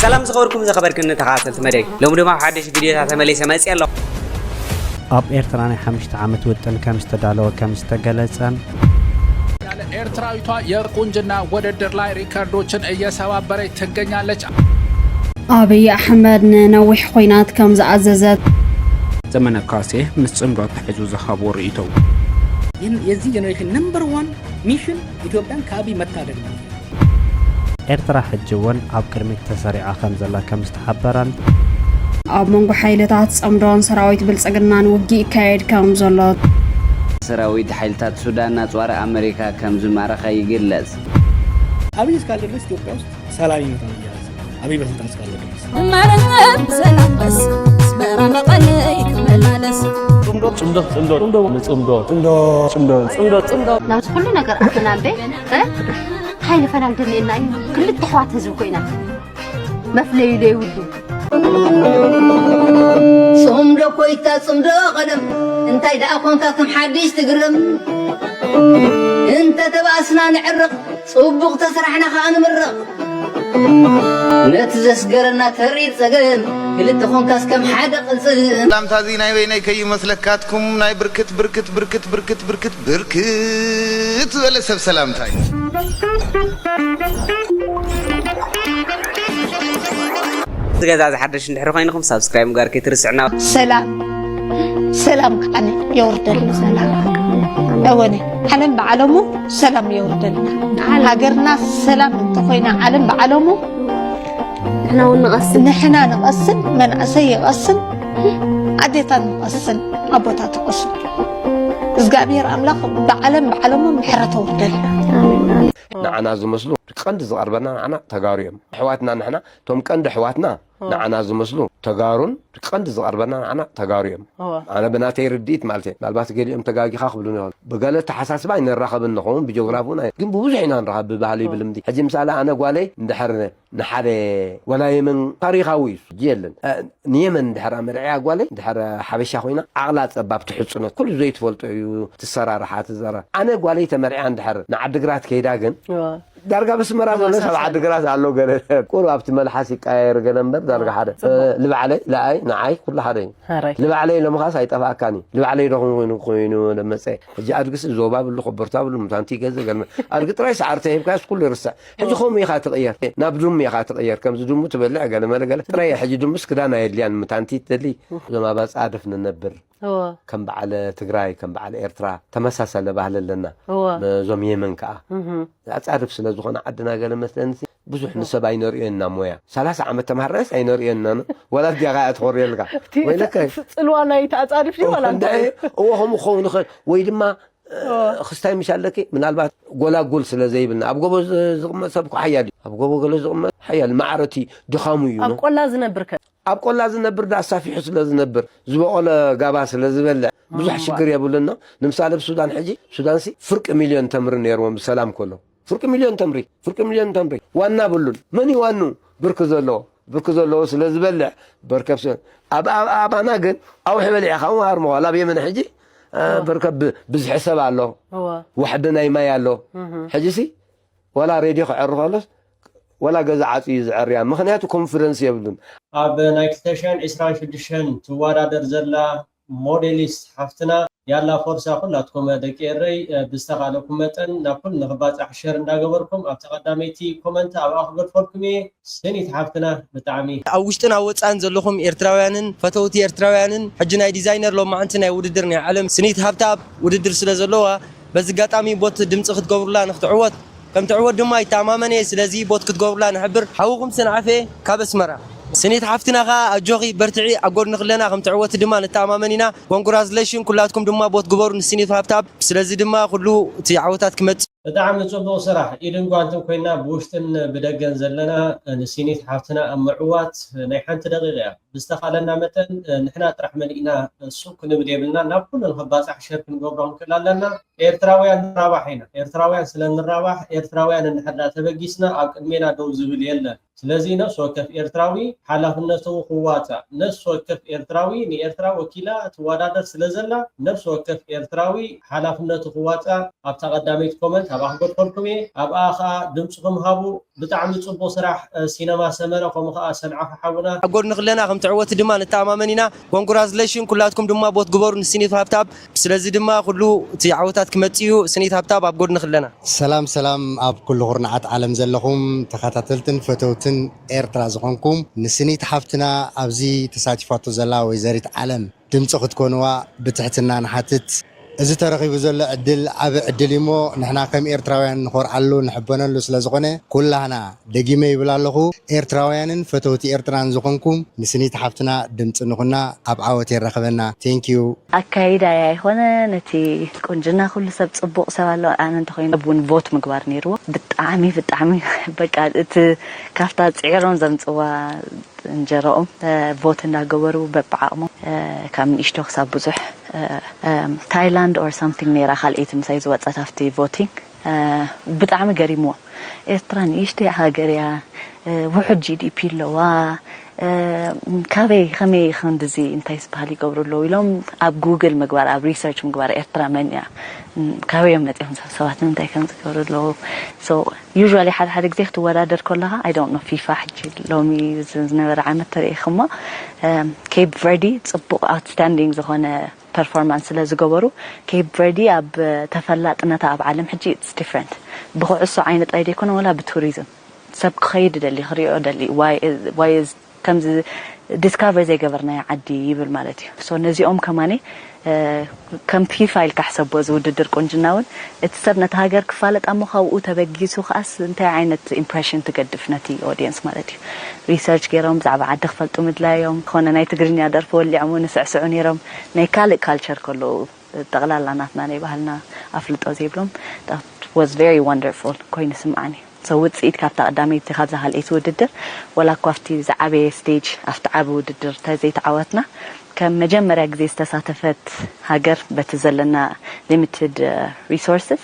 سلام زخبركم زخبركن تخاتلت مدي لو دما حدش فيديو تمليسه مص يالله اب ኤርትራን 5 ዓመት ወጥተን ከም ዝተዳለወ ከም ዝተገለጸን ያለ ኤርትራዊቷ የቁንጅና ውድድር ላይ ሪከርዶችን እየሰባበረች ትገኛለች። አብይ አህመድ ነውሕ ኮይናት ከም ዘአዘዘት ዘመነ ካሴ ምስ ጽምዶት ሒዙ ዘኻቦ ርእይቶ የዚህ ጀነሬሽን ነምበር 1 ሚሽን ኢትዮጵያን ከአብይ መታደግ ነው። ኤርትራ ሕጅውን ኣብ ቅድሚት ተሰሪዓ ከም ዘላ ከም ዝተሓበረን ኣብ መንጎ ሓይልታት ጸምዶን ሰራዊት ብልጽግናን ውጊ ይካየድ ከም ዘሎ ሰራዊት ሓይልታት ሱዳን ናጽዋረ አሜሪካ ከም ዝማረኸ ይግለጽ። አብይ እስካለ ድረስ ኢትዮጵያ ውስጥ ሰላም ይመጣል ይላል። አብይ በስልጣን እስካለ ድረስ ማረን ሰላም በስ ስበራና ቀኔ ይመላለስ ናት ሁሉ ነገር አፈናልበ ኃይል ፈናል ደኔና ክልት ተዋት ህዝብ ኮይና መፍለይ ለይውዱ ሶምዶ ኮይታ ጾምዶ ቀደም እንታይ ዳ ኮንካ ከም ሓዲሽ ትግርም እንተ ተባስና ንዕርቕ ጽቡቕ ተስራሕና ካንምርቕ ነትዘስገረና ተሪድ ጸገም ክልት ኮንካስ ከም ሓደ ቅጽል ሰላም ታዚ ናይ ወይ ናይ ከይመስለካትኩም ናይ ብርክት ወለ ሰብ ሰላምታይ زغازا حدش ندحر خوينكم سبسكرايب مغاركي ترسعنا سلام كان يوردل سلام أولي علم بعلمه سلام يوردل هاجرنا سلام انتخينا علم بعلمه نحنا نقسم من أسي يقسم عديتا نقسم أبوتا تقسم زقابير أملاق بعلمه محرة وردل نعنا زمسلو قند زغربنا نعنا تقاريهم حواتنا نحنا توم قند حواتنا نعنا زمسلو تقارون قند زغربنا نعنا تقاريهم أنا بناتي رديت مالتي مالبات قليهم تقاقي خاخبلوني بقالة تحساس باين نراخب النقوم بجغرافونا قم بوزعنا نراخب ببالي بلمدي حجي مسالة أنا قوالي ندحرنا نحري ولا يمن تاريخاوي جيلن نيمن ندحر أمرعي قوالي ندحر حبشا خوينا أغلى سباب تحصنا كل زيت فولتو تسرى راحات الزرا أنا قوالي تمرعي ندحر نعدقرات كيداقن درجة بس مرة ولا سبعة دقرات على اللوجر كل وقت ملحسي كاير جنبر درجة حدا اللي عليه لا أي نعاي كل حدا اللي عليه لما خلاص هيتفق كاني اللي عليه رغم خوينو لما سي جاء أرجس الزوباب اللي خبرتها باللي متانتي كذا قال أرجت رئيس عرته بكاس كل رسا حجي خوم يخاطر غير نبدون يخاطر غير كم زدوم تبلع قال ما قال ترى حجي دمس كده أنا يدلي عن متانتي تدلي لما بس عرفنا ننبر كم بعلى تجراي كم بعلى إيرترا تمساسة لبعل لنا زوم يمن كا أتعرف سلا زخنا عدنا قال مثلا بزح نسبة ينورينا مويا 3 عام تمهرس ينورينا ولا دقائق تخور يلقى وينك الوانا يتعرف شو ولا هو هم خون ويدما خستاي مش عليك من البعض قولا قول سلا زي بنا أبغى زغم سبكو حيالي أبغى قول زغم حيال معرتي دخامي أبغى لازم نبرك أبغى لازم نبر ده صافي حس لازم نبر زبالة قاباس لازم بلع بزح شكر يا بولنا نمسال بالسودان حجي سودان سي فرق مليون تمر نيرون بالسلام كله فرق مليون تمري وانا بقولون مني وانو بركز الله سلاز بلع بركب أب أنا قل أو حبل يا خو هرمو ولا بيمن حجي بركب بز حساب الله وحدنا ما يالله حجسي ولا راديو عرف الله ولا جزء عزيز عريان مخنياتو كونفرنس يبلون أب نايك ستيشن إسرائيل شدشن توارا زلا موديليست حفتنا يلا فرصة كلاتكم دكيري بستغلكم متن نقول نخبات أحشر نداقبركم أبتقداميتي كومنت أو أخبر فوركمي سنة حفتنا بتعمي أوشتنا واتسان زلهم إرتراويانن فتوتي إرتراويانن حجنا ديزاينر لو ما عندنا وددرني علم سنة حفتاب وددر سلازلوها بس قطعمي بوت دمت أخذ قبرلا نختعوت كم تعود دماي تماما سلازي بوت كتقبرلا نحبر حوقم سنعفي كابس مرة سنيت حفتنا غا أجوغي برتعي أقول نخلنا غم تعوت دما نتامامنينا كونغرازليشن كلاتكم دما بوت قبور نسنيت حفتاب سلازي دما كله تعوتات كمت دعم صبو صراحة إذن قانتم كوينا بوشتن بدقن زلنا نسينيت حفتنا أمعوات نيحان تدغيغيا بستقالنا متن نحنا طرح منئنا السوق نبدي بلنا نقول الخباز أحشر كنقبرهم كلالنا إيرتراويان نراوحينا إيرتراويان سلان نراوح إيرتراويان نحنا تبقيسنا أقمينا دوز بليلنا سلازي نفس وكف إيرتراوي حالفنته قواتا نفس وكف إيرتراوي ني إيرترا وكيلا توادادر سلازلا نفس وكف إيرتراوي حالفنته قواتا أبتقداميت كومنت أبغى أقول أبغى دمسكم هابو بتعمل صبو صراح سينما سمرة خمخا سنعرف حولنا أقول نخلينا خم تعوت دما نتعاملنا كونغرازليشن كلاتكم دما بوت جبر نسيني هابتاب سلازي دما كله تعوتات كمتيو سني هابتاب أقول نخلينا سلام أب كل غرنعات عالم زلهم تخاتلتن فتوتن إيرترا زخونكم نسني تحفتنا أبزي تساتفاتو زلا وزارة عالم دمسخ تكونوا بتحتنا نحتت إذا ترغيب زل عدل عدل يمو نحنا كم إيرتراويان نخور علو نحبنا له سلازقنا كلنا دقيمة يبلا له إيرتراويان فتوتي إيرتران زقنكم نسني تحفتنا دمت نخنا أبعوتي رخبنا thank you أكيد يا إخوانا نتي كونجنا كل سبت صبوا سوالو أنا نتخين أبون فوت مقبار نيرو بتعمي بقى كافتات عيرون زمت نجرأهم فوتنا جورو ببعضهم كم يشتغل سبوزح تايلاند or something نيرا خالقيت مسايز واتسات أفتي voting وبتعمل قريمو إستران يشتي هاجريا وحد GDP لوا كافي خمي خندزي انتايس بحالي قبرو لو يلوم أب جوجل مقبار أب ريسيرش مقبار إسترا منيا كافي يوم نتيهم سواتن انتاي كنت قبرو لو so usually حد كزيخت ورادر كلها I don't know فيفا حجي لو مي زنور عامة تاريخهما كيب فردي تصبق outstanding زخونة performance لازقبرو كيب فردي أب تفلت نتا أب عالم حجي it's different بخو عصو عينة أيدي كنا ولا بتوريزم سبق خيد دالي خريقو دالي why is كم discover زي قبرنا عدي يبل مالتي so نزي كماني كم في فايل كحسب وزود الدركون جناون اتسبنا تهاجر كفالة أمو خاو تبجيسو خاص انت عينة impression تقدف نتي audience مالتي research كيرهم زعب عاد دخلتو مدلا يوم خونا ناي تقريني أدرفو اللي عمون سعسعوني رم ناي كالك culture كله تغلال لناتنا ناي بهالنا أفلت أزيبلهم that was very wonderful كوين سمعني سويت سيد كابتا قدامي اتخاذ هالإيس وددر ولا كوفتي زعبي ستيج أفتعب وددر تازي تعوتنا كم مجمرة جزي استساتفت هاجر بتزلنا limited resources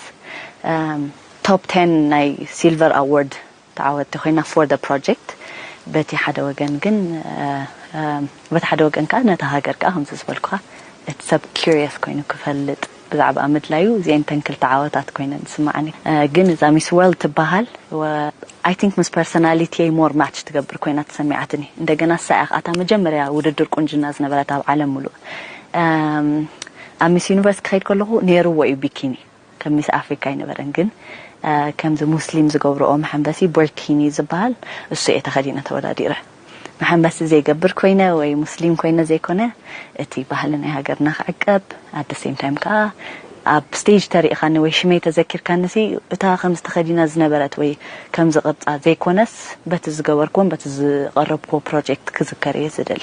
top 10 ناي silver award تعوت تخينا for the project بتي حدا وجن بت حدا وجن كأنه تهاجر كأهم زبالكها it's sub curious كوينو كفلت بزعب أمد لايو زين تنكل تعاوتات كوينا نسمعني جن إذا ميس ويل تبهال و I think مس personality more match تقبر كوينا تسمعتني إندا جنا السائق أتا مجمرة وددر كونجناز نبرة عالم ملو ميس يونيفرس خير كله نيرو ويو بيكيني كم ميس أفريقيا نبرنجن كم ز مسلم زجورو محمد بوركيني زبال السيئة تخدينا تولا ديره محمد زي جبر كوينا وي مسلم كوينا زي كونه اتي بحالنا هاجرنا عقب at the same time كا اب ستيج تاريخنا وي شمي تذكر كانسي اتا خمس تخدينا زنبرت وي كم زقطع زي كونس بتزغوركم بتزقربكم بروجكت كذكري زدل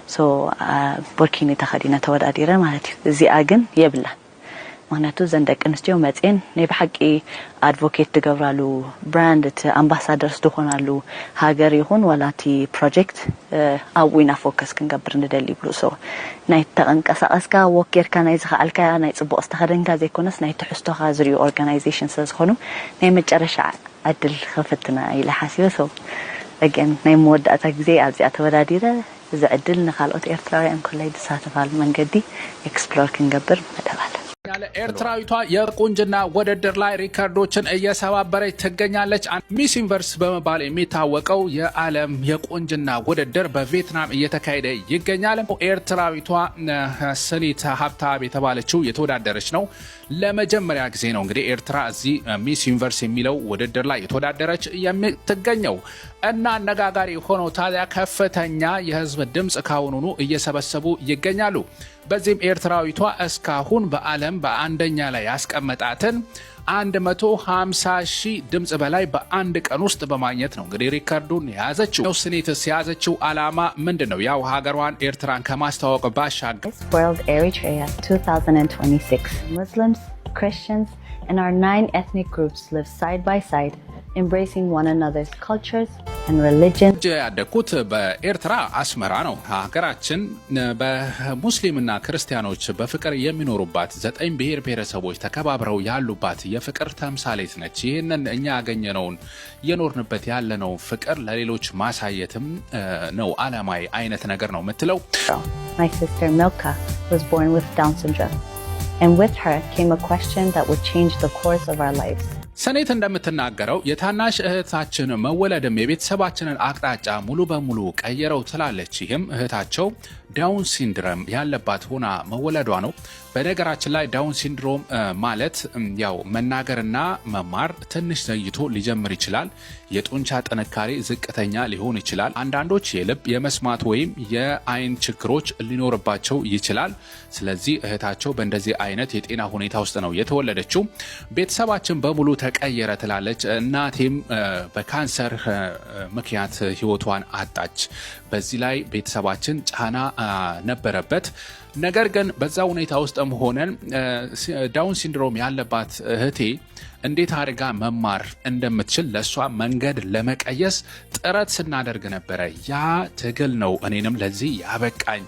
سو بوركيني تخدينا توداديره مالتي زي اجن يبلا معناته زندق انستيو متين ني بحقي ادفوكيت تغبرالو براند امباسادرز تخونالو هاجر يكون ولاتي بروجكت اوينا فوكس كنغبر ندلي بلو سو ناي تنقساسكا وكير كان يزخالكا ناي صبو استخدنكا زي كونس ناي تحستو خازري اورغانيزيشنز زخونو ناي مجرشا عدل خفتنا الى حاسيو سو again ناي موداتا غزي ازي اتوداديره زعدل نخالوت ايرتراويان كلي دساتفال منغدي ኤክስፕሎር كنغبر መደባለ ያለ ኤርትራዊቷ የቁንጅና ውድድር ላይ ሪካርዶችን እየሰባበረች ትገኛለች። ሚስ ዩኒቨርስ በመባል የሚታወቀው የዓለም የቁንጅና ውድድር በቪየትናም እየተካሄደ ይገኛል። ኤርትራዊቷ ስኒት ሀብታብ የተባለችው የተወዳደረች ነው። ለመጀመሪያ ጊዜ ነው እንግዲህ ኤርትራ እዚህ ሚስ ዩኒቨርስ የሚለው ውድድር ላይ የተወዳደረች የምትገኘው እና አነጋጋሪ ሆኖ ታዲያ ከፍተኛ የህዝብ ድምጽ ካሁኑኑ እየሰበሰቡ ይገኛሉ። በዚህም ኤርትራዊቷ እስካሁን በዓለም በአንደኛ ላይ ያስቀመጣትን 150,000 ድምጽ በላይ በአንድ ቀን ውስጥ በማግኘት ነው እንግዲህ ሪካርዱን ያዘችው። ስኒትስ ያዘችው ዓላማ ምንድነው? ያው ሀገሯን ኤርትራን ከማስተዋወቅ ባሻገር World Eritrea 2026 Muslims, Christians and our 9 ethnic groups live side by side embracing one another's cultures and religion. ያደኩት በኤርትራ አስመራ ነው። ሀገራችን በሙስሊምና ክርስቲያኖች በፍቅር የሚኖሩባት 9 ብሔር ብሔረሰቦች ተከባብረው ያሉባት የፍቅር ተምሳሌት ነች። ይሄንን እኛ ያገኘነውን የኖርንበት ያለነው ፍቅር ለሌሎች ማሳየትም ነው ዓላማዊ አይነት ነገር ነው የምትለው። My sister Milka was born with Down syndrome, and with her came a question that would change the course of our lives. ሰኔት እንደምትናገረው የታናሽ እህታችን መወለድም የቤተሰባችንን አቅጣጫ ሙሉ በሙሉ ቀየረው ትላለች። ይህም እህታቸው ዳውን ሲንድሮም ያለባት ሆና መወለዷ ነው። በነገራችን ላይ ዳውን ሲንድሮም ማለት ያው መናገርና መማር ትንሽ ዘይቶ ሊጀምር ይችላል። የጡንቻ ጥንካሬ ዝቅተኛ ሊሆን ይችላል። አንዳንዶች የልብ የመስማት ወይም የአይን ችግሮች ሊኖርባቸው ይችላል። ስለዚህ እህታቸው በእንደዚህ አይነት የጤና ሁኔታ ውስጥ ነው የተወለደችው። ቤተሰባችን በሙሉ ተቀየረ ትላለች። እናቴም በካንሰር ምክንያት ህይወቷን አጣች። በዚህ ላይ ቤተሰባችን ጫና ነበረበት። ነገር ግን በዛ ሁኔታ ውስጥም ሆነን ዳውን ሲንድሮም ያለባት እህቴ እንዴት አድርጋ መማር እንደምትችል ለሷ መንገድ ለመቀየስ ጥረት ስናደርግ ነበረ። ያ ትግል ነው እኔንም ለዚህ ያበቃኝ።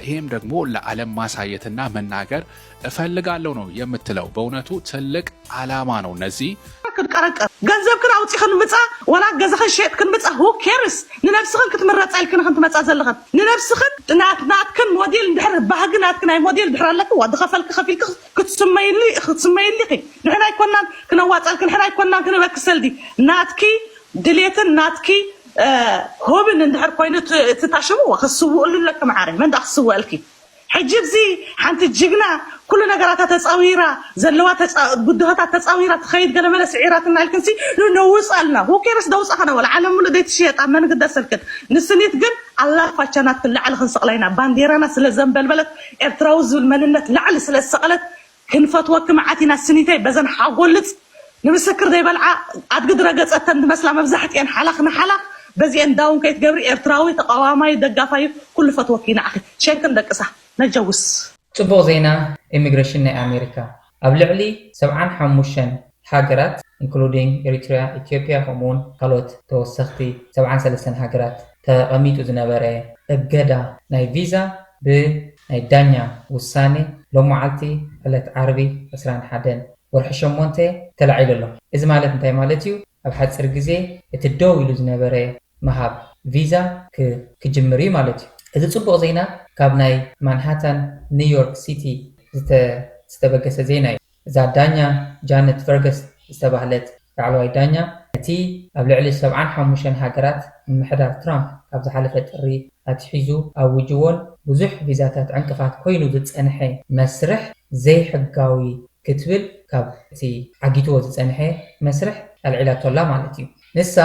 ይሄም ደግሞ ለዓለም ማሳየትና መናገር እፈልጋለሁ ነው የምትለው። በእውነቱ ትልቅ ዓላማ ነው። እነዚህ كنقرقر ገንዘብ ክን አውጪኽን ምጻ ወላ ገዛኽን ሸጥክን ምጻ who cares ንነፍስኽን ክትመረጽ ኢልክን ክትመጻ ዘለኽን ንነፍስኽን ናትክን ሞዴል እንድሕር ባህግናትክን ናይ ሞዴል ድሕር ኣለክ ወዲ ኸፈልክ ኸፊልክ ክትስመይሊ ንሕና ይኮናን ክነዋጻልክ ንሕና ይኮናን ክንበክሰልዲ ናትኪ ድሌትን ናትኪ ሆብን እንድሕር ኮይኑ ትታሽምዎ ክስውእሉ ለክ መዓረይ መንዳ ክስውእልኪ حجب زي حنت الججنا كل نجاراتها تصاويرة زلوات بدوهاتها تصاويرة تخيل قال ملا سعيراتنا الكنسي لأنه وصلنا هو كيرس دوس أخنا ولا عالم ولا ديت شيء طبعا ما نقدر سلكت نسنيت قل الله فشانات كل على خنص علينا بانديرنا سل الزنب البلد ارتراوز والملنة لعل سل السقلت كن فتوى كمعاتنا السنتين بزن حاولت نمسكر ذي بلعة أتقدر أجلس أتند مسلا مبزحت يعني حلقنا حلق بزي داون كيت جبري ارتراوي تقوامي دقافاي كل فتوى كينا أخي شيء كن دك صح نجوز ጽቡቕ ዜና ኢሚግሬሽን ናይ ኣሜሪካ ኣብ ልዕሊ 75 ሃገራት ኢንክሉዲንግ ኤሪትሪያ ኢትዮጵያ ከምኡውን ካልኦት ተወሰኽቲ 73 ሃገራት ተቐሚጡ ዝነበረ እገዳ ናይ ቪዛ ብናይ ዳኛ ውሳኔ ሎም መዓልቲ ዕለት ዓርቢ 21 ወርሒ 8 ተላዒሉ ኣሎ። እዚ ማለት እንታይ ማለት እዩ? ኣብ ሓፂር ግዜ እቲ ደው ኢሉ ዝነበረ መሃብ ቪዛ ክጅምር እዩ ማለት እዩ። እዚ ጽቡቕ ዜና ካብ ናይ ማንሃታን ኒውዮርክ ሲቲ ዝተበገሰ ዜና እዩ። እዛ ዳኛ ጃነት ፈርገስ ዝተባህለት ላዕለዋይ ዳኛ እቲ ኣብ ልዕሊ 75 ሃገራት ምምሕዳር ትራምፕ ካብ ዝሓለፈ ጥሪ ኣትሒዙ ኣውጅዎን ብዙሕ ቪዛታት ዕንቅፋት ኮይኑ ዝፀንሐ መስርሕ ዘይሕጋዊ ክትብል ካብ እቲ ዓጊትዎ ዝፀንሐ መስርሕ ኣልዒላቶላ ማለት እዩ። ንሳ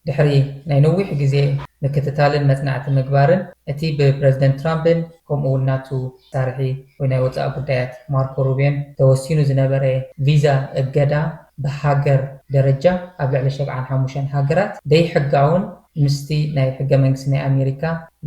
ድሕሪ ናይ ነዊሕ ግዜ ምክትታልን መጽናዕቲ ምግባርን እቲ ብፕሬዝደንት ትራምፕን ከምኡውን ናቱ ታሪሒ ወይ ናይ ወፃኢ ጉዳያት ማርኮ ሩቢዮን ተወሲኑ ዝነበረ ቪዛ እገዳ ብሃገር ደረጃ ኣብ ልዕሊ 75 ሃገራት ዘይሕጋውን ምስቲ ናይ ሕገ መንግስቲ ናይ ኣሜሪካ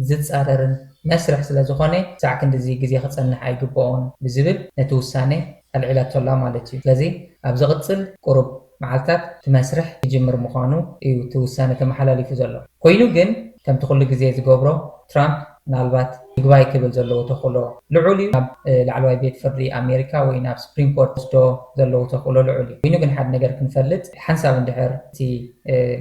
ዝፃረርን መስርሕ ስለ ዝኾነ ሳዕ ክንዲዚ ግዜ ክፀንሕ ኣይግብኦን ብዝብል ነቲ ውሳኔ ኣልዒላቶላ ማለት እዩ። ስለዚ ኣብ ዝቕፅል ቁሩብ መዓልታት ትመስርሕ ይጅምር ምዃኑ እዩ እቲ ውሳነ ተመሓላሊፉ ዘሎ ኮይኑ ግን ከምቲ ኩሉ ግዜ ዝገብሮ ትራምፕ ምናልባት ይግባይ ክብል ዘለዎ ተኽእሎ ልዑል እዩ። ናብ ላዕለዋይ ቤት ፍርዲ ኣሜሪካ ወይ ናብ ስፕሪም ኮርት ወስዶ ዘለዎ ተኽእሎ ልዑል እዩ። ኮይኑ ግን ሓደ ነገር ክንፈልጥ ሓንሳብ እንድሕር እቲ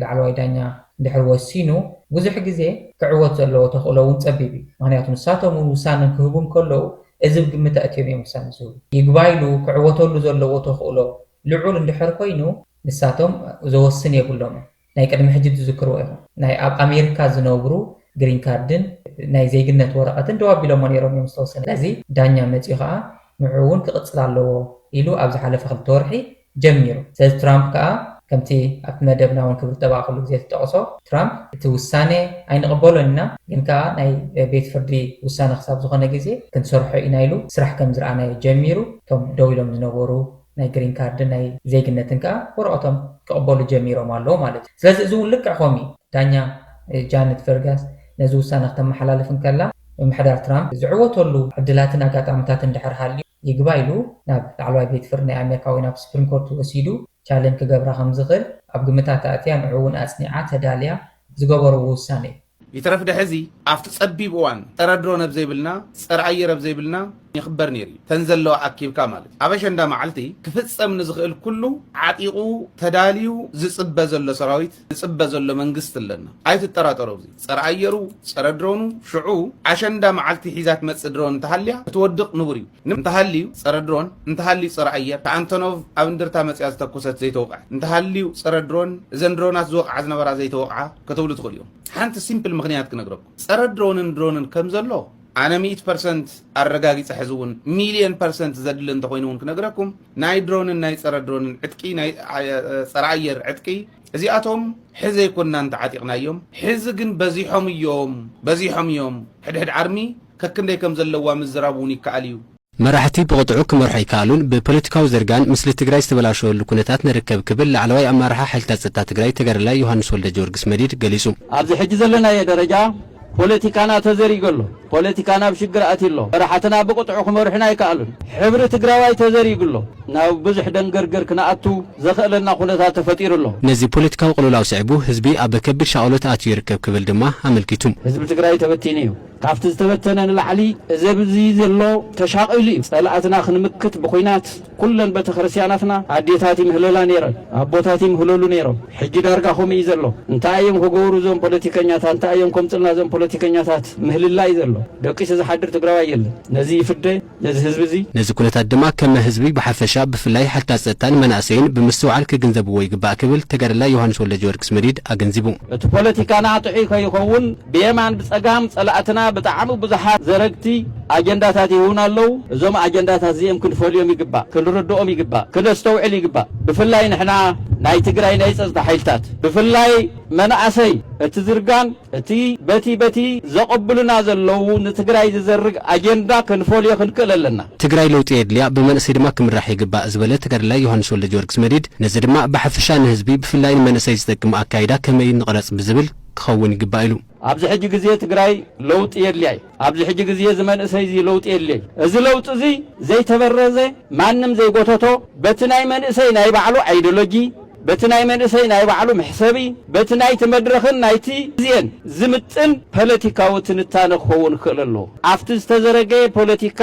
ላዕለዋይ ዳኛ እንድሕር ወሲኑ ብዙሕ ግዜ ክዕወት ዘለዎ ተኽእሎ እውን ፀቢብ እዩ። ምክንያቱ ንሳቶም ውሳነ ክህቡ ከለዉ እዚ ብግምት ኣእትዮም እዮም ውሳነ ዝህቡ። ይግባይሉ ክዕወተሉ ዘለዎ ተኽእሎ ልዑል እንድሕር ኮይኑ ንሳቶም ዘወስን የብሎም። ናይ ቅድሚ ሕጂ ትዝክርዎ ኢኹም ናይ ኣብ ኣሜሪካ ዝነብሩ ግሪን ካርድን ናይ ዘይግነት ወረቐትን ደዋቢሎሞ ነይሮም እዮም ዝተወሰነ። ስለዚ ዳኛ መፂኡ ከዓ ንዑ እውን ክቕፅል ኣለዎ ኢሉ ኣብ ዝሓለፈ 2 ወርሒ ጀሚሩ። ስለዚ ትራምፕ ከዓ ከምቲ ኣብቲ መደብና እውን ክብሪ ጠባቕሉ ግዜ ዝጠቕሶ ትራምፕ እቲ ውሳኔ ኣይንቕበሎን ኢና ግን ከዓ ናይ ቤት ፍርዲ ውሳነ ክሳብ ዝኾነ ግዜ ክንሰርሖ ኢና ኢሉ ስራሕ ከም ዝረኣናዮ ጀሚሩ እቶም ደው ኢሎም ዝነበሩ ናይ ግሪን ካርድን ናይ ዘይግነትን ከዓ ወረቐቶም ክቕበሉ ጀሚሮም ኣለዎ ማለት እዩ። ስለዚ እዚ እውን ልክዕ ከምኡ ዳኛ ጃነት ፈርጋስ ነዚ ውሳነ ክተመሓላልፍ ከላ ምምሕዳር ትራምፕ ዝዕወተሉ ዕድላትን ኣጋጣሚታትን እንድሕር ሃልዩ ይግባይሉ ናብ ላዕለዋይ ቤት ፍርዲ ናይ ኣሜሪካ ወይ ናብ ስፕሪም ኮርት ወሲዱ ቻሌንጅ ክገብራ ከም ዝኽእል ኣብ ግምታት ኣእትያ ንዑ እውን ኣፅኒዓ ተዳልያ ዝገበርዎ ውሳነ እዩ። ይተረፍ ድሕዚ ኣብቲ ፀቢብ እዋን ፀረ ድሮን ኣብ ዘይብልና ፀረ ኣየር ኣብ ዘይብልና يخبر نيري تنزل له أكيد كامل أبشن دا معلتي كفتصم نزغل كله عتيقو تداليو زصبزل سراويت زصبزل منغست لنا ايت التراترو زي صرايرو صردرونو شعو عشان دا معلتي حيزات مصدرون تحليا تودق نوري نمتحليو صردرون انتحلي صراير كانتونوف ابندرتا مصياز تكوست زي توقع انتحليو صردرون زندرونات زوق عزنبرا زي توقع كتولو تخليو حانت سيمبل مغنيات كنغرب صردرونن درونن كمزلو أنا 100% الرجاجي تحزون 1,000,000% زدل أنت خوينون كنقرأكم ناي درون ناي صار درون عتكي ناي صراير عتكي زي أتوم حز يكون أنت عتقنا يوم حز جن بزيحهم يوم حد عرمي ككن ده كم زلوا مزرابوني كاليو መራሕቲ ብቕጥዑ ክመርሑ ይከኣሉን ብፖለቲካዊ ዘርጋን ምስሊ ትግራይ ዝተበላሸወሉ ኩነታት ንርከብ ክብል ላዕለዋይ ኣመራርሓ ሓይልታት ጸጥታ ትግራይ ተጋዳላይ ዮሃንስ ወልደ ጊዮርጊስ መዲድ ገሊጹ ኣብዚ ሕጂ ዘለና ደረጃ ፖለቲካና ተዘሪገሎ ፖለቲካና ብሽግር ኣትሎ መራሕትና ብቕጥዑ ክመርሑና ይከኣሉን ሕብሪ ትግራዋይ ተዘሪግሎ ናብ ብዙሕ ደንገርገር ክነኣቱ ዘኽእለና ኩነታት ተፈጢሩሎ ነዚ ፖለቲካዊ ቅልውላው ስዕቡ ህዝቢ ኣብ ከቢድ ሻቅሎት ኣትዩ ይርከብ ክብል ድማ ኣመልኪቱ ህዝቢ ትግራይ ተበቲኑ እዩ ካብቲ ዝተበተነ ንላዕሊ ዘብዚ ዘሎ ተሻቂሉ እዩ ጸላእትና ክንምክት ብኩናት ኩለን ቤተክርስትያናትና ኣዴታት ይምህለላ ነይረን ኣቦታት ይምህለሉ ነይሮም ሕጂ ዳርጋ ኸመይ እዩ ዘሎ እንታይ እዮም ክገብሩ ዞም ፖለቲከኛታት እንታይ እዮም ከምፅልና ዞም ፖለቲከኛታት ምህልላ እዩ ዘሎ ደቂስ ዝሓድር ትግራዋይ የለን ነዚ ይፍደ ነዚ ህዝቢ እዚ ነዚ ኩነታት ድማ ከም ህዝቢ ብሓፈሻ ብፍላይ ሓልታት ጸጥታን መናእሰይን ብምስትውዓል ክግንዘብዎ ይግባእ ክብል ተጋዳላይ ዮሃንስ ወልደ ጊዮርጊስ መዲድ ኣገንዚቡ እቲ ፖለቲካና ጥዑይ ከይኸውን ብየማን ብጸጋም ጸላእትና ብጣዕሚ ብዙሓት ዘረግቲ ኣጀንዳታት ይሁን ኣለው እዞም ኣጀንዳታት እዚኦም ክንፈልዮም ይግባእ ክንርድኦም ይግባእ ክነስተውዕል ይግባእ ብፍላይ ንሕና ናይ ትግራይ ናይ ጸጥታ ሓይልታት ብፍላይ መናእሰይ እቲ ዝርጋን እቲ በቲ ዘቐብሉና ዘለው ንትግራይ ዝዘርግ ኣጀንዳ ክንፈልዮ ክንክእል ኣለና ትግራይ ለውጢ የድልያ ብመንእሰይ ድማ ክምራሕ ይግባእ ዝበለ ተጋዳላይ ዮሃንስ ወልደ ጊዮርጊስ መዲድ ነዚ ድማ ብሓፈሻ ንህዝቢ ብፍላይ ንመንእሰይ ዝጠቅም ኣካይዳ ከመይ ንቕረጽ ብዝብል ክኸውን ይግባእ ኢሉ ኣብዚ ሕጂ ግዜ ትግራይ ለውጢ የድልያ ኣብዚ ሕጂ ግዜ ዝመንእሰይ እዚ ለውጢ የድልያ እዚ ለውጢ እዚ ዘይተበረዘ ማንም ዘይጎተቶ በቲ ናይ መንእሰይ ናይ ባዕሉ አይዲዮሎጂ በቲ ናይ መንእሰይ ናይ ባዕሉ ምሕሰቢ በቲ ናይ ተመድረኽን ናይቲ ዚን ዝምጥን ፖለቲካዊ ትንታነ ክኸውን ክእል ኣሎ ኣብቲ ዝተዘረገ ፖለቲካ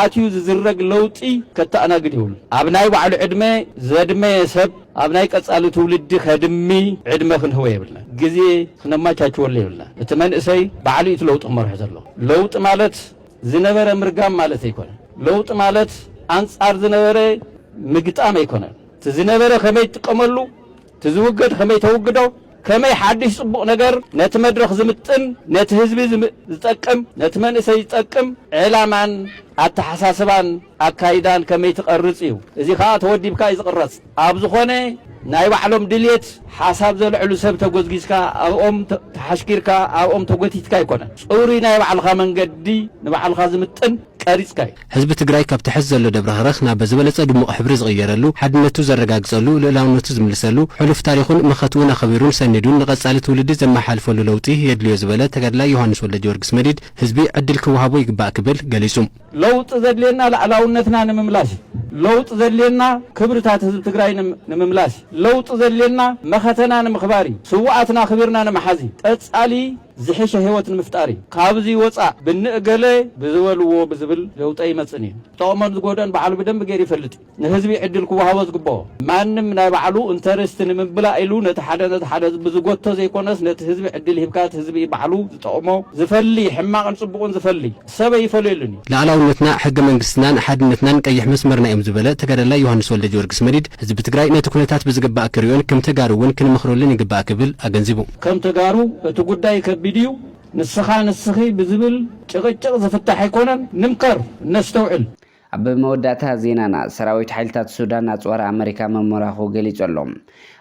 ኣትዩ ዝዝረግ ለውጢ ከተኣናግድ ይብል ኣብ ናይ ባዕሉ ዕድመ ዘድመ ሰብ ኣብ ናይ ቀጻሊ ትውልዲ ከድሚ ዕድመ ክንህወ የብልና ግዜ ክነማቻችወሉ የብልና እቲ መንእሰይ ባዕሉ እቲ ለውጢ ክመርሑ ዘሎ ለውጢ ማለት ዝነበረ ምርጋም ማለት ኣይኮነን ለውጢ ማለት ኣንጻር ዝነበረ ምግጣም ኣይኮነን ዝነበረ ከመይ ትጥቀመሉ ትዝውገድ ከመይ ተውግዶ ከመይ ሓድሽ ጽቡቕ ነገር ነቲ መድረኽ ዝምጥን ነቲ ህዝቢ ዝጠቅም ነቲ መንእሰይ ዝጠቅም ዕላማን ኣተሓሳስባን ኣካይዳን ከመይ ትቐርጽ እዩ እዚ ከዓ ተወዲብካ እዩ ዝቕረጽ ኣብ ዝኾነ ናይ ባዕሎም ድልየት ሓሳብ ዘልዕሉ ሰብ ተጎዝጊዝካ ኣብኦም ተሓሽኪርካ ኣብኦም ተጎቲትካ ይኮነ ጽውሪ ናይ ባዕልኻ መንገዲ ንባዕልኻ ዝምጥን ቀሪጽካ ህዝቢ ትግራይ ካብ ትሕዝ ዘሎ ደብረኸረኽ ናብ ዝበለጸ ድሙቕ ሕብሪ ዝቕየረሉ ሓድነቱ ዘረጋግጸሉ ልዕላውነቱ ዝምልሰሉ ሕሉፍ ታሪኹን ምኸትውን ኣኸቢሩን ሰኒዱን ንቐጻሊ ትውልዲ ዘመሓልፈሉ ለውጢ የድልዮ ዝበለ ተጋዳላይ ዮሃንስ ወልደ ጊዮርጊስ መዲድ ህዝቢ ዕድል ክወሃቦ ይግባእ ክብል ገሊጹ ለውጢ ዘድልየና ልዕላውነትና ንምምላስ ለውጢ ዘድልየና ክብርታት ህዝቢ ትግራይ ንምምላስ ለውጢ ዘድልየና መኸተና ንምኽባሪ ስዋዓትና ክቢርና ንምሓዚ ቀጻሊ ዝሕሸ ህይወት ንምፍጣሪ ካብዚ ወፃእ ብንእገለ ብዝበልዎ ብዝብል ለውጢ ይመጽን እዩ ጠቕሞን ዝጎደን ባዕሉ ብደንብ ገይሩ ይፈልጥ ንህዝቢ ዕድል ክወሃቦ ዝግብኦ ማንም ናይ ባዕሉ ኢንተረስት ንምብላዕ ኢሉ ነቲ ሓደ ብዝጎቶ ዘይኮነስ ነቲ ህዝቢ ዕድል ሂብካት ህዝቢ ባዕሉ ዝጠቕሞ ዝፈሊ ሕማቕን ጽቡቕን ዝፈሊ ሰብ ይፈልየሉኒ ላዕላውነትና ሕገ መንግስትናን ሓድነትናን ቀይሕ መስመርና እዮም ዝበለ ተጋዳላይ ዮሃንስ ወልደ ጊዮርጊስ መዲድ ህዝቢ ትግራይ ነቲ ኩነታት ብዝግባእ ክሪዮን ከም ተጋሩ እውን ክንምኽረሉን ይግባእ ክብል ኣገንዚቡ ከም ተጋሩ እቲ ጉዳይ ከቢድዩ ንስኻ ንስኺ ብዝብል ጭቕጭቕ ዝፍታሕ ኣይኮነን ንምከር ነስተውዕል ኣብ መወዳእታ ዜናና ሰራዊት ሓይልታት ሱዳን ኣጽዋር ኣሜሪካ መመራኹ ገሊጹ ኣሎ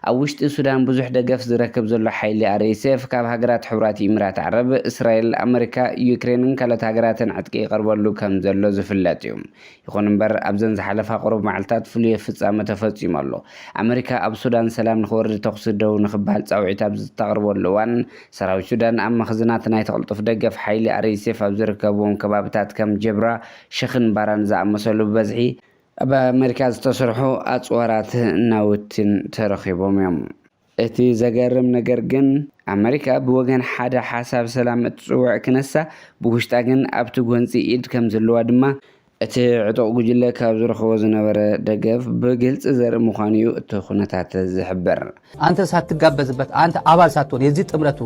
ኣብ ውሽጢ ሱዳን ብዙሕ ደገፍ ዝረክብ ዘሎ ሓይሊ RSF ካብ ሃገራት ሕቡራት ኢሚራት ዓረብ እስራኤል ኣሜሪካ ዩክሬንን ካልኦት ሃገራትን ዕጥቂ ይቐርበሉ ከም ዘሎ ዝፍለጥ እዩ ይኹን እምበር ኣብዘን ዝሓለፋ ቁሩብ መዓልታት ፍሉይ ፍጻመ ተፈጺሙ ኣሎ ኣሜሪካ ኣብ ሱዳን ሰላም ንኽወርድ ተኹሲ ደው ንኽበሃል ጻውዒት ኣብ ዝተቕርበሉ እዋን ሰራዊት ሱዳን ኣብ መኽዝናት ናይ ተቕልጡፍ ደገፍ ሓይሊ RSF ኣብ ዝርከብዎም ከባቢታት ከም ጀብራ ሸኽን ባራን ዝኣመሰሉ በዝሒ ኣብ ኣሜሪካ ዝተሰርሑ ኣጽዋራት ናውትን ተረኺቦም እዮም እቲ ዘገርም ነገር ግን ኣሜሪካ ብወገን ሓደ ሓሳብ ሰላም እትጽውዕ ክነሳ ብውሽጣ ግን ኣብቲ ጎንፂ ኢድ ከም ዘለዋ ድማ እቲ ዕጡቕ ጉጅለ ካብ ዝረኸቦ ዝነበረ ደገፍ ብግልጽ ዘርኢ ምዃኑ እዩ እቲ ኩነታት ዝሕብር። አንተ ሳትጋበዝበት አንተ አባል ሳትሆን የዚህ ጥምረቱ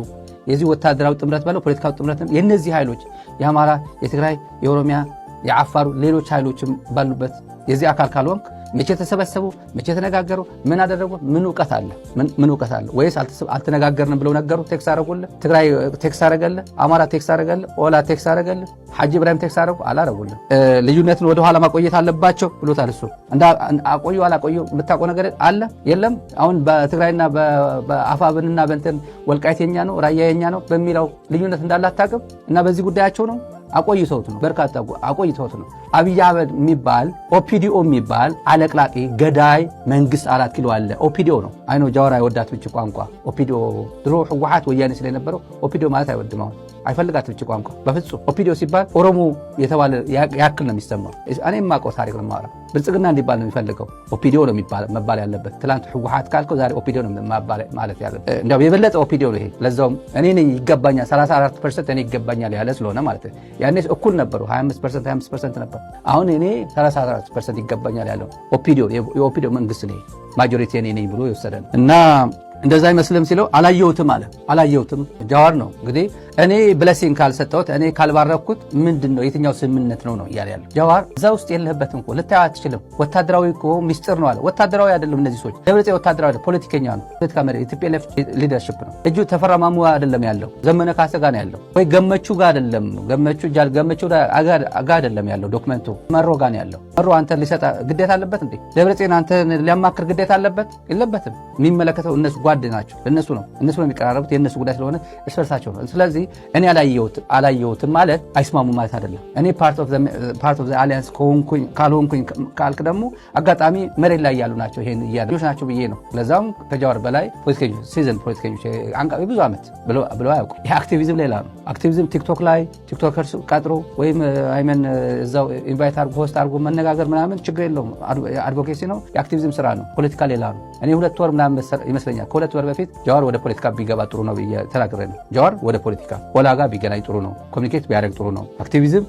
የዚህ ወታደራዊ ጥምረት ባለው ፖለቲካዊ ጥምረት የነዚህ ኃይሎች የአማራ፣ የትግራይ፣ የኦሮሚያ፣ የአፋሩ ሌሎች ኃይሎችም ባሉበት የዚህ አካል ካልሆንክ መቼ ተሰበሰቡ መቼ ተነጋገሩ ምን አደረጉ ምን ዕውቀት አለ ወይስ አልተነጋገርንም ብለው ነገሩ ቴክስ አረጉልህ ትግራይ ቴክስ አረገለ አማራ ቴክስ አረገለ ኦላ ቴክስ አረገለ ሐጂ ኢብራሂም ቴክስ አረጉ አላረጉልህ ልዩነትን ወደ ኋላ ማቆየት አለባቸው ብሎታል እሱ እንዳ አቆዩ አላቆዩ የምታውቀው ነገር አለ የለም አሁን በትግራይና በአፋብንና በእንትን ወልቃይት የኛ ነው ራያ የኛ ነው በሚለው ልዩነት እንዳለ አታውቅም እና በዚህ ጉዳያቸው ነው አቆይተውት ነው በርካታ አቆይተውት ነው አብይ አህመድ የሚባል ኦፒዲኦ የሚባል አለቅላቂ ገዳይ መንግስት 4 ኪሎ አለ ኦፒዲኦ ነው አይኖ ጃዋራ ይወዳት ብቻ ቋንቋ ኦፒዲኦ ድሮ ህወሓት ወያኔ ስለነበረው ኦፒዲኦ ማለት አይወድማው አይፈልጋት ብቻ ቋንቋ በፍጹም ኦፒዲኦ ሲባል ኦሮሞ የተባለ ያክል ነው የሚሰማው እኔ ማቆ ታሪክ ነው ማራ ብልጽግና እንዲባል ነው የሚፈልገው ኦፒዲኦ ነው መባል ያለበት ትላንት ህወሓት ካልከው ዛሬ ኦፒዲኦ ነው ማለት ያለበት እንደው የበለጠ ኦፒዲኦ ነው ይሄ ለዛውም እኔ ነኝ ይገባኛል 34% እኔ ይገባኛል ያለ ስለሆነ ማለት ነው ያኔ እኩል ነበሩ 25% ነበር አሁን እኔ 34% ይገባኛል ያለው ኦፒዲኦ የኦፒዲኦ መንግስት ነው ማጆሪቲ እኔ ነኝ ብሎ ይወሰደን እና እንደዛ አይመስልም ሲለው አላየሁትም ጃዋር ነው እንግዲህ እኔ ብለሲንግ ካልሰጠሁት እኔ ካልባረኩት ምንድነው የትኛው ስምምነት ነው እያለ ያለው ጃዋር እዛ ውስጥ የለህበትም እኮ ልታየው አትችልም ወታደራዊ እኮ ሚስጥር ነው አለ ወታደራዊ አይደለም እነዚህ ሰዎች ደብረጽ ወታደራዊ አይደለም ፖለቲከኛ ነው ፖለቲካ መሪ ኢትዮጵያ ሊደርሺፕ ነው እጁ ተፈራማሙ አይደለም ያለው ዘመነ ካሰ ጋር ነው ያለው ወይ ገመቹ ጋር አይደለም ገመቹ ጋር አይደለም ያለው ዶክመንቱ መሮ ጋር ነው ያለው መሮ አንተ ሊሰጣ ግዴታ አለበት እንዴ ደብረጽን አንተ ሊያማክር ግዴታ አለበት የለበትም የሚመለከተው እነሱ ጓድ ናቸው እነሱ ነው የሚቀራረቡት የነሱ ጉዳይ ስለሆነ እርሳቸው ነው ስለዚህ እኔ አላየሁትም ማለት አይስማሙ ማለት አይደለም እኔ ፓርት ኦፍ ዘ አሊያንስ ካልሆንኩኝ ካልክ ደግሞ አጋጣሚ መሬት ላይ ያሉ ናቸው ይሄን ያሉት ናቸው ብዬ ነው ለዛም ከጃዋር በላይ ፖለቲከኞች አንቃቢ ብዙ አመት ብለው ያውቁ ይሄ አክቲቪዝም ሌላ ነው አክቲቪዝም ቲክቶከርስ ቀጥሮ ወይም አይመን እዛው ኢንቫይት አድርጎ ሆስት አድርጎ መነጋገር ምናምን ችግር የለውም አድቮኬሲ ነው የአክቲቪዝም ስራ ነው ፖለቲካ ሌላ ነው እኔ 2 ወር ምናምን ይመስለኛል ከ2 ወር በፊት ጃዋር ወደ ፖለቲካ ቢገባ ጥሩ ነው ብዬ ተናግሬ ነው ጃዋር ወደ ፖለቲካ ወላጋ ቢገናኝ ጥሩ ነው ኮሚኒኬት ቢያደርግ ጥሩ ነው አክቲቪዝም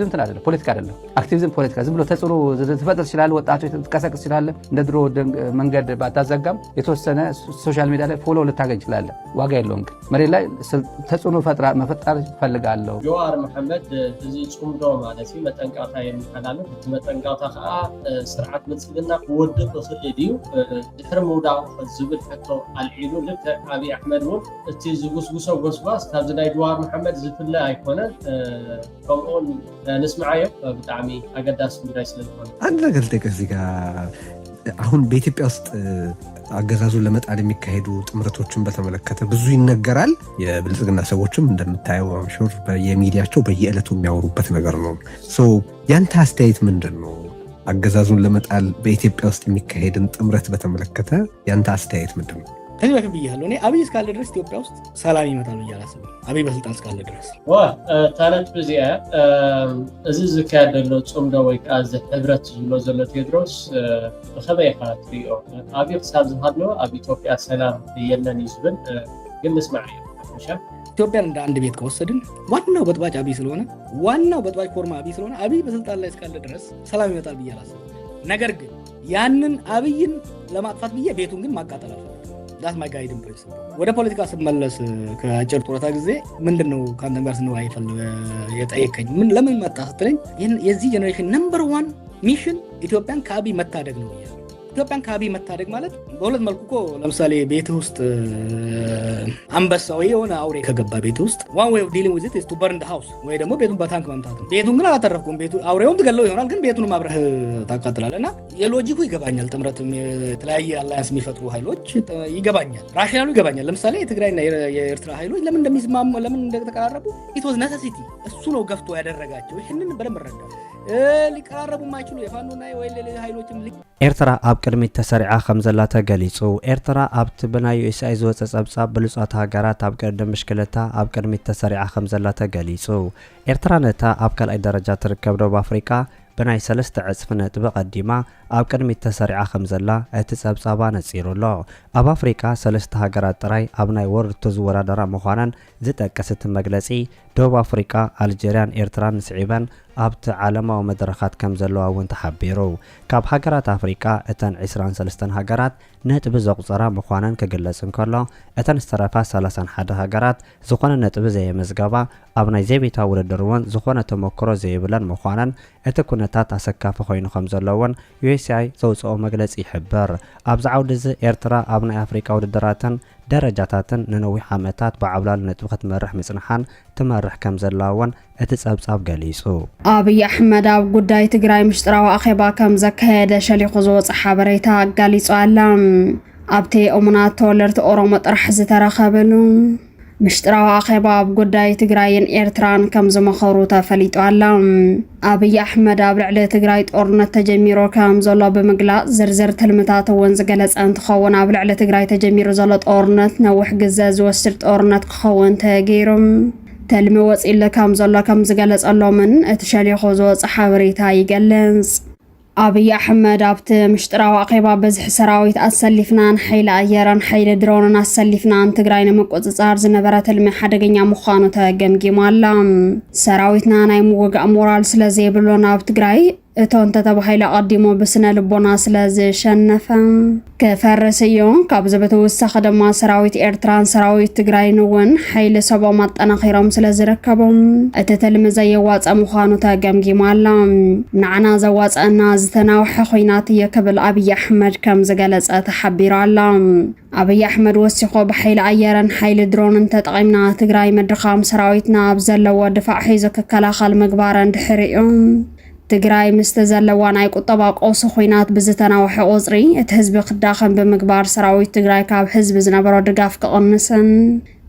እንትን አይደለም ፖለቲካ አይደለም አክቲቪዝም ፖለቲካ ዝም ብሎ ተጽዕኖ ትፈጥር ይችላል ወጣቶች ትቀሰቅስ ይችላል እንደ ድሮ መንገድ ባታዘጋም የተወሰነ ሶሻል ሚዲያ ላይ ፎሎ ልታገኝ ይችላል ዋጋ የለውም ግን መሬት ላይ ተጽዕኖ መፈጠር ፈልጋለሁ ጀዋር መሐመድ እዚ ጽምዶ ማለት መጠንቃታ የሚከላለው መጠንቃታ ከዓ ስርዓት ብልጽግና ክወድቅ ይኽእል እዩ ድሕሪ ምውዳቁ ዝብል ሕቶ አልዒሉ ልክ አብይ አሕመድ እውን እቲ ዝጉስጉሶ ጎስጓስ ካብዚ ናይ ጀዋር መሐመድ ዝፍለ ኣይኮነን ከምኡውን ንስምዓዮ ብጣዕሚ አገዳሲ ጉዳይ ስለዝኾነ አንድ ነገር ልጠይቅህ እዚህ ጋር አሁን በኢትዮጵያ ውስጥ አገዛዙን ለመጣል የሚካሄዱ ጥምረቶችን በተመለከተ ብዙ ይነገራል የብልጽግና ሰዎችም እንደምታየው አምሹር በየሚዲያቸው በየዕለቱ የሚያወሩበት ነገር ነው ያንተ አስተያየት ምንድን ነው አገዛዙን ለመጣል በኢትዮጵያ ውስጥ የሚካሄድን ጥምረት በተመለከተ ያንተ አስተያየት ምንድን ነው ከዚህ በፊት ብያለሁ እኔ አብይ እስካለ ድረስ ኢትዮጵያ ውስጥ ሰላም ይመጣል ብዬ አላስብም አብይ በስልጣን እስካለ ድረስ ታነጭ ብዚያ እዚ ዝካየድ ዘሎ ጽምዶ ወይ ከዓ ህብረት ዝብሎ ዘሎ ቴድሮስ ብኸመይ ኢኻ ትሪኦ አብይ ክሳብ ዝሃድሎ ኣብ ኢትዮጵያ ሰላም የለን እዩ ዝብል ግን ንስማዕ እዩ ኢትዮጵያን እንደ አንድ ቤት ከወሰድን ዋናው በጥባጭ አብይ ስለሆነ ዋናው በጥባጭ ኮርማ አብይ ስለሆነ አብይ በስልጣን ላይ እስካለ ድረስ ሰላም ይመጣል ብዬ አላስብም ነገር ግን ያንን አብይን ለማጥፋት ብዬ ቤቱን ግን ማቃጠል አልፈልግም ዳስ ማይ ጋይዲንግ ፕሪንሲፕል ወደ ፖለቲካ ስመለስ ከአጭር ጡረታ ጊዜ ምንድነው ካንተ ጋር ስንወያይ የጠየቀኝ ለምን መጣ ስትለኝ የዚህ ጄኔሬሽን ነምበር 1 ሚሽን ኢትዮጵያን ከአብይ መታደግ ነው ኢትዮጵያን ከአብይ መታደግ ማለት በሁለት መልኩ እኮ ለምሳሌ ቤት ውስጥ አንበሳ ወይ የሆነ አውሬ ከገባ ቤት ውስጥ one way of dealing with it is to burn the house ወይ ደግሞ ቤቱን በታንክ መምታት ነው ቤቱን ግን አላተረፍኩም ቤቱ አውሬውን ትገለው ይሆናል ግን ቤቱን ማብረህ ታቃጥላለና የሎጂኩ ይገባኛል ጥምረትም የተለያየ አላያንስ የሚፈጥሩ ኃይሎች ይገባኛል ራሽናሉ ይገባኛል ለምሳሌ የትግራይና የኤርትራ ኃይሎች ለምን እንደሚስማሙ ለምን እንደተቀራረቡ it was necessity እሱ ነው ገፍቶ ያደረጋቸው ይሄንን በደንብ ረዳው ሊቀራረቡ ማይችሉ የፋኖና የወይሌ ኃይሎችም ኤርትራ ኣብ ቅድሚት ተሰሪዓ ከም ዘላ ተገሊጹ ኤርትራ ኣብቲ ብናይ ዩኤስአይ ዝወፀ ጸብጻብ ብሉጻት ሃገራት ኣብ ቅድም ምሽክለታ ኣብ ቅድሚት ተሰሪዓ ከም ዘላ ተገሊጹ ኤርትራ ነታ ኣብ ካልኣይ ደረጃ ትርከብ ደቡብ ኣፍሪካ ብናይ 3 ዕጽፍ ነጥቢ ቀዲማ ኣብ ቅድሚት ተሰሪዓ ከም ዘላ እቲ ጸብጻባ ነጺሩሎ ኣብ ኣፍሪካ 3 ሃገራት ጥራይ ኣብ ናይ ወርልድ ዝወዳደራ ምዃነን ዝጠቀስት መግለጺ ደቡብ ኣፍሪካ ኣልጄሪያን ኤርትራን ስዒበን ኣብቲ ዓለማዊ መድረኻት ከም ዘለዋ እውን ተሓቢሩ ካብ ሃገራት ኣፍሪቃ እተን 23 ሃገራት ነጥቢ ዘቁፀራ ምዃነን ክግለጽ እንከሎ እተን ዝተረፋ 31 ሃገራት ዝኾነ ነጥቢ ዘየመዝገባ ኣብ ናይ ዘቤታ ውድድር እውን ዝኾነ ተመክሮ ዘይብለን ምዃነን እቲ ኩነታት ኣሰካፊ ኮይኑ ከም ዘለዎን USAI ዘውፅኦ መግለጺ ይሕብር ኣብዚ ዓውዲ እዚ ኤርትራ ኣብ ናይ ኣፍሪቃ ውድድራትን ደረጃታትን ንነዊሕ ዓመታት ብዓብላል ነጥቢ ክትመርሕ ምጽንሓን ትመርሕ ከም ዘላውን እቲ ጸብጻብ ገሊጹ ኣብይ ኣሕመድ ኣብ ጉዳይ ትግራይ ምሽጥራዊ ኣኼባ ከም ዘካየደ ሸሊኹ ዝወጽእ ሓበሬታ ገሊጹ ኣላ ኣብቲ እሙናት ተወለድቲ ኦሮሞ ጥራሕ ዝተረኸበሉ ምሽጥራዊ ኣኼባ ኣብ ጉዳይ ትግራይን ኤርትራን ከም ዝመኸሩ ተፈሊጡ ኣላ ኣብይ ኣሕመድ ኣብ ልዕሊ ትግራይ ጦርነት ተጀሚሩ ከም ዘሎ ብምግላጽ ዝርዝር ትልምታት እውን ዝገለጸ እንትኸውን ኣብ ልዕሊ ትግራይ ተጀሚሩ ዘሎ ጦርነት ነዊሕ ግዜ ዝወስድ ጦርነት ክኸውን ተገይሩ ተልሚ ወፂሉ ከም ዘሎ ከም ዝገለጸሎምን እቲ ሸሊኹ ዝወጽእ ሓበሬታ ይገልጽ ኣብይ ኣሕመድ ኣብቲ ምሽጥራዊ ኣኼባ በዝሒ ሰራዊት ኣሰሊፍናን ሓይሊ ኣየርን ሓይሊ ድሮንን ኣሰሊፍናን ትግራይ ንምቁፅጻር ዝነበረ ትልሚ ሓደገኛ ምዃኑ ተገምጊሙ ኣላ ሰራዊትና ናይ ምውጋእ ሞራል ስለ ዘይብሎ ናብ ትግራይ እቶን ተተባሂሉ ቀዲሞ ብስነ ልቦና ስለ ዝሸነፈ ከፈርስ እዩ ካብ ዝተወሰኸ ድማ ሰራዊት ኤርትራን ሰራዊት ትግራይን እውን ሓይሊ ሰቦም ኣጠናኺሮም ስለ ዝርከቦም እቲ ትልሚ ዘየዋፅእ ምዃኑ ተገምጊሙ ኣላ ንዓና ዘዋፅአና ዝተናውሐ ኩናት እየ ክብል ኣብይ ኣሕመድ ከም ዝገለጸ ተሓቢሩ ኣላ ኣብይ ኣሕመድ ወሲኹ ብሓይሊ ኣየርን ሓይሊ ድሮንን ተጠቒምና ትግራይ ምድኻም ሰራዊትና ኣብ ዘለዎ ድፋዕ ሒዙ ክከላኸል ምግባረን ድሕሪኡ ትግራይ ምስተ ዘለዋ ናይ ቁጠባ ቆሶ ኩናት ብዝተናውሐ ቁፅሪ እቲ ህዝቢ ክዳኸም ብምግባር ሰራዊት ትግራይ ካብ ህዝቢ ዝነበሮ ድጋፍ ክቕንስን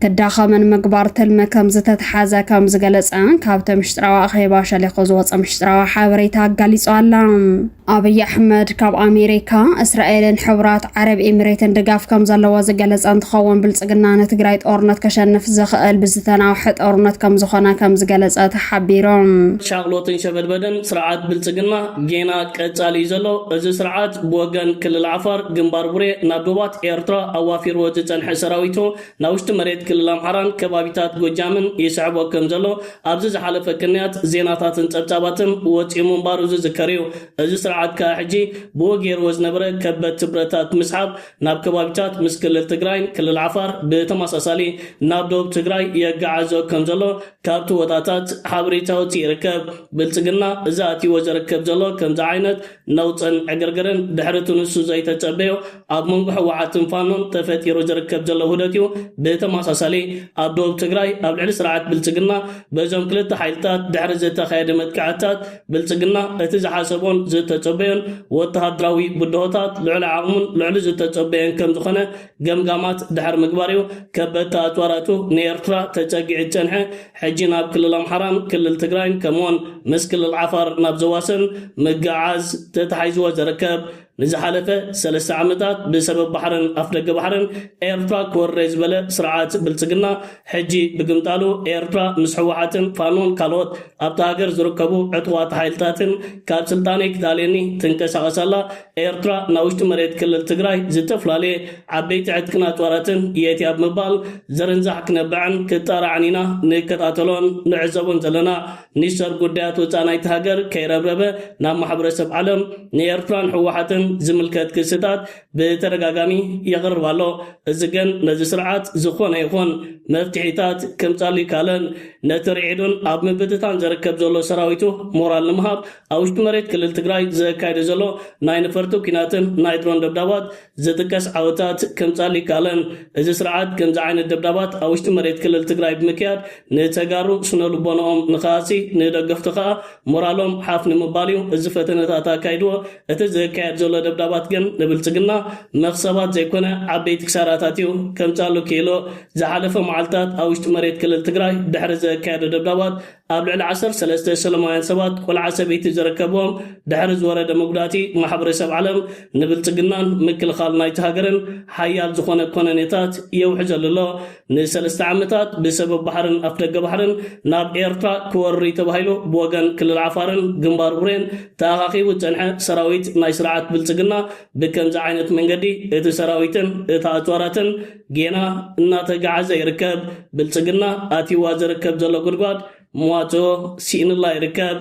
كداخمن مقبار تلمة كم زتت حازة كم زجلس كاب تمشتروا أخي باشا لخزوات مشتروا حاوريتها قالي سؤالهم أبي أحمد كاب أمريكا إسرائيل حورات عرب إمارات دقاف كم زلوا زجلس أنت خوان بلسقنا نتجريت أورنت كشان نفس البزتنا وحد أورنت كم زخنا كم زجلس تحبيرهم شغلوتين شبل بدن سرعات بلسقنا جينا كتالي زلو إذا سرعات بوجن كل العفر جنبار بري نبضات إيرترا أوافير وجتن حسراويتو نوشت مريت كل الأمحران كبابيتات جوجامن يسعبوا كم زلو أبزز حلف كنيات زيناتات تبتاباتن وتيمون باروز ذكريو إذا سرعات كحجي بوجير وزنبرة كبت برتات مسحب ناب كبابيتات مسكل التجراين كل العفر بتماساسالي نابدو تجراي يقعزو كم زلو كابتو وطاتات حبريتاو تيركب بلتقنا زاتي وزركب زلو كم زعينت نوتن عقرقرن دحرتو نسو زي تتبيو أب منقح وعاتن فانون تفتيرو زركب زلو هدتيو بتماساسالي أبدو تجراي أبلعل سرعات بلتقنا بزم كلت حيلتات دحر زيتا خيدمت كعتات بلتقنا اتزحاسبون زيتا تتبين وتهدراوي بدهوتات لعل عقمون لعل زيتا تتبين كم زخنة قمقامات دحر مقباريو كبتا أتواراتو نيرترا تتقع التنحة حجينا بكل الأمحران كل التجراين كمون مسكل العفر ناب زواسن مقعاز تتحيز وزركب نزح حلفة 3 عمتات بسبب بحرن أفرق بحرن إيرترا كوريز بلا سرعات بلتقنا حجي بقمتالو إيرترا مسحوحاتن فانون كالوت أبتاقر زركبو عطوات حيلتاتن كاب سلطاني كتاليني تنكس غسالا إيرترا ناوشت مريد كل التقراي زتفلالي عبيت عدكنا تواراتن ياتياب مبال زرنزح كنبعن كتار عنينا نكتاتلون نعزبون زلنا نشر قدات وطاناي تهاجر كيربربة نام محبرسب علم نيرترا نحوحاتن زملكات كستات بترجعامي يغرب والله الزجن نزل سرعات زخون يخون مفتحيتات كم صالي كالن نترعيدون أب مبتتان زركب زلو سراويتو مورال نمهاب أوش مريت كل التجراي زكايد زلو ناين فرتو كناتن نايترون دبدابات زتكس عوتات كم صالي كالن إذا سرعات كم زعين الدبدابات أوش مريت كل التجراي بمكياد نتجارو شنو لبناهم نخاسي ندقفتخا مورالهم حافن مباليو إذا فتنة تاكايدو أتزكايد زلو دبدابات جن نبلتقنا مخصبات زي كنا عبيت كساراتاتيو كم صالو كيلو زحلف معلتات أوش مريت كل التجراي دحرز كاد دبدابات قبل العصر 3 سلمايان سبات والعصبيت زركبهم دحرز ورد مقداتي محبر سب علم نبلتقنا مكل خال نايت هاجرن حيال زخونه كونانيتات يوحجل الله نسلست عمتات بسبب بحرن أفرق بحرن ناب إيرترا كوري تبهيلو بوغن كل العفارن جنبار برين تاغاقي وتنحى سراويت نايسرعات بلتقنا بكم زعينت من قدي اتو سراويتن اتواراتن جينا ناتقعز يركب بلتقنا اتي وازركب زلو قرقاد مواجه سين الله يركب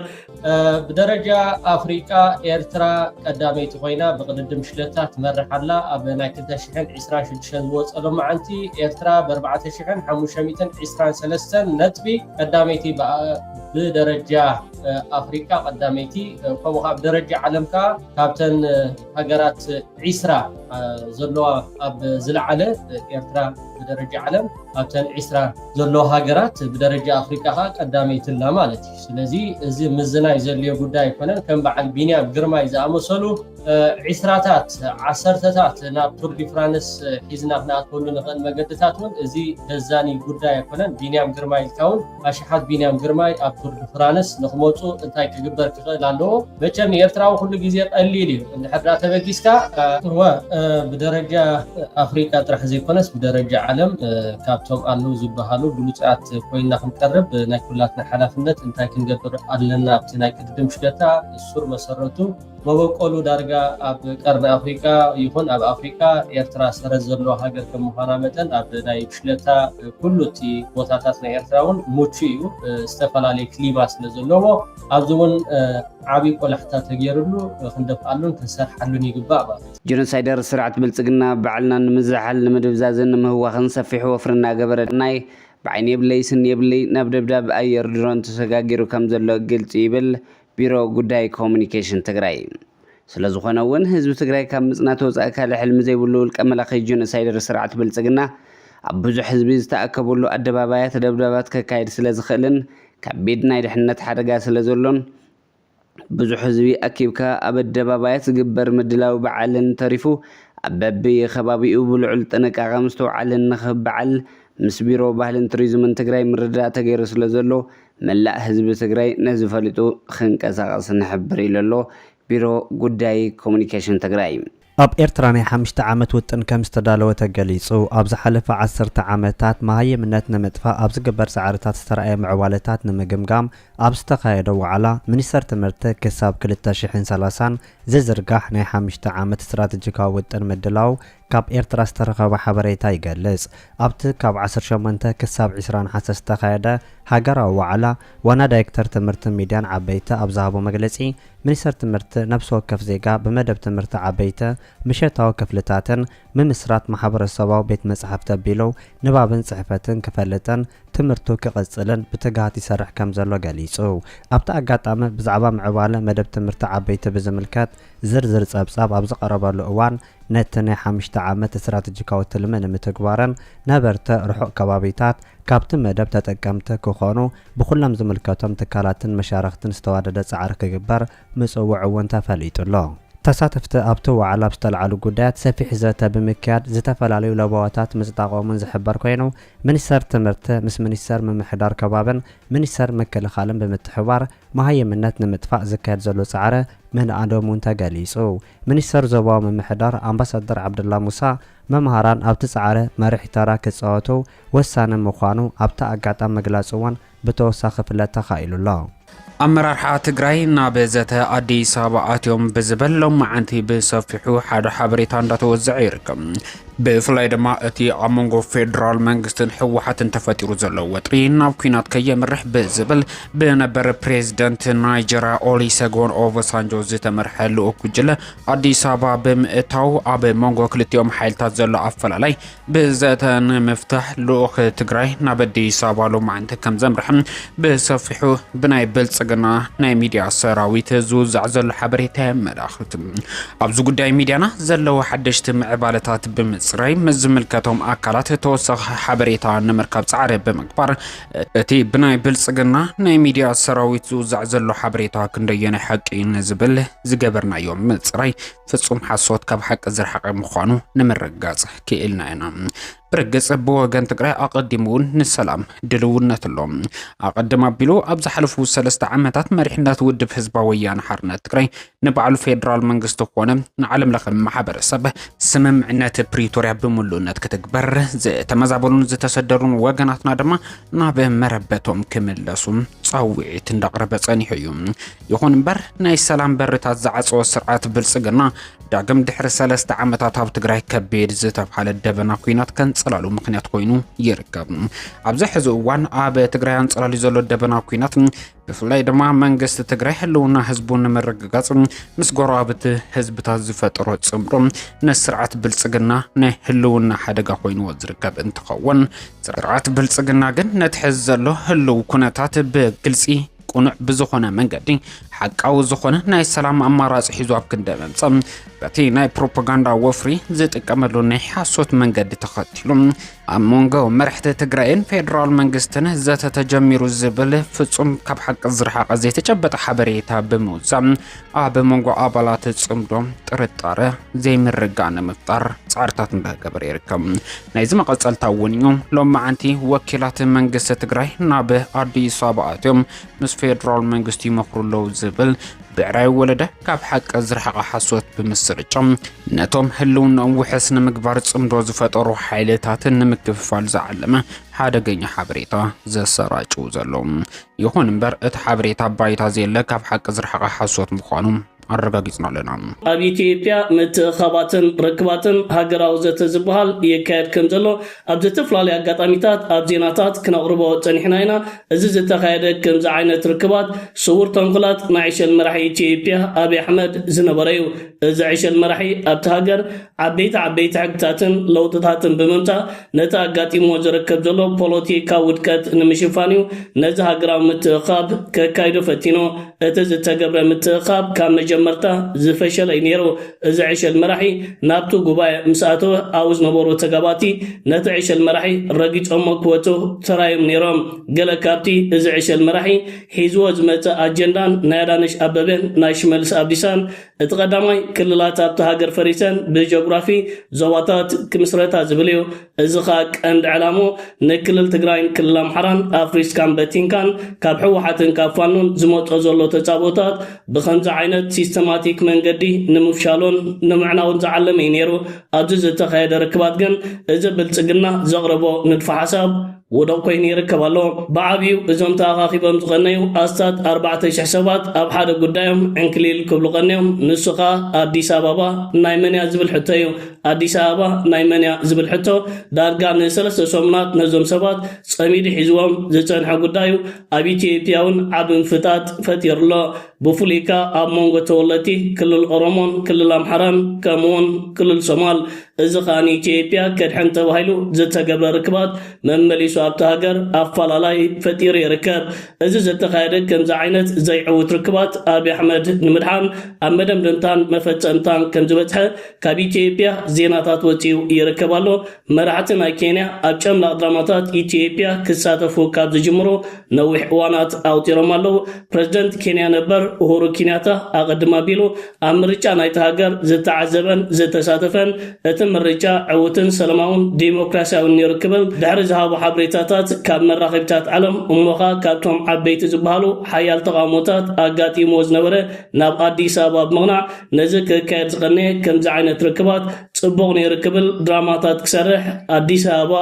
بدرجة أفريقيا إيرترا قدامي تخوينا بقدر مشكلتها تمرح على أبناء كده شحن عسران شدشن وص ألو معنتي إيرترا ب4 شحن حموشميتن عسران سلستن نتبي قداميتي بدرجة أفريقيا قداميتي فوق بدرجة عالمكا كابتن هجرات عسرا زلوا أب زلعلة إيرترا بدرجة عالم كابتن عسرا زلوا هجرات بدرجة أفريقيا قداميتي لا مالتي سلزي زي مزنا يزلي قداي كونن كم بعد بينيام جرما إذا أمسلو عسراتات عسرتات ناب تور دي فرانس حزنا ناقول نقل مجدتاتون زي دزاني قداي كونن بينيام جرما يكون أشحات بينيام جرما أب تور دي فرانس نخموتو انتاي كجبر كلاندو بتشم يرتراو كل جزية قليلي حضرات بجيسكا هو بدرجة أفريقيا ترح زي كونس بدرجة عالم كابتوم أنو زبهالو بلوتات كوينا نقرب ناكلاتنا حلافنت انتاي كنقدر أدلنا بتناي كدم شدتا السور مسرتو وبقولوا دارجا أب قرن أفريقيا يكون أب أفريقيا إيرترا سرزلو هاجر كمهانا متن أب ناي بشلتا كله تي وتاتنا إيرتراون موتشيو استفلالي كليماس نزلو أبزون عبي قلحتا تغيرلو خندف قالون كسر حلون يقبع جنوسايدر سرعة بلصقنا بعلنا نمزحل مدبزازن مهو خنسفح وفرنا قبرناي بعين يبلي سن يبلي نبدبدب أير درون تسقاقيرو كمزلو قلت يبل بيرو قداي كومونيكيشن تقراي سلازوخنا ون هزب تقراي كمزناتو زاكال حلم زي بلو الكملاقي جنوسايدر سرعة بلصقنا عبزو حزبي استأكبولو أدبابايات دبدبات كايد سلازخلن كبيدنا يدحنت حرقا سلازولون بزو حزبي أكيبكا أب الدبابايات قبر مدلاو بعلن تريفو أبابي خبابي بلعل تنك أغامستو علن نخب بعل مسبيرو باهلن تريزمن تقراي مردا تغير سلازولو ملاء حزب تقراي نزفلتو خنقساقس نحبري للو بيرو قداي كومونيكيشن تقراي ኣብ ኤርትራ ናይ 5 ዓመት ውጥን ከም ዝተዳለወ ተገሊጹ ኣብ ዝሓለፈ 10 ዓመታት መሃይምነት ንምጥፋእ ኣብ ዝግበር ጻዕርታት ዝተረኣየ ምዕዋለታት ንምግምጋም ኣብ ዝተኻየደ ዋዕላ ሚኒስተር ትምህርቲ ክሳብ 2030 ዝዝርጋሕ ናይ 5 ዓመት ስትራቴጂካዊ ውጥን ምድላው ካብ ኤርትራ ዝተረኸበ ሓበሬታ ይገልጽ። ኣብቲ ካብ 18 ክሳብ 20 ሓሰስ ዝተኻየደ ሃገራዊ ዋዕላ ዋና ዳይሬክተር ትምህርቲ ሚድያን ዓበይቲ ኣብ ዝሃቦ መግለጺ ሚኒስተር ትምህርቲ ነፍሲ ወከፍ ዜጋ ብመደብ ትምህርቲ ዓበይቲ ምሸታዊ ክፍልታትን ምምስራት ማሕበረሰባዊ ቤት መጻሕፍቲ ኣቢለው ንባብን ጽሕፈትን ክፈልጥን ትምህርቱ ክቕጽልን ብትግሃት ይሰርሕ ከም ዘሎ ገሊጹ። ኣብቲ ኣጋጣሚ ብዛዕባ ምዕባለ መደብ ትምህርቲ ዓበይቲ ብዝምልከት ዝርዝር ጸብጻብ ኣብ ዝቐረበሉ እዋን ነቲ ናይ 5 ዓመት ስትራቴጂካዊ ትልሚ ንምትግባርን ነበርቲ ርሑቕ ከባቢታት ካብቲ መደብ ተጠቀምቲ ክኾኑ ብኩሎም ዝምልከቶም ትካላትን መሻርክትን ዝተዋደደ ጻዕሪ ክግበር ምጽውዕ እውን ተፈሊጡሎ። ተሳተፍቲ ኣብቲ ዋዕላ ብዝተለዓሉ ጉዳያት ሰፊሕ ዘተ ብምክያድ ዝተፈላለዩ ለባዋታት ምጽጣቆምን ዝሕበር ኮይኑ ሚኒስተር ትምህርቲ ምስ ሚኒስተር ምምሕዳር ከባብን ሚኒስተር ምክልኻልን ብምትሕባር መሃይምነት ንምጥፋእ ዝካየድ ዘሎ ጻዕሪ ምንኣዶም እውን ተገሊጹ። ሚኒስተር ዞባዊ ምምሕዳር ኣምባሳደር ዓብድላ ሙሳ መምሃራን ኣብቲ ጻዕሪ መሪሕ ተራ ክጻወቱ ወሳኒ ምዃኑ ኣብቲ ኣጋጣሚ ምግላጽ እውን ብተወሳኺ ፍልጠት ተኻኢሉሎ። أمرار تግራይ ናብ ዘተ አዲስ አበባ ኣትዮም ብዝበሎም መዓንቲ ብሰፊሑ ሓደ ሓበሬታ እንዳተወዘዐ ይርከብ። ብፍላይ ድማ እቲ ኣብ መንጎ ፌደራል መንግስትን ሕወሓትን ተፈጢሩ ዘሎ ወጥሪ ናብ ኩናት ከየምርሕ ብዝብል ብነበረ ፕሬዝደንት ናይጀሪያ ኦሉሴጉን ኦባሳንጆ ዝተመርሐ ልኡክ ጉጅለ አዲስ አበባ ብምእታው ኣብ መንጎ ክልቲኦም ሓይልታት ዘሎ ኣፈላላይ ብዘተ ንምፍታሕ ልኡክ ትግራይ ናብ አዲስ አበባ ሎማዓንቲ ከም ዘምርሕ ብሰፊሑ ብናይ ብልጽግና ናይ ሚድያ ሰራዊት ዝውዛዕ ዘሎ ሓበሬታ የመላኽት። ኣብዚ ጉዳይ ሚድያና ዘለዎ ሓደሽቲ ምዕባለታት ብምጽራይ መዝምልከቶም ኣካላት ተወሳኺ ሓበሬታ ንምርካብ ጻዕሪ ብምግባር እቲ ብናይ ብልጽግና ናይ ሚድያ ሰራዊት ዝውዛዕ ዘሎ ሓበሬታ ክንደየናይ ሓቂ ንዝብል ዝገበርናዮም ምጽራይ ፍጹም ሓሶት ካብ ሓቂ ዝረሓቐ ምዃኑ ንምርጋጽ ክኢልና ኢና። برجس بوجان تقرأ أقدمون السلام دلونا تلهم أقدم أبيلو أبز حلفو سلست عمتات مريحنات ود بحزبويان حرنا تقرأ نبع الفيدرال منجستوكونا نعلم لكم محبر السبب سمم عنات بريتوريا بملونات كتكبر تمزعبون تتصدرون وجناتنا دما نابه مربتهم كمل لسوم ጻውዒት እንዳቀረበ ጸኒሑ እዩ ይኹን እምበር ናይ ሰላም በርታት ዝዓጽወ ስርዓት ብልጽግና ዳግም ድሕሪ 3 ዓመታት ኣብ ትግራይ ከቢድ ዝተባሃለ ደበና ኩናት ከንጽላሉ ምክንያት ኮይኑ ይርከብ ኣብዚ ሕዚ እዋን ኣብ ትግራይ አንጽላሉ ዘሎ ደበና ኩናት ብፍላይ ድማ መንግስቲ ትግራይ ህልውና ህዝቡን ንምርግጋጽ ምስ ጎረቤት ህዝብታት ዝፈጥሮ ጽምሮ ንስርዓት ብልጽግና ናይ ህልውና ሓደጋ ኮይኑ ዝርከብ እንትኸውን ስርዓት ብልጽግና ግን ነትሕዝ ዘሎ ህልው ኩነታት ብግልጺ ቁኑዕ ብዝኾነ መንገዲ ሓቃዊ ዝኾነ ናይ ሰላም ኣማራጺ ሒዙ ኣብ ክንደ መምጽእ በቲ ናይ ፕሮፓጋንዳ ወፍሪ ዝጥቀመሉ ናይ ሓሶት መንገዲ ተኸቲሉ ኣብ መንጎ መራሕቲ ትግራይን ፌደራል መንግስትን ዘተተጀሚሩ ዝብል ፍጹም ካብ ሓቂ ዝረሓቐ ዘይተጨበጠ ሓበሬታ ብምውፃእ ኣብ መንጎ ኣባላት ጽምዶ ጥርጣረ ዘይምርጋዕ ንምፍጣር ጻዕርታት እንዳገበረ ይርከብ ናይዚ መቐጸልታ እውን እዩ ሎማዓንቲ ወኪላት መንግስቲ ትግራይ ናብ ኣዲስ ኣበባ ኣትዮም ምስ ፌደራል መንግስቲ ይመኽሩለው ዝብል ብዕራይ ወለደ ካብ ሓቂ ዝረሓቐ ሓሶት ብምስርጮም ነቶም ህልውናኦም ውሕስ ንምግባር ጽምዶ ዝፈጠሩ ሓይልታትን ንምክፍፋል ዝዓለመ ሓደገኛ ሓበሬታ ዘሰራጭው ዘሎም ይኹን እምበር እቲ ሓበሬታ ባይታ ዘየለ ካብ ሓቂ ዝረሓቐ ሓሶት ምዃኑ አረጋግጥና ለና ኣብ ኢትዮጵያ ምትኻባትን ርክባትን ሃገራዊ ዘተ ዝበሃል የካየድ ከም ዘሎ ኣብ ዝተፈላለዩ አጋጣሚታት ኣብ ዜናታት ክነቕርቦ ጸኒሕና ኢና እዚ ዝተኻየደ ከምዚ ዓይነት ርክባት ስውር ተንኮላት ናይ ዕሸል መራሒ ኢትዮጵያ አብይ አሕመድ ዝነበረ እዩ እዚ ዕሸል መራሒ ኣብቲ ሃገር ዓበይቲ ሕግታትን ለውጥታትን ብምምጻእ ነቲ ኣጋጢሞ ዝርከብ ዘሎ ፖለቲካ ውድቀት ንምሽፋን እዩ ነዚ ሃገራዊ ምትኻብ ከካይዶ ፈቲኖ እቲ ዝተገብረ ምትኻብ ካብ መርታ ዝፈሸለ ነይሩ እዚ ዕሸል መራሒ ናብቱ ጉባኤ ምስኣቶ ኣብ ዝነበሩ ተጋባቲ ነቲ ዕሸል መራሒ ረጊጾም ክወቱ ተራዮም ነይሮም ገለ ካብቲ እዚ ዕሸል መራሒ ሒዝዎ ዝመፀ ኣጀንዳን ናይ አዳነች ኣበበን ናይ ሽመልስ ኣብዲሳን እቲ ቀዳማይ ክልላት ኣብቲ ሃገር ፈሪሰን ብጂኦግራፊ ዞባታት ክምስረታ ዝብል እዩ እዚ ኸ ቀንዲ ዕላሙ ንክልል ትግራይን ክልል ኣምሓራን ኣፍሪስካን በቲንካን ካብ ሕወሓትን ካብ ፋኖን ዝመፆ ዘሎ ተጻቦታት ብኸምዚ ዓይነት ሲስተማቲክ መንገዲ ንምፍሻሎን ንምዕናውን ዝዓለመ ነይሩ ኣብዚ ዝተኻየደ ርክባት ግን እዚ ብልጽግና ዘቕረቦ ንድፈ ሓሳብ ወደቕ ኮይኑ ይርከብ ኣሎ ብዓብዩ እዞም ተኣኻኺቦም ዝቐነዩ ኣስታት 4,000 ሰባት ኣብ ሓደ ጉዳዮም ዕንክሊል ክብሉ ቀንዮም ንሱኻ ኣዲስ ኣበባ ናይ መንያ ዝብል ሕቶ እዩ ኣዲስ ኣበባ ናይ መንያ ዝብል ሕቶ ዳርጋ ን3 ሰሙናት ነዞም ሰባት ጸሚዲ ሒዝዎም ዝጸንሐ ጉዳዩ ኣብ ኢትዮጵያውን ዓብ ምፍታት ፈጢሩሎ ብፍሉይካ ኣብ መንጎ ተወለቲ ክልል ኦሮሞን ክልል ኣምሓራን ከምኡውን ክልል ሶማል እዚ ኸኣኒ ኢትዮጵያ ከድሕን ተባሂሉ ዝተገብረ ርክባት መመሊሱ ኣብቲ ሃገር ኣፈላላይ ፈጢሩ ይርከብ እዚ ዝተኻየደ ከምዚ ዓይነት ዘይዕውት ርክባት አብይ አሕመድ ንምድሓን ኣብ መደምደምታን መፈጸምታን ከም ዝበፅሐ ካብ ኢትዮጵያ ዜናታት ወፂኡ ይርከብ ኣሎ መራሕቲ ናይ ኬንያ ኣብ ጨምላቕ ድራማታት ኢትዮጵያ ክሳተፉ ካብ ዝጅምሩ ነዊሕ እዋናት ኣውጢሮም ኣለዉ ፕረዚደንት ኬንያ ነበር ኡሁሩ ኬንያታ ኣቐድማ ኣቢሉ ኣብ ምርጫ ናይቲ ሃገር ዝተዓዘበን ዝተሳተፈን እቲ ምርጫ ዕውትን ሰላማውን ዲሞክራሲያውን ነይሩ ክብል ድሕሪ ዝሃቡ ሓበሬታታት ካብ መራኸቢታት ዓለም እሞኻ ካብቶም ዓበይቲ ዝበሃሉ ሓያል ተቃውሞታት ኣጋጢሞ ዝነበረ ናብ ኣዲስ ኣበባ ብምቕናዕ ነዚ ክካየድ ዝቐነየ ከምዚ ዓይነት ርክባት ጽቡቕ ነይሩ ክብል ድራማታት ክሰርሕ ኣዲስ ኣበባ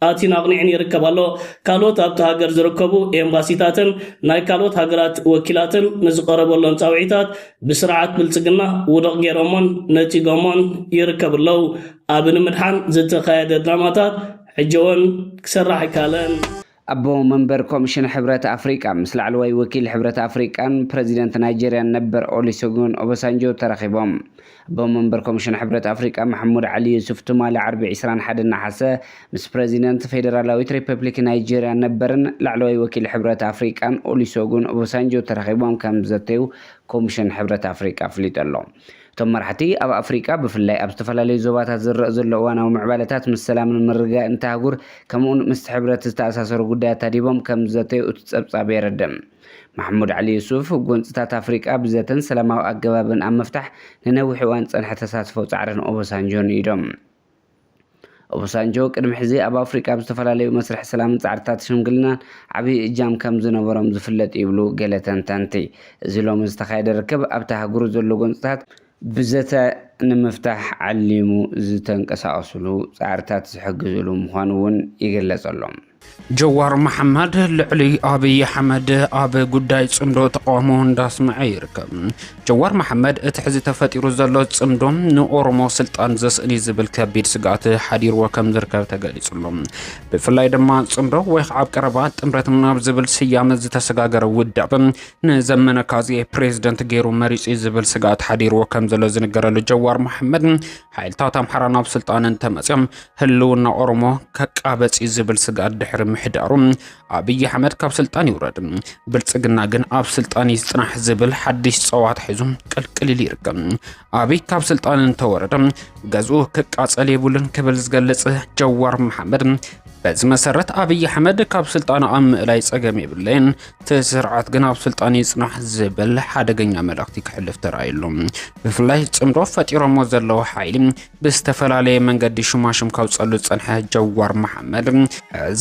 ኣቲና ኣቕኒዕን ይርከብ ኣሎ ካልኦት ኣብቲ ሃገር ዝርከቡ ኤምባሲታትን ናይ ካልኦት ሃገራት ወኪላትን ንዝቐረበሎም ጻውዒታት ብስርዓት ብልጽግና ውድቕ ገይሮሞን ነቲጎሞን ይርከብ ኣለዉ ኣብ ንምድሓን ዝተኻየደ ድራማታት ሕጂውን ክሰርሕ ይካለን أبو منبر كوميشن حبرة أفريقيا مثل علوي وكيل حبرة أفريقيا بريزيدنت نيجيريا نبر أوليسوغون أوباسانجو ترخيبهم أبو منبر كوميشن حبرة أفريقيا محمود علي يوسف تمالي عربي عسران حد النحاسة مس بريزيدنت فيدرالاويت ريبوبليك نيجيريا نبرن لعلوي وكيل حبرة أفريقيا أوليسوغون أوباسانجو ترخيبهم كم زتيو كوميشن حبرة أفريقيا فليت الله ቶም መራሕቲ ኣብ ኣፍሪካ ብፍላይ ኣብ ዝተፈላለዩ ዞባታት ዝረአ ዘሎ እዋናዊ ምዕባለታት ምስ ሰላምን ምርግጋእን እንተሃጉር ከምኡውን ምስ ሕብረት ዝተኣሳሰሩ ጉዳያት ተዲቦም ከም ዘተዩ እቲ ፀብጻብ የረድም ማሕሙድ ዓሊ ዩሱፍ ጎንፅታት ኣፍሪካ ብዘተን ሰላማዊ ኣገባብን ኣብ ምፍታሕ ንነዊሕ እዋን ፀንሐ ተሳትፎ ጻዕርን ኦባሳንጆን ኢዶም ኦባሳንጆ ቅድሚ ሕዚ ኣብ ኣፍሪካ ብዝተፈላለዩ መስርሕ ሰላምን ጻዕርታት ሽምግልናን ዓብዪ እጃም ከም ዝነበሮም ዝፍለጥ ይብሉ ገለ ተንተንቲ እዚ ሎሚ ዝተኻየደ ርክብ ኣብቲ ሃገሩ ዘሎ ጎንፅታት ብዘተ ንምፍታሕ ዓሊሙ ዝተንቀሳቀስሉ ጻዕርታት ዝሕግዝሉ ምዃኑ እውን ይገለጸሎም جوار محمد لعلي أبي حمد أبي قداي صمدو تقامون داس معيركم جوار محمد اتحزي تفتيرو زلو صمدو نورمو سلطان زسني زبل كبير سقات حدير وكم زركب تقالي صلوم بفلاي دما صمدو ويخعب قربات امرتنا بزبل سيام زتسقاقر ودعب نزمن كازي بريزيدنت غيرو مريس زبل سقات حدير وكم زلو زنقر لجوار محمد حيل تاتم حرانا بسلطان انتمسيم هلونا اورمو كقابص زبل سقات دحر محدارو أبي حمد كاب سلطان يورد بلصقنا جن أب سلطان يصنح زبل حدش صوات حزم قلقل يركم أبي كاب سلطان تورد غزو كقاصلي بولن كبلز ገለጸ جوار محمد بز مسرت أبي حمد كاب سلطان أم لا يصقم يبلين تسرعت جن أب سلطان يصنح زبل حدغኛ ملكتي كحلف ترايلهم بفلاي صمرو فتيرو مزلو حيل بستفلالي منقد شماشم كاب صلو صنح جوار محمد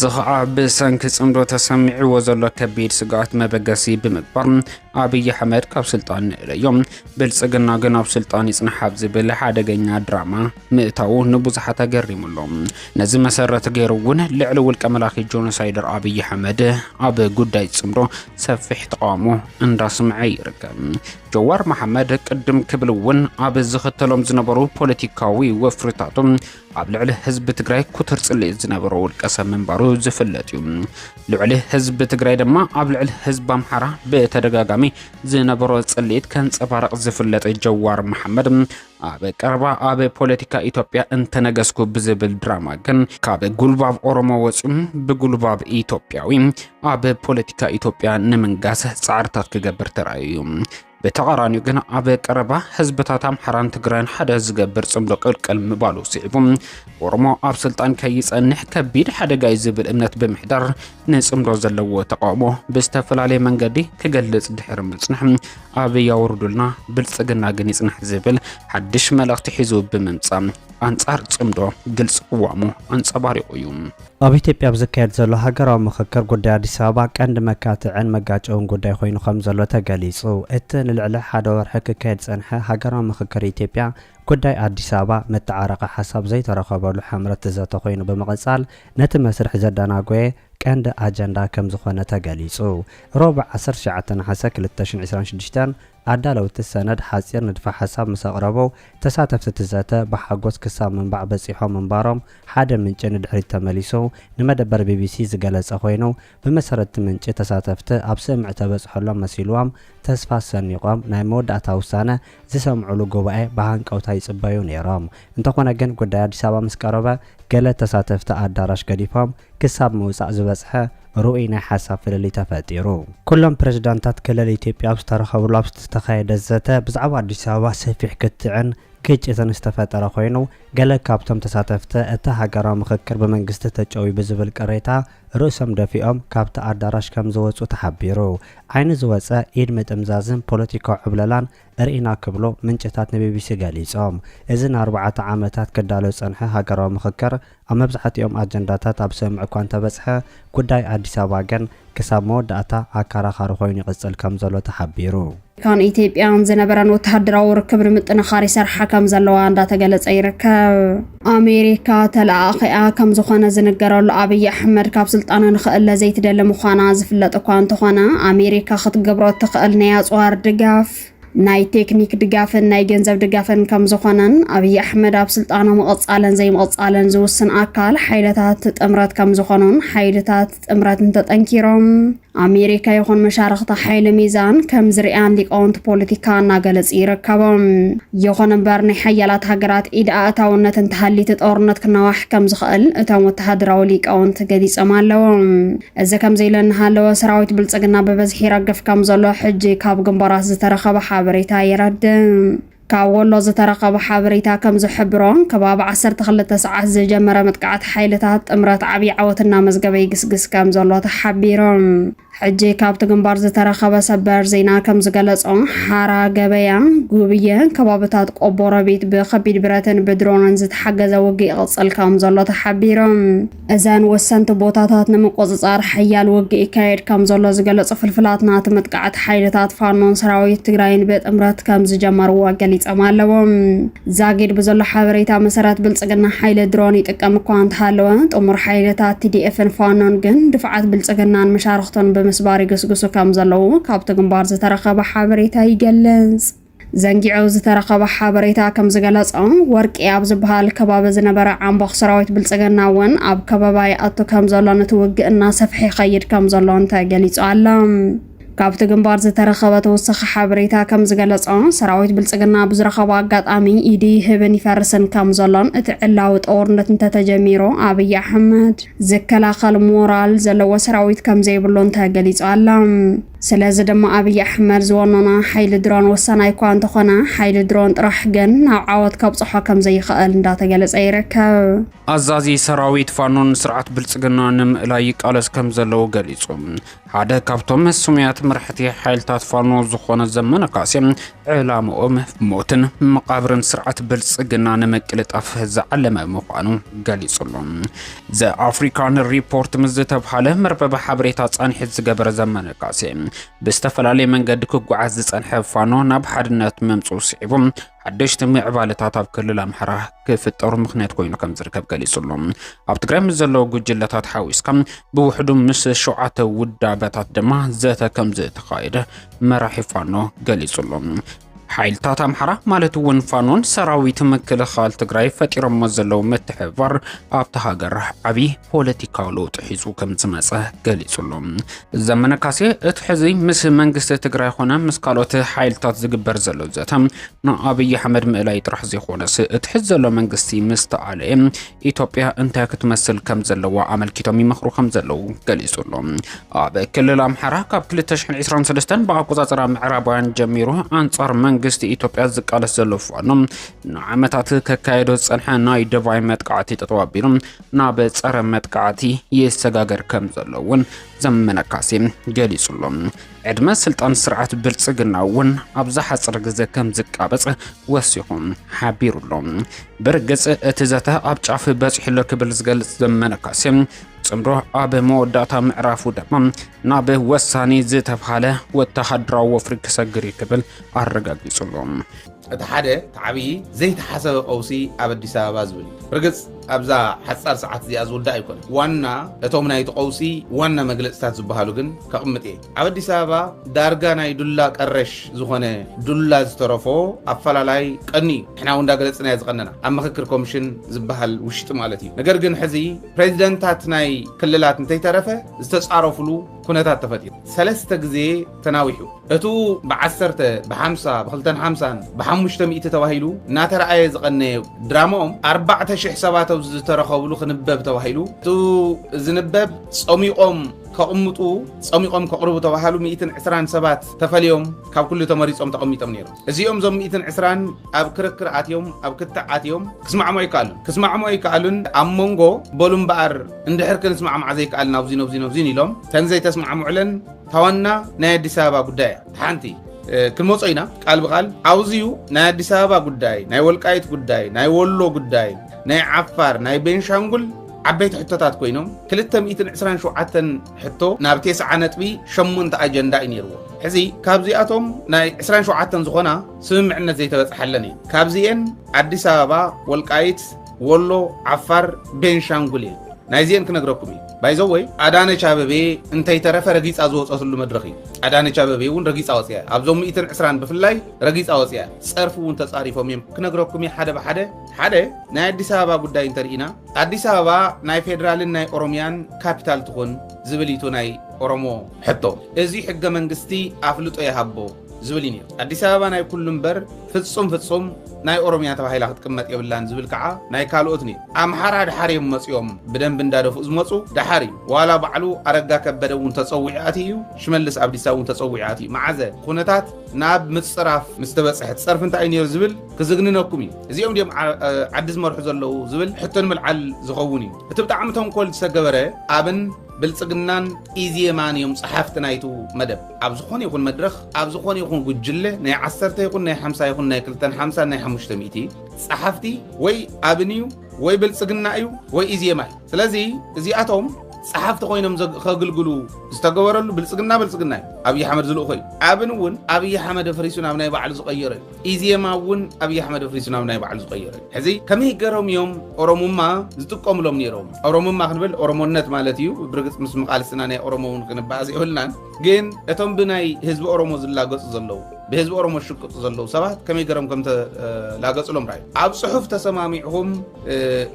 زخع بسنك صمرو تسمعي وزلو كبير سقات مبقسي بمقبر أبي حمد كاب سلطان اليوم بلصقنا جن أب سلطان يصنح زبل حدغኛ دراما مئتاو نبوزحه تغريملهم نزي مسرت غيرون لعلو الكملاخي جونوسايدر أبي حمد أبي قداي صمرو سفح تقامو انداسمعي يركم جوار محمد قدم كبلون أبي زختلهم زنبرو بوليتيكاوي وفرطاتهم أبي لعله حزب تግራይ كتر صلي زنبرو القسم منبرو زفلتيوم لعله حزب تግራይ دما أبي لعله حزب أمحرا بتدغاغامي زنبرو صليت كان صبارق زفلت جوار محمد أبي قربا أبي بوليتيكا إثيوبيا انتنغسكو بزبل دراما كان كابي غولباب أورومو وصم بغولباب إثيوبياوي أبي بوليتيكا إثيوبيا نمنغاس صعرتات كغبر ترايوم بتقرانيو جنا أبي قربا حزبتات أمحران تግራይን حدا زغبر صمدو قلقل مبالو سيبوم ورمو أب سلطان كيصنح كبير حدغا يزبل امنت بمحدر نصمدو زلو تقامو بستفلالي منغدي كغلص دحر مصنح أبي يوردلنا بلصقنا جن يصنح زبل حدش ملخت حزو بممصام أنصار صمدو ግልጽ ዋሙ አንጸባሪቁ እዩ ኣብ ኢትዮጵያ ብዝካየድ ዘሎ ሃገራዊ ምክክር ጉዳይ አዲስ አበባ ቀንዲ መካትዕን መጋጨውን ጉዳይ ኮይኑ ከም ዘሎ ተገሊጹ እቲ ንልዕሊ ሓደ ወርሒ ክካየድ ፀንሐ ሃገራዊ ምክክር ኢትዮጵያ ጉዳይ አዲስ አበባ መተዓረቀ ሓሳብ ዘይተረኸበሉ ሕምረት ዘተ ኮይኑ በመቀጻል ነቲ መስርሕ ዘደናጎየ ቀንዲ አጀንዳ ከም ዝኾነ ተገሊጹ ሮብ 19 ነሐሴ 2026 አዳለውት ሰነድ ሓጺር ንድፈ ሓሳብ መሰቅረበው ተሳተፍቲ ትዘተ በሓጎስ ክሳብ መንባዕ በጺሖም መንባሮም ሓደ ምንጭ ንድሕሪት ተመሊሶ ንመደበር ቢቢሲ ዝገለጸ ኮይኑ በመሰረት ምንጭ ተሳተፍቲ ኣብ ስምዕ ተበጽሖሎም መሲልዎም ተስፋ ሰኒቆም ናይ መወዳእታ ውሳነ ዝሰምዑሉ ጉባኤ በሃንቀውታ ይጽበዩ ነይሮም እንተኾነ ግን ጉዳይ አዲስ አበባ ምስ ቀረበ ገለ ተሳተፍቲ አዳራሽ ገዲፎም ክሳብ መውጻእ ዝበጽሐ رؤي ናይ ሓሳብ ፍልሊ ተፈጢሩ ኩሎም ፕሬዝዳንታት ክልል ኢትዮጵያ ኣብ ዝተረኸቡሉ ኣብ ዝተኻየደ ዘተ ብዛዕባ አዲስ አበባ ሰፊሕ ክትዕን ግጭትን ዝተፈጠረ ኮይኑ ገለ ካብቶም ተሳተፍቲ እቲ ሃገራዊ ምክክር ብመንግስቲ ተጨዊ ብዝብል ቅሬታ ርእሶም ደፊኦም ካብቲ አዳራሽ ከም ዝወጹ ተሓቢሩ ዓይኒ ዝወፀ ኢድ ምጥምዛዝን ፖለቲካዊ ዕብለላን ርኢና ክብሎ ምንጭታት ንቢቢሲ ገሊጾም እዚ ን4 ዓመታት ክዳሎ ፀንሐ ሃገራዊ ምክክር ኣብ መብዛሕትኦም አጀንዳታት ኣብ ሰምዕ እኳ እንተበፅሐ ጉዳይ አዲስ አበባ ግን ክሳብ መወዳእታ ኣከራኻሪ ኮይኑ ይቕፅል ከም ዘሎ ተሓቢሩ كان إثيوبيان زنبران وتحدروا وركب المتنخاري سرحة كم زلوا عند تجلس يركب أمريكا تلاقي كم زخانة زنجروا لأبي أحمد كاب سلطان نخل زيت دل مخانا زفلت أكوان تخانا أمريكا خط جبرات تقل نياز وارد جاف ناي تكنيك دقافن ناي جنزب دقافن كم زخانن أبي أحمد أب سلطانه مقصالن زي مقصالن زوسن أكل حيلتات تأمرات كم زخانن حيلتات تأمرات تنكيرهم أمريكا يكون مشاركة حيل ميزان كم زريان لقونت بوليتيكا ناقلز يركبهم يكون برني حيالات هجرات إذا أتاونا تنتهلي تتقرنت كنواح كم زخل أتاو متحدروا لقونت قديس أمالهم إذا كم زيلن هالو سراويت بلتقنا ببزحي رقف كم زلو حجي كاب جنبراس زترخب حابريتا يرد كاولو زترقب حابريتا كم زحبرون كباب 12 ساعة زجمرة متقعت حيلتات امرات عبي عوتنا مزقبي قسقس كم زلو تحبيرون ሕጂ ካብቲ ግንባር ዝተረኸበ ሰበር ዜና ከም ዝገለጾ ሓራ ገበያ ጉብየ ከባቢታት ቆቦ ረቢት ብከቢድ ብረትን ብድሮንን ዝተሓገዘ ውግእ ይቕፅል ከም ዘሎ ተሓቢሮም እዘን ወሰንቲ ቦታታት ንምቁፅጻር ሓያል ውግእ ይካየድ ከም ዘሎ ዝገለጹ ፍልፍላት ናቲ መጥቃዕቲ ሓይልታት ፋኖን ሰራዊት ትግራይን ብጥምረት ከም ዝጀመርዎ ገሊፆም ኣለዎም ዛጊድ ብዘሎ ሓበሬታ መሰረት ብልጽግና ሓይሊ ድሮን ይጥቀም እኳ እንተሃለወ ጥሙር ሓይልታት TDF-ን ፋኖን ግን ድፍዓት ብልጽግናን መሻርክቶን ብምስባር ይግስግሱ ከም ዘለዉ ካብቲ ግንባር ዝተረኸበ ሓበሬታ ይገልጽ ዘንጊዑ ዝተረኸበ ሓበሬታ ከም ዝገለጾ ወርቂ ኣብ ዝበሃል ከባቢ ዝነበረ ዓምቦኽ ሰራዊት ብልጽግና እውን ኣብ ከባቢ ይኣቱ ከም ዘሎ ንትውግእ እናሰፍሐ ይኸይድ ከም ዘሎ ተገሊጹ ኣሎ ካብቲ ግንባር ዝተረኸበ ተወሳኺ ሓበሬታ ከም ዝገለጾ ሰራዊት ብልጽግና ብዝረኸበ ኣጋጣሚ ኢዲ ህብን ይፈርስን ከም ዘሎን እቲ ዕላዊ ጦርነት እንተተጀሚሩ ኣብይ ኣሕመድ ዝከላኸል ሞራል ዘለዎ ሰራዊት ከም ዘይብሉን ተገሊጹ ኣሎ ስለዚ ድማ ኣብይ ኣሕመድ ዝወነና ሓይሊ ድሮን ወሳናይ እኳ እንተኾነ ሓይሊ ድሮን ጥራሕ ግን ናብ ዓወት ከብፅሖ ከም ዘይኽእል እንዳተገለጸ ይርከብ ኣዛዚ ሰራዊት ፋኖን ስርዓት ብልጽግና ንምእላይ ቃለስ ከም ዘለዎ ገሊጹ ሓደ ካብቶም ስሙያት መራሕቲ ሓይልታት ፋኖ ዝኾነ ዘመነ ካሴ ዕላምኦም ሞትን መቃብርን ስርዓት ብልጽግና ንምቅልጣፍ ዝዓለመ ምዃኑ ገሊጹሎም ዘአፍሪካን ሪፖርት ምዝተብሃለ መርበብ ሓበሬታ ጻንሒት ዝገበረ ዘመነ ካሴ ብዝተፈላለየ መንገዲ ክጓዓዝ ዝጸንሐ ፋኖ ናብ ሓድነት መምጽኡ ስዒቦም ሓደሽቲ ምዕባለታት ኣብ ክልል ኣምሓራ ክፍጠሩ ምኽንያት ኮይኑ ከም ዝርከብ ገሊጹሎም ኣብ ትግራይ ምስ ዘለዎ ጉጅለታት ሓዊስካ ብውሕዱ ምስ 7 ውዳበታት ድማ ዘተ ከም ዝተኻየደ መራሒ ፋኖ ገሊጹሎም ሓይልታት ኣምሓራ ማለት እውን ፋኖን ሰራዊት ምክልኻል ትግራይ ፈጢሮሞ ዘለው ምትሕብባር ኣብቲ ሃገር ዓብዪ ፖለቲካዊ ለውጢ ሒዙ ከም ዝመፀ ገሊጹሎም ዘመነ ካሴ እቲ ሕዚ ምስ መንግስቲ ትግራይ ኾነ ምስ ካልኦት ሓይልታት ዝግበር ዘሎ ዘተ ንኣብይ ኣሕመድ ምእላይ ጥራሕ ዘይኾነስ እቲ ሕዚ ዘሎ መንግስቲ ምስ ተኣለየ ኢትዮጵያ እንታይ ክትመስል ከም ዘለዋ ኣመልኪቶም ይመኽሩ ከም ዘለው ገሊጹሎም ኣብ ክልል ኣምሓራ ካብ 2023 ብኣቆጻጽራ ምዕራባውያን ጀሚሩ ኣንጻር መንግስቲ ኢትዮጵያ ዝቃለስ ዘሎ ፋኖ ንዓመታት ከካየዶ ጸንሐ ናይ ደባይ መጥቃዕቲ ተጠዋቢሉ ናብ ጸረ መጥቃዕቲ ይሰጋገር ከም ዘለውን ዘመነ ካሴ ገሊጹሎም ዕድመ ስልጣን ስርዓት ብልጽግና እውን ኣብ ዝሓጽር ግዜ ከም ዝቃበጽ ወሲኹም ሓቢሩሎም ብርግጽ እቲ ዘተ ኣብ ጫፍ በጽሒሎ ክብል ዝገልጽ ዘመነ ካሴ ጽምሮ ኣብ መወዳእታ ምዕራፉ ድማ ናብ ወሳኒ ዝተብሃለ ወተሃደራዊ ወፍሪ ክሰግር ክብል ኣረጋጊጹሎም እቲ ሓደ ተዓብዪ ዘይተሓሰበ ቀውሲ ኣብ ኣዲስ ኣበባ ዝብል ብርግጽ ኣብዛ ሓጻር ሰዓት እዚኣ ዝውዳ ኣይኮነ ዋና እቶም ናይቲ ቀውሲ ዋና መግለጽታት ዝበሃሉ ግን ከቕምጥ እየ ኣብ ኣዲስ ኣበባ ዳርጋ ናይ ዱላ ቀረሽ ዝኾነ ዱላ ዝተረፎ ኣፈላላይ ቀኒ ንሕና እውን እንዳገለጽና ዝቐነና ኣብ ምክክር ኮሚሽን ዝበሃል ውሽጢ ማለት እዩ ነገር ግን ሕዚ ፕሬዚደንታት ናይ ክልላት እንተይተረፈ ዝተጻረፍሉ ኩነታት ተፈጢሩ 3 ግዜ ተናዊሑ እቱ ብ10 ብ50 ብ250 ብ500 ተባሂሉ እናተረኣየ ዝቐነየ ድራማኦም 4000 ሰባት ዝተረኸብሉ ክንበብ ተባሂሉ እቱ ዝንበብ ጾሚቖም ከቕምጡ ጾሚቖም ከቕርቡ ተባሃሉ 120 ሰባት ተፈልዮም ካብ ኩሉ ተመሪጾም ተቐሚጦም ነይሮም እዚኦም ዞም 120 ኣብ ክርክር ኣትዮም ኣብ ክትዕ ኣትዮም ክስማዕሞ ኣይከኣሉን ኣብ መንጎ በሉ እምበኣር እንድሕር ክንስማዕማዕ ዘይከኣል ናብዚ ኢሎም ተን ዘይተስማዕምዑለን ታዋና ናይ ኣዲስ ኣበባ ጉዳይ ሓንቲ ክንመጾ ኢና ቃል ብቃል ኣውዚዩ ናይ ኣዲስ ኣበባ ጉዳይ ናይ ወልቃይት ጉዳይ ናይ ወሎ ጉዳይ ናይ ዓፋር ናይ ቤንሻንጉል ዓበይቲ ሕቶታት ኮይኖም 227 ሕቶ ናብ 9.8 ኣጀንዳ እዩ ነይርዎ ሕዚ ካብዚኣቶም ናይ 27 ዝኾና ስምምዕነት ዘይተበጽሐለን እዩ ካብዚአን ኣዲስ ኣበባ ወልቃይት ወሎ ዓፋር ቤንሻንጉል እዩ ናይዚአን ክነግረኩም እዩ ባይዘወይ ኣዳነች ኣበቤ እንተይተረፈ ረጊጻ ዝወፀትሉ መድረኽ እዩ ኣዳነች ኣበቤ እውን ረጊጻ ወፅያ ኣብዞም 120 ብፍላይ ረጊጻ ወፅያ ጸርፉ እውን ተጻሪፎም እዮም ክነግረኩም ሓደ ብሓደ ሓደ ናይ ኣዲስ ኣበባ ጉዳይ እንተርኢና ኣዲስ ኣበባ ናይ ፌደራልን ናይ ኦሮሚያን ካፒታል ትኹን ዝብሊቱ ናይ ኦሮሞ ሕቶ እዚ ሕገ መንግስቲ ኣፍልጦ ይሃቦ ዝብል እዩ ኣዲስ ኣበባ ናይ ኩሉ እምበር ፍጹም ናይ ኦሮሚያ ተባሂላ ክትቅመጥ የብላን ዝብል ከዓ ናይ ካልኦት ኒ ኣምሓራ ድሓርዮም መጽኦም ብደንብ እንዳደፍኡ ዝመጹ ድሓር እዩ ዋላ ባዕሉ ኣረጋ ከበደ እውን ተጸዊዓት እዩ ሽመልስ ኣብዲሳ እውን ተጸዊዓት እዩ መዓዘ ኩነታት ናብ ምጽራፍ ምስተበጽሐት ጸርፍ እንታይ ነይሩ ዝብል ክዝግንነኩም እዩ እዚኦም ዲኦም ዓዲ ዝመርሑ ዘለዉ ዝብል ሕቶን ምልዓል ዝኸውን እዩ እቲ ብጣዕሚ ተንኮል ዝተገበረ ኣብን ብልጽግናን ኢዜማን እዮም ጸሓፍቲ ናይቱ መደብ ኣብ ዝኾነ ይኹን መድረኽ ኣብ ዝኾነ ይኹን ጉጅለ ናይ 10 ይኹን ናይ 50 ይኹን ናይ 250 ናይ 500 ጸሓፍቲ ወይ ኣብንዩ ወይ ብልጽግና እዩ ወይ ኢዜማ እዩ ስለዚ እዚኣቶም ጸሓፍቲ ኮይኖም ከገልግሉ ዝተገበረሉ ብልጽግና እዩ ኣብይ ኣሕመድ ዝልኡ ኮይኑ ኣብን እውን ኣብይ ኣሕመድ ፍሪሱ ናብ ናይ ባዕሉ ዝቀየረ ኢዜማ እውን ኣብይ ኣሕመድ ፍሪሱ ናብ ናይ ባዕሉ ዝቀየረ ሕዚ ከመይ ገሮም እዮም ኦሮሞማ ዝጥቀምሎም ነይሮም ኦሮሞማ ክንብል ኦሮሞነት ማለት እዩ ብርግጽ ምስ መቃልስና ናይ ኦሮሞውን ክንባዝ ይሁልናን ግን እቶም ብናይ ህዝቢ ኦሮሞ ዝላገጹ ዘለዉ بهزب أورمو شقط زلوا سبات كم يقرم كم لاقصلهم رأي عب صحف تسماميهم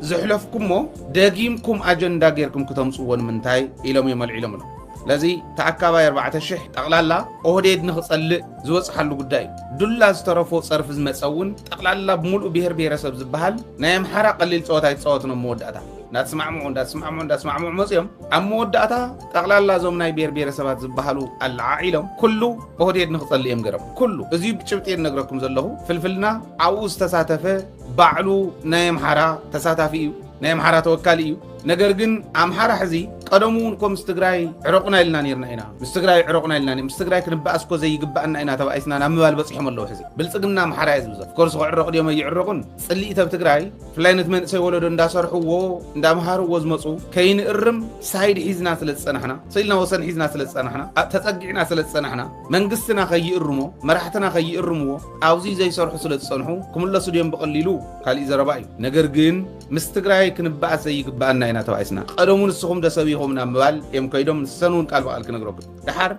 زحلفكم مو داقيمكم أجندة غيركم كتم صوّن من تاي إلهم يمال علمنا لذي تأكابا 14 تقلالا أهديد نخصل زوز حلو قداي دولا استرفو صرف زمتسون تقلالا بملو بيهر بيرسب زبهال نايم حرا قليل صوتنا موداتا ناسمعمون مصيهم أموداتا تقلالا زومناي بير سبات زبهالو العائلهم كله أهديد نخصل ليهم قرم كله إذا بتشبتين نقرأكم زلهو فلفلنا عاوز تساتفه بعلو نايم حرا تساتفيه نايم حرا توكالي ነገር ግን አምሓራ ሕዚ ቀደሙን ኮም ምስትግራይ ዕረቁና ኢልና ነርና ኢና ምስትግራይ ዕረቁና ኢልና ምስትግራይ ክንባአስኮ ዘይግባአና ኢና ተባይስና ናምባል በጽሕም አለው ሕዚ ብልጽግና አምሓራ ይዝብዘፍ ኮርስ ዕረቁ ደሞ ይዕረቁን ጽልኢ ተብ ትግራይ ፍላይነት መንሰይ ወለዶ እንዳሰርሕዎ እንዳምሃርዎ ዝመጹ ከይን እርም ሳይድ ሒዝና ስለጸናሕና ሰይልና ወሰን ሒዝና ስለጸናሕና ተጸጊዕና ስለጸናሕና መንግስትና ከይእርሞ መራሕትና ከይእርምዎ አውዚ ዘይሰርሑ ስለጸንሑ ኩምለሱ ደም በቀሊሉ ካሊ ዘረባ እዩ ነገር ግን ምስትግራይ ክንባአስ ዘይግባአና تبعيسنا قدمون السخم ده سويهم نامبال يم كيدهم سنون قال بقى كنقرب دحر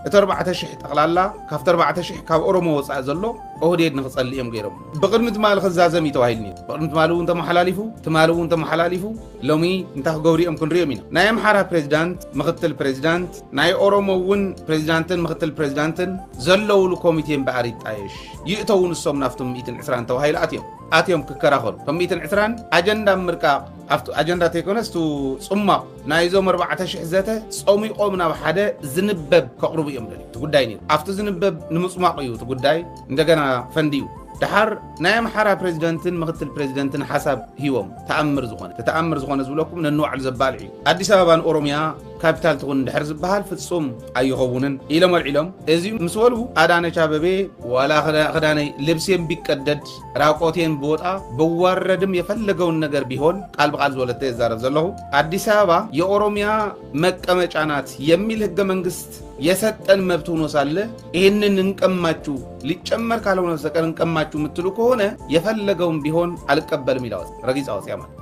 اتربع تشح تقلالا كافتر 4 تشح كاب اورمو وصع زلو اوديد نخصل يم غيرهم بقدمت مال خزازم يتوهيلني بقدمت مالو انت محلاليفو لومي انت غوري ام كن ريمينا نايم حرا بريزيدنت مختل بريزيدنت ناي اورمو ون بريزيدنتن مختل بريزيدنتن زلو لو كوميتين بعري طايش يئتون الصوم نافتم 120 توهيل اتيوم ككراخر 120 اجندا مرقا افتو اجندا تيكونستو صما نايزو 4000 زته صومي قومنا بحده زنبب كقرب يمدل تغدايني افتو زنبب نمصماقيو تغداي እንደገና ፈንዲዩ دحر نايم حرا بريزيدنتن مختل بريزيدنتن حسب هيوم تأمر زخونه زبلكم ننوع الزبالعي أديس أبابان أوروميا كابيتال تكون دحر زبال فتصوم أيهوونن إلى العلم إذا مسولو أداني شاببي ولا خداني لبسين بيكدد راقوتين بوطا بوردم يفلقون نجر بيهون قلب قال زولته زارب زلهو أديس أبا يأوروميا مكمج عنات يميل هجا منجست يسطن مبتو نوصل ይሄንን እንቀማችሁ ሊጨመር ካልሆነ ሰቀን እንቀማችሁ ምትሉ ከሆነ የፈለገውን ቢሆን አልቀበልም ይላል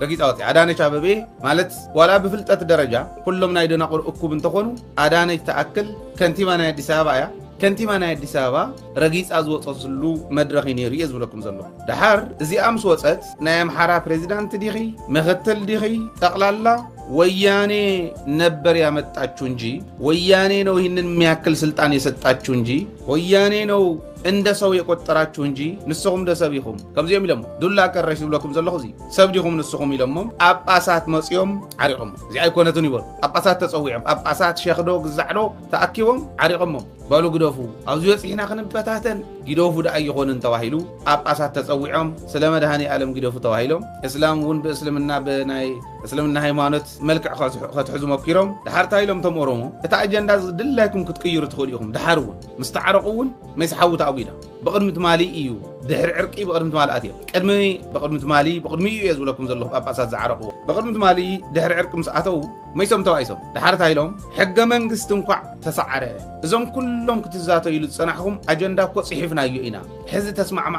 ረጊጻው አዳነች አበቤ ማለት ወላ በፍልጠት ደረጃ ሁሉም ናይ ደናቆር እኩብ እንተሆኑ አዳነች ተአክል ከንቲባ ናይ አዲስ አበባ كنتي مانا أديس أبابا رئيس أزوات أصلو مدرخي نيري يزولكم زلو دحار زي أمس وصلت نايم حرا بريزيدانت ديخي مغتل ديخي تقلالا وياني نبر يا متاچونجي وياني نو هنن مياكل سلطان يسطاچونجي وياني نو እንደ ሰው የቆጠራችሁ እንጂ ንስኹም ደሰቢኹም ከምዚኦም ኢሎም ዱላ ቀረሽ ዝብለኩም ዘለኹ እዚ ሰብዲኹም ንስኹም ኢሎም ጳጳሳት መጽዮም ዓሪቆም እዚ ኣይኮነቱን ይበሉ ጳጳሳት ተጸዊዖም ጳጳሳት ሸኽዶ ግዛዕዶ ተኣኪቦም ዓሪቆም ባሉ ግደፉ ኣብዚ ወጽኢና ክንበታተን ግደፉ ዳ ኣይኾንን ተባሂሉ ጳጳሳት ተጸዊዖም ስለ መድሃኒ ዓለም ግደፉ ተባሂሎም እስላም እውን በእስልምና በናይ እስልምና ሃይማኖት መልክዕ ከተሕዙ መኪሮም ድሓር ታይሎም ቶም ኦሮሞ እቲ አጀንዳ ድላይኩም ክትቅይሩ ትኽእሉ ኢኹም ድሓር እውን ምስተዓረቁ እውን መስሓውታ أويدا بقدمت مالي إيو دحر عرقي بقدمت مال أتيا قدمي بقدمت مالي بقدمي إيو يزولكم زلهم أباسات زعرقوا بقدمت مالي دحر عرقم ساعتو ما يسمتوا أيسم دحر تايلهم حق منقستم قع تسعره إذن كلهم كتزاتوا يلد صنعهم أجندا كو صحيفنا يؤينا حزي تسمع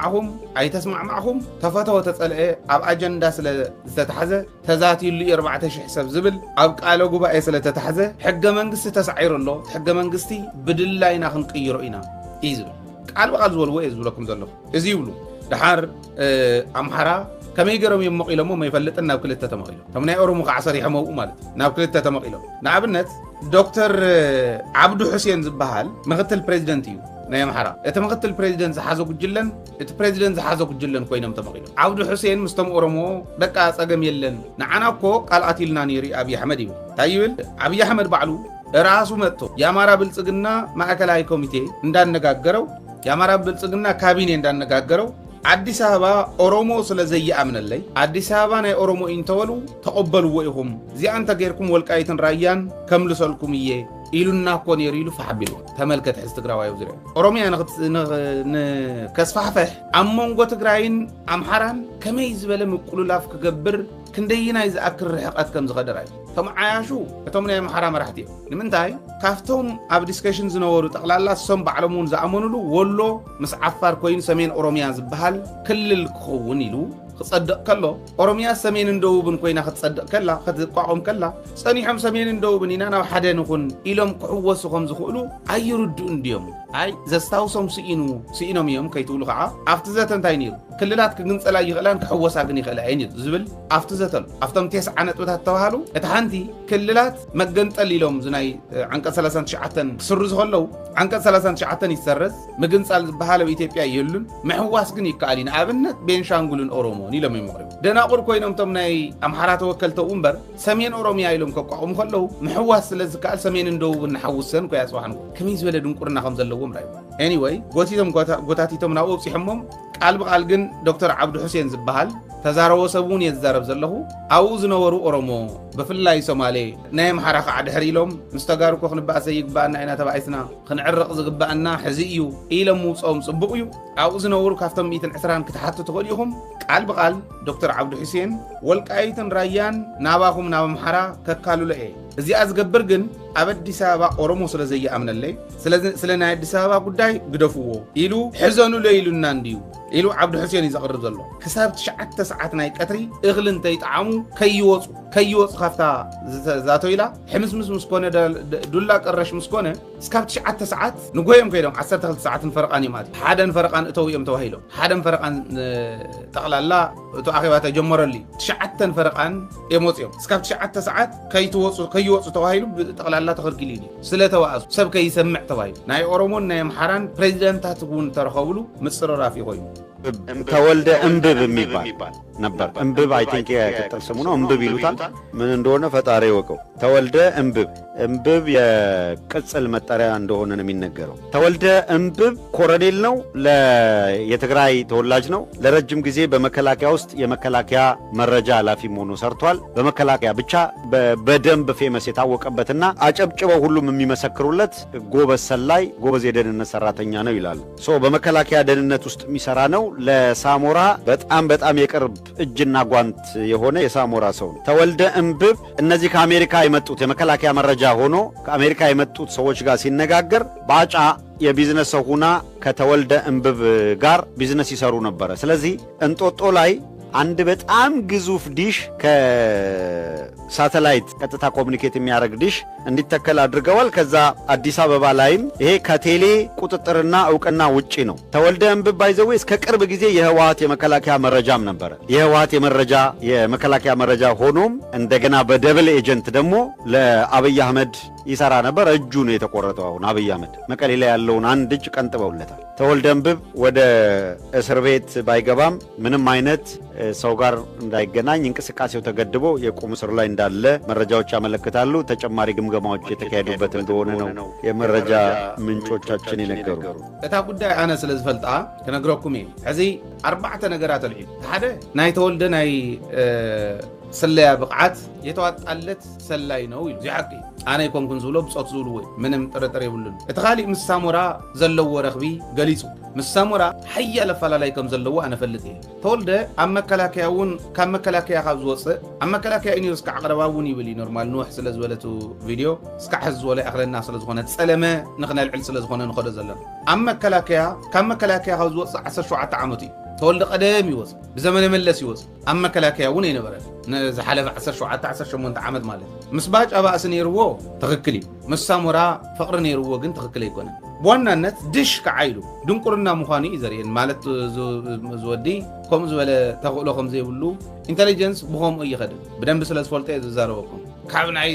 معهم تفتوا وتسأل أب أجندا ستتحزة تزاتي اللي 14 حساب زبل أب قالوا قبا أي سلة تتحزة حق منقست تسعير الله حق منقستي بدلاينا خنقيرو إنا إيزو قال بقى زول ويز ولكم زلوا ازيولو دحار امحرا كما يقرم يمقيلمو ما يفلطنا بكلته تمقيلو تمناي اورمو كعصر يحمو مالت نابكلته تمقيلو نابنت دكتور عبد حسين زبحال مغتل بريزيدنت يو ناي امحرا اتمغتل بريزيدنت حازو كجلن ات بريزيدنت حازو كجلن كوينم تمقيلو عبد حسين مستم اورمو دقا صقم يلن نعناكو قال اتيلنا نيري ابي احمد يو تايول ابي احمد بعلو ራሱ መጥቶ የአማራ ብልጽግና ማዕከላዊ ኮሚቴ እንዳነጋገረው የአማራ ብልጽግና ካቢኔ እንዳነጋገረው አዲስ አበባ ኦሮሞ ስለዘይአምነለይ አዲስ አበባ ናይ ኦሮሞ ኢንተወሉ ተቀበልዎ ኢኹም ዚአንተ ገርኩም ወልቃይትን ራያን ከምልሰልኩም እየ ኢሉና ኮን የሪሉ ፈሐቢሉ ተመልከት ሕዝ ትግራዋይ ወዝረ ኦሮሚያ ንከስፋሕፈሕ አሞንጎ ትግራይን አምሓራን ከመይ ዝበለ ምቁሉላፍ ክገብር ክንደይና ይዝአክር ርሕቀት ከም ዝኸደራይ ቶም ዓያሹ እቶም ናይ አምሓራ መራሕቲ ንምንታይ ካፍቶም ኣብ ዲስከሽን ዝነበሩ ጠቕላላ ሶም ባዕሎምን ዝኣመኑሉ ወሎ ምስ ዓፋር ኮይኑ ሰሜን ኦሮሚያ ዝበሃል ክልል ክኸውን ኢሉ ክጸድቕ ከሎ ኦሮሚያ ሰሜንን ደቡብን ኮይና ክጸድቕ ከላ ክትቋቆም ከላ ጸኒሖም ሰሜንን ደቡብን ኢና ናብ ሓደ ንኹን ኢሎም ክሕወሱ ከም ዝኽእሉ ኣይርድኡን ድዮም ኣይ ዘስታውሶም ስኢኖም እዮም ከይትብሉ ከዓ ኣብቲ ዘተ እንታይ ነይሩ ክልላት ክግንጸላ ይኽእላን ክሕወሳ ግን ይኽእላ እየን ዝብል ኣብቲ ዘተሉ ኣብቶም 9 ነጥብታት ተባሃሉ እቲ ሓንቲ ክልላት መገንጠል ኢሎም ዝናይ ዓንቀጽ 39 ክስሩ ዝኸለው ዓንቀጽ 39 ይሰረዝ ምግንጻል ዝበሃል ኣብ ኢትዮጵያ የሉን ምሕዋስ ግን ይከኣል ንኣብነት ቤንሻንጉልን ኦሮሞ ኢሎም ይመቕረቡ ደናቁር ኮይኖም ቶም ናይ አምሓራ ተወከልተው እምበር ሰሜን ኦሮሚያ ኢሎም ከቋቁሙ ከለው ምሕዋስ ስለዝከኣል ሰሜንን ደቡብን ንሓውሰን ኮ ያጽዋሕን ከመይ ዝበለ ድንቁርና ከም ዘለዎም ራዩ ኤኒዌይ ጎታቲቶም ናብኡ ኣብፂሖሞም ቃል ብቃል ግን ዶክተር ዓብዱ ሁሴን ዝበሃል ተዛረቦ ሰቡን የዛረብ ዘለኹ ኣብኡ ዝነበሩ ኦሮሞ ብፍላይ ሶማሌ ናይ አምሓራ ከዓ ድሕሪ ኢሎም ምስ ተጋሩ ኮ ክንባእ ዘይግባአና ኢና ተባኢትና ክንዕርቕ ዝግባአና ሕዚ እዩ ኢሎም ውፅኦም ጽቡቕ እዩ ኣብኡ ዝነበሩ ካብቶም 120 ክትሓቱ ትኽእሉ ኢኹም ቃል ብቃል ዶክተር ዓብዱ ሁሴን ወልቃይትን ራያን ናባኹም ናብ አምሓራ ከካሉለ እየ እዚኣ ዝገብር ግን ኣብ አዲስ አበባ ኦሮሞ ስለዘይኣምነለይ ስለ ናይ አዲስ አበባ ጉዳይ ግደፍዎ ኢሉ ሕዘኑለ ኢሉና እንዲዩ ኢሉ ዓብዱ ሁሴን ይዘቕርብ ዘሎ ክሳብ 9 ሰዓት ናይ ቀትሪ እኽሊ እንተይጣዓሙ ከይወፁ ካብታ ዛቶ ኢላ ሕምስምስ ምስኮነ ዱላ ቀረሽ ምስኮነ እስካብ 9 ሰዓት ንጎዮም ከይዶም 12 ሰዓትን ፈረቓን እዮም ማለት ሓደን ፈረቓን እተው እዮም ተባሂሎም ሓደን ፈረቓን ጠቕላላ እቶ ኣኼባ ተጀመረሉ 9 ፈረቓን እዮም ወፅዮም እስካብ 9 ሰዓት ከይወፁ ተባሂሉ ጠቕላላ ተኸልኪሉ እዩ ስለተዋእሱ ሰብ ከይሰምዕ ተባሂሉ ናይ ኦሮሞን ናይ አምሓራን ፕሬዚደንታት እውን ተረኸብሉ ምፅርራፍ ይኾዩ ተወልደ እምብብ የሚባል ነበር እምብብ አይ ቲንክ የቅጥል ስሙ ነው እምብብ ይሉታል ምን እንደሆነ ፈጣሪ ወቀው ተወልደ እምብብ የቅጽል መጠሪያ እንደሆነ ነው የሚነገረው ተወልደ እምብብ ኮሎኔል ነው የትግራይ ተወላጅ ነው ለረጅም ጊዜ በመከላከያ ውስጥ የመከላከያ መረጃ ኃላፊ ሆኖ ሰርቷል በመከላከያ ብቻ በደንብ ፌመስ የታወቀበትና አጨብጭበው ሁሉም የሚመሰክሩለት ጎበዝ ሰላይ ጎበዝ የደህንነት ሰራተኛ ነው ይላል በመከላከያ ደህንነት ውስጥ የሚሰራ ነው ለሳሞራ በጣም የቅርብ እጅና ጓንት የሆነ የሳሞራ ሰው ነው ተወልደ እምብብ እነዚህ ከአሜሪካ የመጡት የመከላከያ መረጃ ሆኖ ከአሜሪካ የመጡት ሰዎች ጋር ሲነጋገር ባጫ የቢዝነስ ሰው ሆና ከተወልደ እምብብ ጋር ቢዝነስ ይሰሩ ነበር ስለዚህ እንጦጦ ላይ አንድ በጣም ግዙፍ ዲሽ ከሳተላይት ቀጥታ ኮሙኒኬት የሚያደርግ ዲሽ እንዲተከል አድርገዋል ከዛ አዲስ አበባ ላይም ይሄ ከቴሌ ቁጥጥርና ዕውቅና ውጪ ነው ተወልደ እምብብ ባይዘው እስከ ቅርብ ጊዜ የህወሓት የመከላከያ መረጃም ነበር የህወሓት የመከላከያ መረጃ ሆኖም እንደገና በደብል ኤጀንት ደግሞ ለአብይ አህመድ ይሰራ ነበር እጁ ነው የተቆረጠው አሁን አብይ አህመድ መቀሌ ላይ ያለውን አንድ እጅ ቀንጥበውለታል ተወልደ እምብብ ወደ እስር ቤት ባይገባም ምንም አይነት ሰው ጋር እንዳይገናኝ እንቅስቃሴው ተገድቦ የቁም እስር ላይ እንዳለ መረጃዎች ያመለክታሉ ተጨማሪ ግምገማዎች የተካሄዱበት እንደሆነ ነው የመረጃ ምንጮቻችን ይነገሩ እታ ጉዳይ አነ ስለዝፈልጣ ከነግረኩም ሕዚ 4 ነገራት አልዒ ሓደ ናይ ተወልደ ናይ ሰለያ ብቕዓት የተዋጣለት ሰላይ ነው ይሉ ዚሓቂ ኣነ ይኮንኩን ዝብሎ ብፆት ዝብሉ ወይ ምንም ጥርጥር የብሉን እቲ ኻሊእ ምስ ሳሞራ ዘለዎ ረኽቢ ገሊጹ ምስ ሳሞራ ሓያለ ኣፈላላይ ከም ዘለዎ ኣነ ፈልጥ እየ ተወልደ ኣብ መከላከያ እውን ካብ መከላከያ ካብ ዝወፅእ ኣብ መከላከያ እዩ እስካዕ ቀረባ እውን ይብል ኖርማል ንውሕ ስለ ዝበለቱ ቪድዮ እስካዕ ሕዚ ዝበለ ኣኽለና ስለ ዝኾነ ፀለመ ንኽነልዕል ስለ ዝኾነ ንኸዶ ዘለና ኣብ መከላከያ ካብ መከላከያ ካብ ዝወፅእ 17 ዓመት እዩ ተወልደ ቀደም ይወፅ ብዘመነ መለስ ይወፅ ኣብ መከላከያ እውን ኣይነበረ ዝሓለፈ 17-18 ዓመት ማለት ምስ ባጫ ባእሲ ነይርዎ ትኽክል እዩ ምስ ሳሞራ ፍቕሪ ነይርዎ ግን ትኽክል ኣይኮነን ብዋናነት ድሽ ከዓይሉ ድንቁርና ምዃኑ እዩ ዘርእየን ማለት ዝወዲ ከምኡ ዝበለ ተኽእሎ ከም ዘይብሉ ኢንተሊጀንስ ብኸምኡ ይኸድን ብደንብ ስለ ዝፈልጦ እየ ዝዛረበኩም ካብ ናይ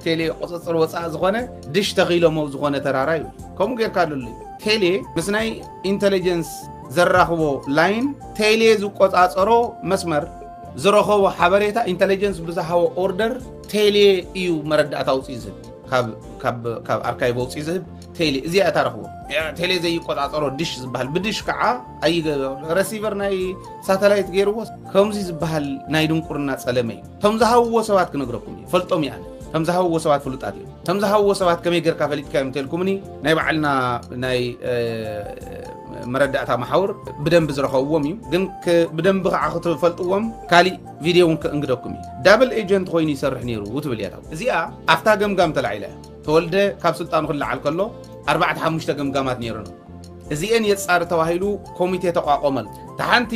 ቴሌ ቁፅፅር ወፃእ ዝኾነ ድሽ ተኺሎሞ ዝኾነ ተራራ ይብል ከምኡ ጌርካ ኣለሉ ቴሌ ምስ ናይ ኢንተሊጀንስ ዘራኽቦ ላይን ቴሌ ዝቆፃፀሮ መስመር ዝረኸቦ ሓበሬታ ኢንተሊጀንስ ብዝሃቦ ኦርደር ቴሌ እዩ መረዳእታ ውፅእ ዝህብ ካብ ኣርካይቭ ወፂ ዝህብ ቴሌ እዚኣ ታረኽቦ ቴሌ ዘይቆፃፀሮ ድሽ ዝበሃል ብድሽ ከዓ ረሲቨር ናይ ሳተላይት ገይርዎ ከምዚ ዝበሃል ናይ ድንቁርና ፀለመ እዩ ቶም ዝሃብዎ ሰባት ክነግረኩም እዩ ፈልጦም እያ ቶም ዝሃብዎ ሰባት ፍሉጣት እዮም ቶም ዝሃብዎ ሰባት ከመይ ጌርካ ፈሊጥካ እዮም ተልኩምኒ ናይ ባዕልና ናይ መረዳእታ ማሕበር ብደንብ ዝረኸብዎም እዩ ግን ብደንብ ከዓ ክትፈልጥዎም ካሊእ ቪድዮ እውን እንግደኩም እዩ ዳብል ኤጀንት ኮይኑ ይሰርሕ ነይሩ ውትብል እያ እዚኣ ኣፍታ ገምጋም ተላዒላ ተወልደ ካብ ስልጣኑ ክለዓል ከሎ 4-5 ገምጋማት ነይሩን እዚአን የጻር ተዋሂሉ ኮሚቴ ተቋቋመል ተሓንቲ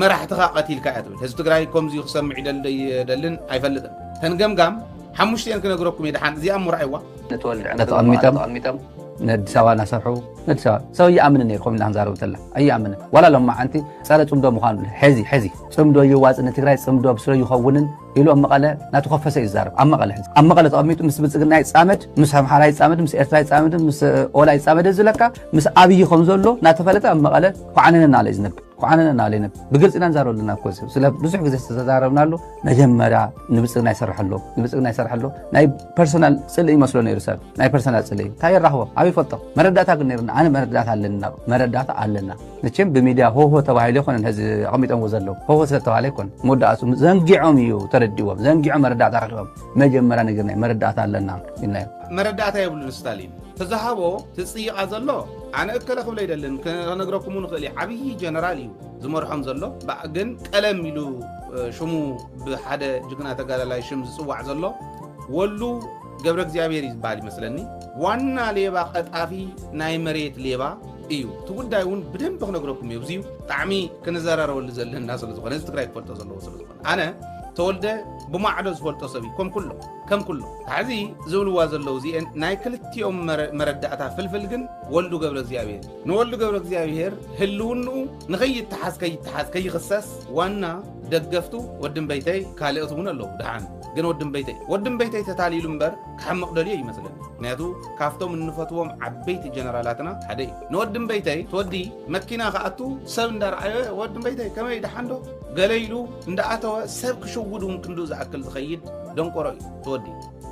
መራሕትኻ ቀቲልካ እያ ትብል ህዝቢ ትግራይ ከምዚ ክሰምዕ ይደልን ኣይፈልጥን ተንገምጋም 5 ክነግረኩም እዩ ድሓን እዚኣ ምርኣይዋ ነተቐሚጦም نادي سوا نسرحو نادي سوا سوي يأمن نيركم لهم زارو تلا أي يأمن ولا لما أنتي صارت صمدو مخان حزي صمدو يواز إن تقرأي صمدو بسرعة يخونن يلو أما قال لا تخفف سيزار أما قال تأميتو مس بتسقنا يتسامد مس هم حلا يتسامد مس إرتلا يتسامد مس أولا يتسامد زلكا مس أبي خمزولو ناتفلت أما قال قعننا نالج نب قعننا نالينا بقلت إن زارو لنا كويس سلا بزح جزء زارو نالو نجمع نبصقنا يسرح له ناي بيرسونال سلي مسلون يرسل ناي بيرسونال سلي تاي رحوه أبي فطر مرداتها قلنا أنا مردات علنا نتشم بميديا هو تبعي خلنا هذا عميت أم وزلوا هو ستوالي كون مدة أسم زنجعهم يو ترديهم زنجعهم مردات عليهم ما جمرنا نقرنا مردات علنا إنه مردات يقولون ستالين تذهبوا تصيق عزلوا أنا أكلكم ليدا لأن كنا نقرأكم من خلي عبي جنرالي زمر حمز الله بعدين كلام يلو شمو بحدا جكنا تقال لا يشمس سوى عزلوا ولو قبرك زيابيريز بالي مثلاً وانا ليبا قد أفي ناي مريت ليبا ايو تقول دايون بدهم بخنقرأكم يوزيو طعمي كنزارة ولا زل الناس اللي زغنا نستقرأ فولت زلوا أنا تولد بمعدز فولت صبي كم كله هذه زول وازلو زي ناي كلتي مرداتها فلفلجن ولدو قبرك زيابير نولدو قبرك زيابير هلونو نغير تحس كي خصاص وانا دقفتو ودن بيتي كاليتون الله دعان جن ودن بيتي تتالي لمبر كحمق دليل مثلا نادو كافتو من نفتوهم عبيت جنرالاتنا هدي نودن بيتي تودي مكينا غاتو سندر ودن بيتي كما يدحندو قليلو ندعتو سبك شو ودو ممكن دوز أكل تخيد دون قرأي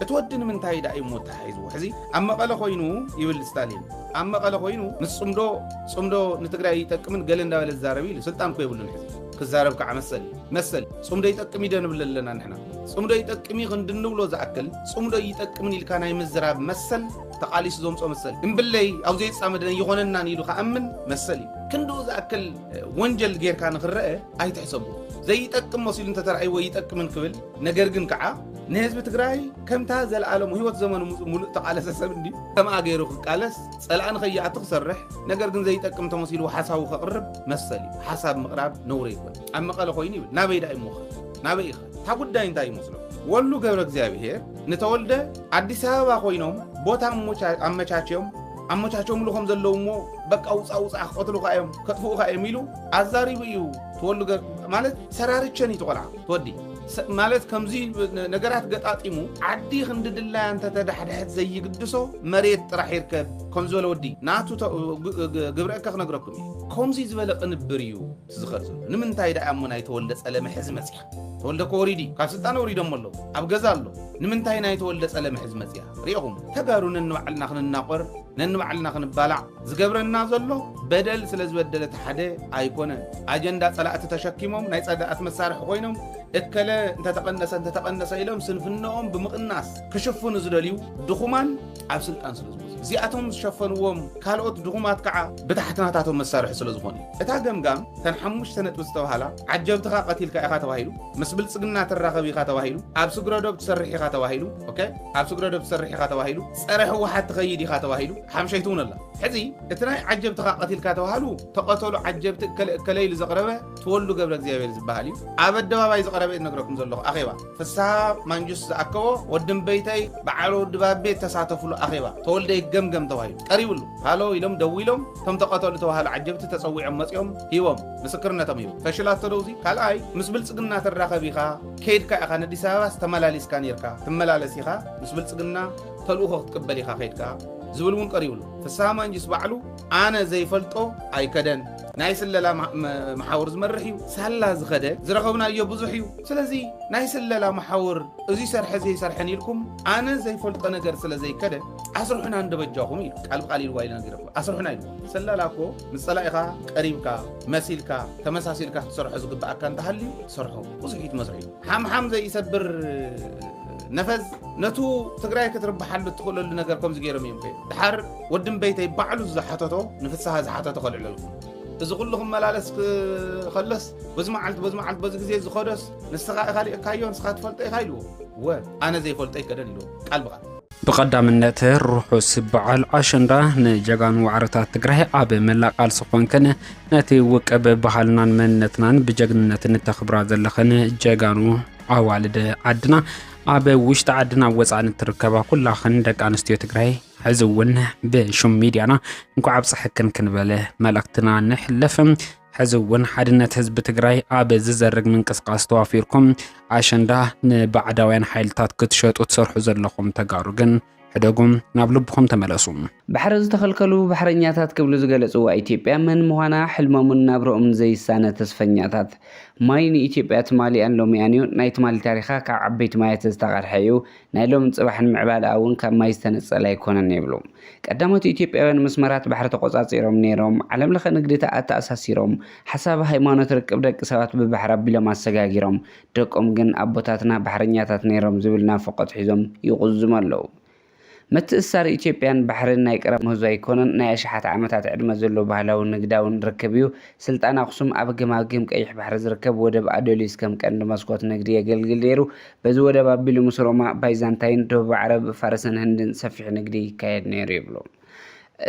تودي من تاي داي موت حيز وحزي أما قال خوينو يبل ستالين أما قال خوينو نصمدو نتقرأي تكمن قلنا ولا الزاربي سلطان كوي يقولون حزي كزارب كعمسل صمدو يتقمي دون بللنا نحن صمدو يتقمي غندنو لو زعكل صمدو يتقمني الكاناي مزراب مسل تقاليس زوم مسل إن بالله أو زي صامدنا يغوننا نيلو خأمن مسلي كندو زعكل وانجل غير كان خرقه أي تحسبه زي يتقم مصير انت ترى أيوة يتقم من قبل نجرجن كعا نهزب تقراي كم تهزل العالم وهو زمان ملء تقالس السبندي كم أجيرو قالس سألان خيات تصرح نجرجن زي يتقم تمصير وحساب وخقرب مسلي حساب مقرب نوري أما قال خويني نبي داي مخ نبي تقول داين داي مسلم ولو قبرك زيابير نتولد عدي سوا خوينهم بوتا أما تشاچوم لهم زلومو بق أوص أخطلو قايم كتفو قايم يلو عزاري بيو تولو مالت سراريتشني تقولع تودي مالت كمزي نجارات قطاطيمو عدي خند الله أنت تدحدحت زي قدسو مريت راح يركب كونزول ودي ناتو قبرك نقرأكم كمزي زبالق نبريو تزخرز نمن تايدا أمنا يتولد سلام حزم مسيح تولد كوريدي كاسلطان وريد أمالو أبغزالو نمن تاينا يتولد سلام حزم مسيح ريقهم تقارون النوعلنا خن الناقر ننوعلنا خن بالع زقبرنا زلو بدل سلز بدلت حدا أيقونة أجندة صلاة تشكيمهم نايس أداء مسارح قوينهم اكلا انت تقنس إلهم سنفنهم بمقناس كشفوا نزلوا دخومان عبسلطان سلزبوز زياتهم شفنوهم كالوت دخومات كعا بتحتنا تاتهم مسارح سلزبوني اتاقم تنحموش سنة بستوهالا عجبتها قتيلك إخا تواهيلو مسبل سقنا تراغبي إخا تواهيلو عبسقرادو بتسرح إخا تواهيلو اوكي عبسقرادو بتسرح إخا تواهيلو سرح واحد تغيد إخا تواهيلو حمشيتون الله حزي اتناي عجبتها قتيلك تواهلو تقتلوا عجبت كليل زقربه تولوا قبلك زيابيل زبالي عبد دبابا يزقربه نقرأكم زلوا أخيبا فالسحاب منجس أكوا ودم بيتي بعلو دباب بيت تسعتفوا له أخيبا تولد جم تواهيل قريب له هالو يلهم دويلهم ثم تقتلوا تواهل عجبت تسوي عمتهم هيوم مسكرنا تميو فشلات تروزي قال أي مسبل سقنا تراقبيها كيد كأخان الدساوس تملاليس كان يركا تملالسيها مسبل سقنا تلوه تقبليها خيد كا زبلون قريب له فالسحاب منجس بعلو أنا زي فلتو أي كدن ናይ ስለላ መሓወር ዝመርሕ እዩ ሳላ ዝኸደ ዝረኸብናዮ ብዙሕ እዩ ስለዚ ናይ ስለላ መሓወር እዚ ሰርሐ ዘይሰርሐን ኢልኩም ኣነ ዘይፈልጦ ነገር ስለ ዘይከደ ኣስርሑና እንደበጃኹም ኢሉ ቃል ብቃል ኢልዋ ኢለ ነገር ኣስርሑና ኢሉ ሰላላ እኮ ምስ ፀላኢኻ ቀሪብካ መሲልካ ተመሳሲልካ ክትሰርሖ ዝግባእካ እንተሃልዩ ትሰርሖ ብዙሕ እዩ ትመስርሑ እዩ ሓምሓም ዘይሰብር ነፈዝ ነቱ ትግራይ ክትርባሓሉ ትኽእለሉ ነገር ከምዚ ገይሮም እዮም ድሓር ወድም በይተይ ባዕሉ ዝሓተቶ ንፍሳሃ ዝሓተቶ ከልዕለልኩም እዚ ኩሉ ክመላለስ ክኸለስ በዚ መዓልቲ በዚ ግዜ ዝኸደስ ንስኻ ኢኻ ሊእካዮ ንስኻ ትፈልጦ ኢኻ ኢልዎ ወ ኣነ ዘይፈልጦ ይከደን ኢልዎ ቃል ብቃል ብቐዳምነት ርሑስ በዓል ኣሸንዳ ንጀጋኑ ዋዕሮታት ትግራይ ኣብ መላእ ቃልሲ ኮንክን ነቲ ውቅብ ባህልናን መንነትናን ብጀግንነት እንተኽብራ ዘለኽን ጀጋኑ ኣዋልድ ዓድና ኣብ ውሽጢ ዓድና ወፃእን ትርከባ ኩላኽን ደቂ ኣንስትዮ ትግራይ ሕዚ እውን ብሹም ሚድያና እንኳዕ ኣብፅሕክን ክንበለ መልእኽትና ንሕልፍ ሕዚ እውን ሓድነት ህዝቢ ትግራይ ኣብ ዝዘርግ ምንቅስቃስ ተዋፊርኩም ኣሸንዳ ንባዕዳውያን ሓይልታት ክትሸጡ ትሰርሑ ዘለኹም ተጋሩ ግን ሕደጉም ናብ ልብኹም ተመለሱ ባሕሪ ዝተኸልከሉ ባሕረኛታት ክብሉ ዝገለጽዋ ኢትዮጵያ መን ምዃና ሕልሞምን ናብሮኦም ዘይሳነ ተስፈኛታት ማይ ንኢትዮጵያ ትማሊኣን ሎሚያን እዩ ናይ ትማሊ ታሪኻ ካብ ዓበይቲ ማያት ዝተቐርሐ እዩ ናይ ሎሚ ፅባሕን ምዕባልኣ እውን ካብ ማይ ዝተነፀለ ኣይኮነን ይብሉ ቀዳሞት ኢትዮጵያውያን መስመራት ባሕሪ ተቆፃፂሮም ነይሮም ዓለም ለኸ ንግዲ ተኣሳሲሮም ሓሳብ ሃይማኖት ርክብ ደቂ ሰባት ብባሕሪ ኣቢሎም ኣሰጋጊሮም ደቆም ግን ኣቦታትና ባሕረኛታት ነይሮም ዝብል ናፍቆት ሒዞም ይቕዝሙ ኣለዉ ምትእሳር ኢትዮጵያን ባሕርን ናይ ቀረብ ምህዞ ኣይኮነን ናይ ኣሽሓት ዓመታት ዕድመ ዘሎ ባህላዊ ንግዳውን ርክብ እዩ ስልጣን ኣክሱም ኣብ ገማግም ቀይሕ ባሕሪ ዝርከብ ወደብ ኣዶሊስ ከም ቀንዲ መስኮት ንግዲ የገልግል ነይሩ በዚ ወደብ ኣቢሉ ምስ ሮማ ባይዛንታይን ደቡብ ዓረብ ፋርስን ህንድን ሰፊሕ ንግዲ ይካየድ ነይሩ ይብሉ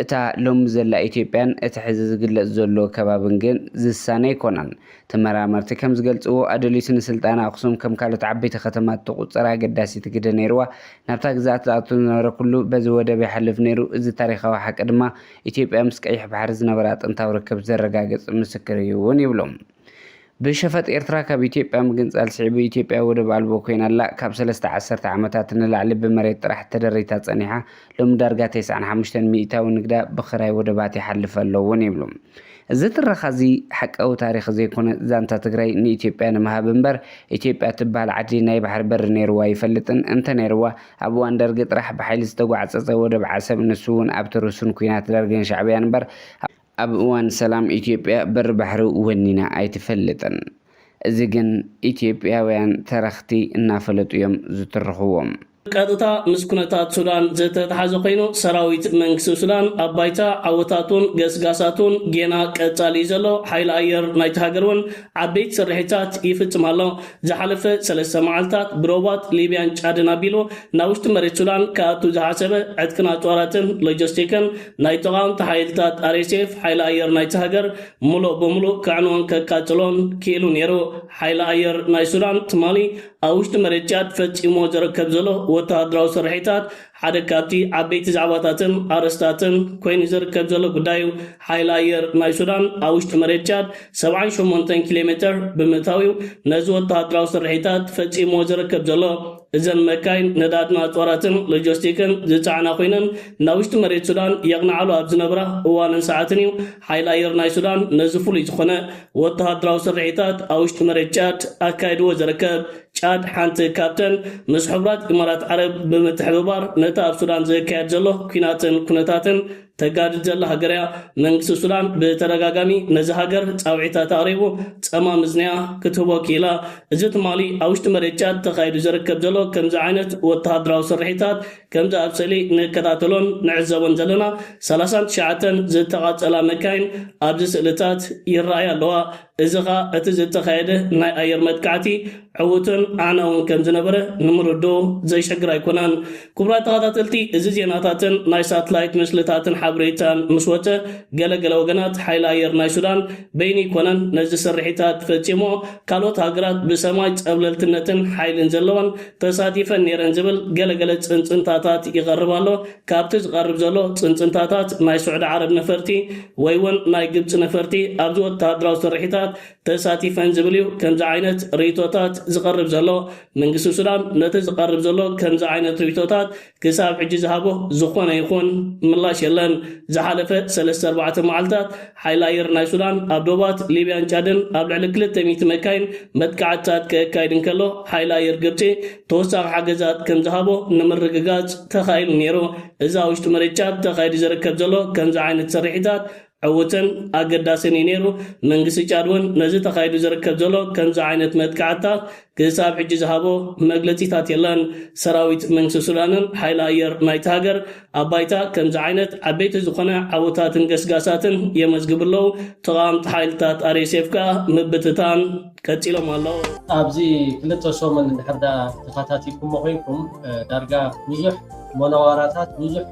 እታ ሎሚ ዘላ ኢትዮጵያን እቲ ሕዚ ዝግለጽ ዘሎ ከባብን ግን ዝሳነ ይኮናን ተመራመርቲ ከም ዝገልጽዎ ኣዶሊስ ንስልጣን ኣክሱም ከም ካልኦት ዓበይቲ ከተማት ተቁፅራ ገዳሲት ግደ ነይርዋ ናብታ ግዛኣት ዝኣቱ ዝነበረ ኩሉ በዚ ወደብ ይሓልፍ ነይሩ እዚ ታሪኻዊ ሓቂ ድማ ኢትዮጵያ ምስ ቀይሕ ባሕሪ ዝነበራ ጥንታዊ ርክብ ዘረጋግጽ ምስክር እዩ እውን ይብሎም ብሸፈጥ ኤርትራ ካብ ኢትዮጵያ ምግንጻል ስዒቡ ኢትዮጵያ ወደብ ኣልቦ ኮይናላ ካብ 13 ዓመታት ንላዕሊ ብመሬት ጥራሕ ተደሪታ ጸኒሓ ሎሚ ዳርጋ 95 ሚእታዊ ንግዳ ብኽራይ ወደባት ይሓልፍ ኣሎ እውን ይብሉ እዚ ትረኻዚ ሓቃዊ ታሪክ ዘይኮነ ዛንታ ትግራይ ንኢትዮጵያ ንምሃብ እምበር ኢትዮጵያ ትበሃል ዓዲ ናይ ባሕሪ በሪ ነይርዋ ይፈልጥን እንተ ነይርዋ ኣብ እዋን ደርጊ ጥራሕ ብሓይሊ ዝተጓዓፀፀ ወደብ ዓሰብ ንሱ እውን ኣብቲ ሩስን ኩናት ደርግን ሻዕብያን እምበር ኣብ እዋን ሰላም ኢትዮጵያ በር ባሕሪ ወኒና ኣይትፈልጥን እዚ ግን ኢትዮጵያውያን ተረኽቲ እናፈለጡ እዮም ዝትርኽዎም ቀጥታ ምስ ኩነታት ሱዳን ዝተተሓዘ ኮይኑ ሰራዊት መንግስቲ ሱዳን ኣብ ባይታ ዓወታቱን ገስጋሳቱን ጌና ቀጻሊ ዘሎ ሓይሊ ኣየር ናይቲ ሃገር እውን ዓበይቲ ስርሒታት ይፍጽም ኣሎ ዝሓለፈ 3 መዓልታት ብሮባት ሊብያን ጫድን ኣቢሉ ናብ ውሽጢ መሬት ሱዳን ከኣቱ ዝሓሰበ ዕጥቅን ኣፅዋራትን ሎጂስቲክን ናይ ተቃውምቲ ሓይልታት RSF ሓይሊ ኣየር ናይቲ ሃገር ሙሉእ ብምሉእ ክዕንዎን ከቃጽሎን ክኢሉ ነይሩ ሓይሊ ኣየር ናይ ሱዳን ትማሊ ኣብ ውሽጢ መሬት ጫድ ፈጺሞ ዝርከብ ዘሎ ወተሃደራዊ ስርሒታት ሓደ ካብቲ ዓበይቲ ዛዕባታትን ኣርስታትን ኮይኑ ዝርከብ ዘሎ ጉዳዩ ሓይሊ ኣየር ናይ ሱዳን ኣብ ውሽጢ መሬት ቻድ 78 ኪሎ ሜትር ብምእታዊው ነዚ ወተሃደራዊ ስርሒታት ፈጺሞ ዝርከብ ዘሎ እዘን መካይን ነዳድን ኣፅዋራትን ሎጂስቲክን ዝፀዓና ኮይነን ናብ ውሽጢ መሬት ሱዳን የቕንዓሉ ኣብ ዝነበራ እዋንን ሰዓትን እዩ ሓይሊ ኣየር ናይ ሱዳን ነዚ ፍሉይ ዝኾነ ወተሃደራዊ ስርሒታት ኣብ ውሽጢ መሬት ቻድ ኣካይድዎ ዝርከብ ቻድ ሓንቲ ካብተን ምስ ሕቡራት ኢማራት ዓረብ ብምትሕብባር ነታ ኣብ ሱዳን ዝካየድ ዘሎ ኩናትን ኩነታትን ተጋድል ዘላ ሃገርያ መንግስቲ ሱዳን ብተደጋጋሚ ነዚ ሃገር ፃውዒታት ኣቕሪቡ ፀማም ምዝንያ ክትህቦ ኪኢላ እዚ ትማሊ ኣብ ውሽጢ መሬት ቻድ ተኻይዱ ዝርከብ ዘሎ ከምዚ ዓይነት ወተሃደራዊ ስርሒታት ከምዚ ኣብ ስእሊ ንከታተሎን ንዕዘቦን ዘለና 39 ዝተቓፀላ መካይን ኣብዚ ስእልታት ይረኣያ ኣለዋ እዚ ኸ እቲ ዝተኻየደ ናይ ኣየር መጥቃዕቲ ዕዉትን ኣና እውን ከም ዝነበረ ንምርዶ ዘይሸግር ኣይኮነን ክቡራት ተኸታተልቲ እዚ ዜናታትን ናይ ሳተላይት ምስልታትን ሓበሬታን ምስ ወፀ ገለገለ ወገናት ሓይሊ ኣየር ናይ ሱዳን በይኒ ይኮነን ነዚ ስርሒታት ፈፂሞ ካልኦት ሃገራት ብሰማይ ፀብለልትነትን ሓይልን ዘለወን ተሳቲፈን ነይረን ዝብል ገለገለ ፅንፅንታታት ይቐርብ ኣሎ ካብቲ ዝቐርብ ዘሎ ፅንፅንታታት ናይ ስዑድ ዓረብ ነፈርቲ ወይ እውን ናይ ግብፂ ነፈርቲ ኣብዚ ወተሃደራዊ ስርሒታት ተሳቲፈን ዝብል እዩ ከምዚ ዓይነት ሪቶታት ዝቐርብ ዘሎ መንግስቲ ሱዳን ነቲ ዝቐርብ ዘሎ ከምዚ ዓይነት ሪቶታት ክሳብ ሕጂ ዝሃቦ ዝኾነ ይኹን ምላሽ የለን ዝሓለፈ 3-4 መዓልታት ሓይሊ ኣየር ናይ ሱዳን ኣብ ዶባት ሊብያን ቻድን ኣብ ልዕሊ 200 መካይን መጥቃዕትታት ከካይድን ከሎ ሓይሊ ኣየር ግብፂ ተወሳኺ ሓገዛት ከም ዝሃቦ ንምርግጋጽ ተኻኢሉ ነይሩ። እዚ ኣብ ውሽጢ መሬት ቻድ ተኻይዱ ዝርከብ ዘሎ ከምዚ ዓይነት ሰሪሒታት ዕውትን ኣገዳስን ነይሩ። መንግስቲ ቻድ እውን ነዚ ተኻይዱ ዝርከብ ዘሎ ከምዚ ዓይነት መጥቃዕትታት ክሳብ ሕጂ ዝሃቦ መግለፂታት የለን። ሰራዊት መንግስቲ ሱዳንን ሓይሊ ኣየር ናይቲ ሃገር ኣብ ባይታ ከምዚ ዓይነት ዓበይቲ ዝኾነ ዓወታትን ገስጋሳትን የመዝግብለው። ተቃዋምቲ ሓይልታት RSF ከዓ ምብትታን ቀፂሎም ኣለዉ። ኣብዚ 2 ሰሙን እንድሕር ዳ ተኸታቲልኩም ኮይንኩም ዳርጋ ብዙሕ ሞነዋራታት ብዙሕ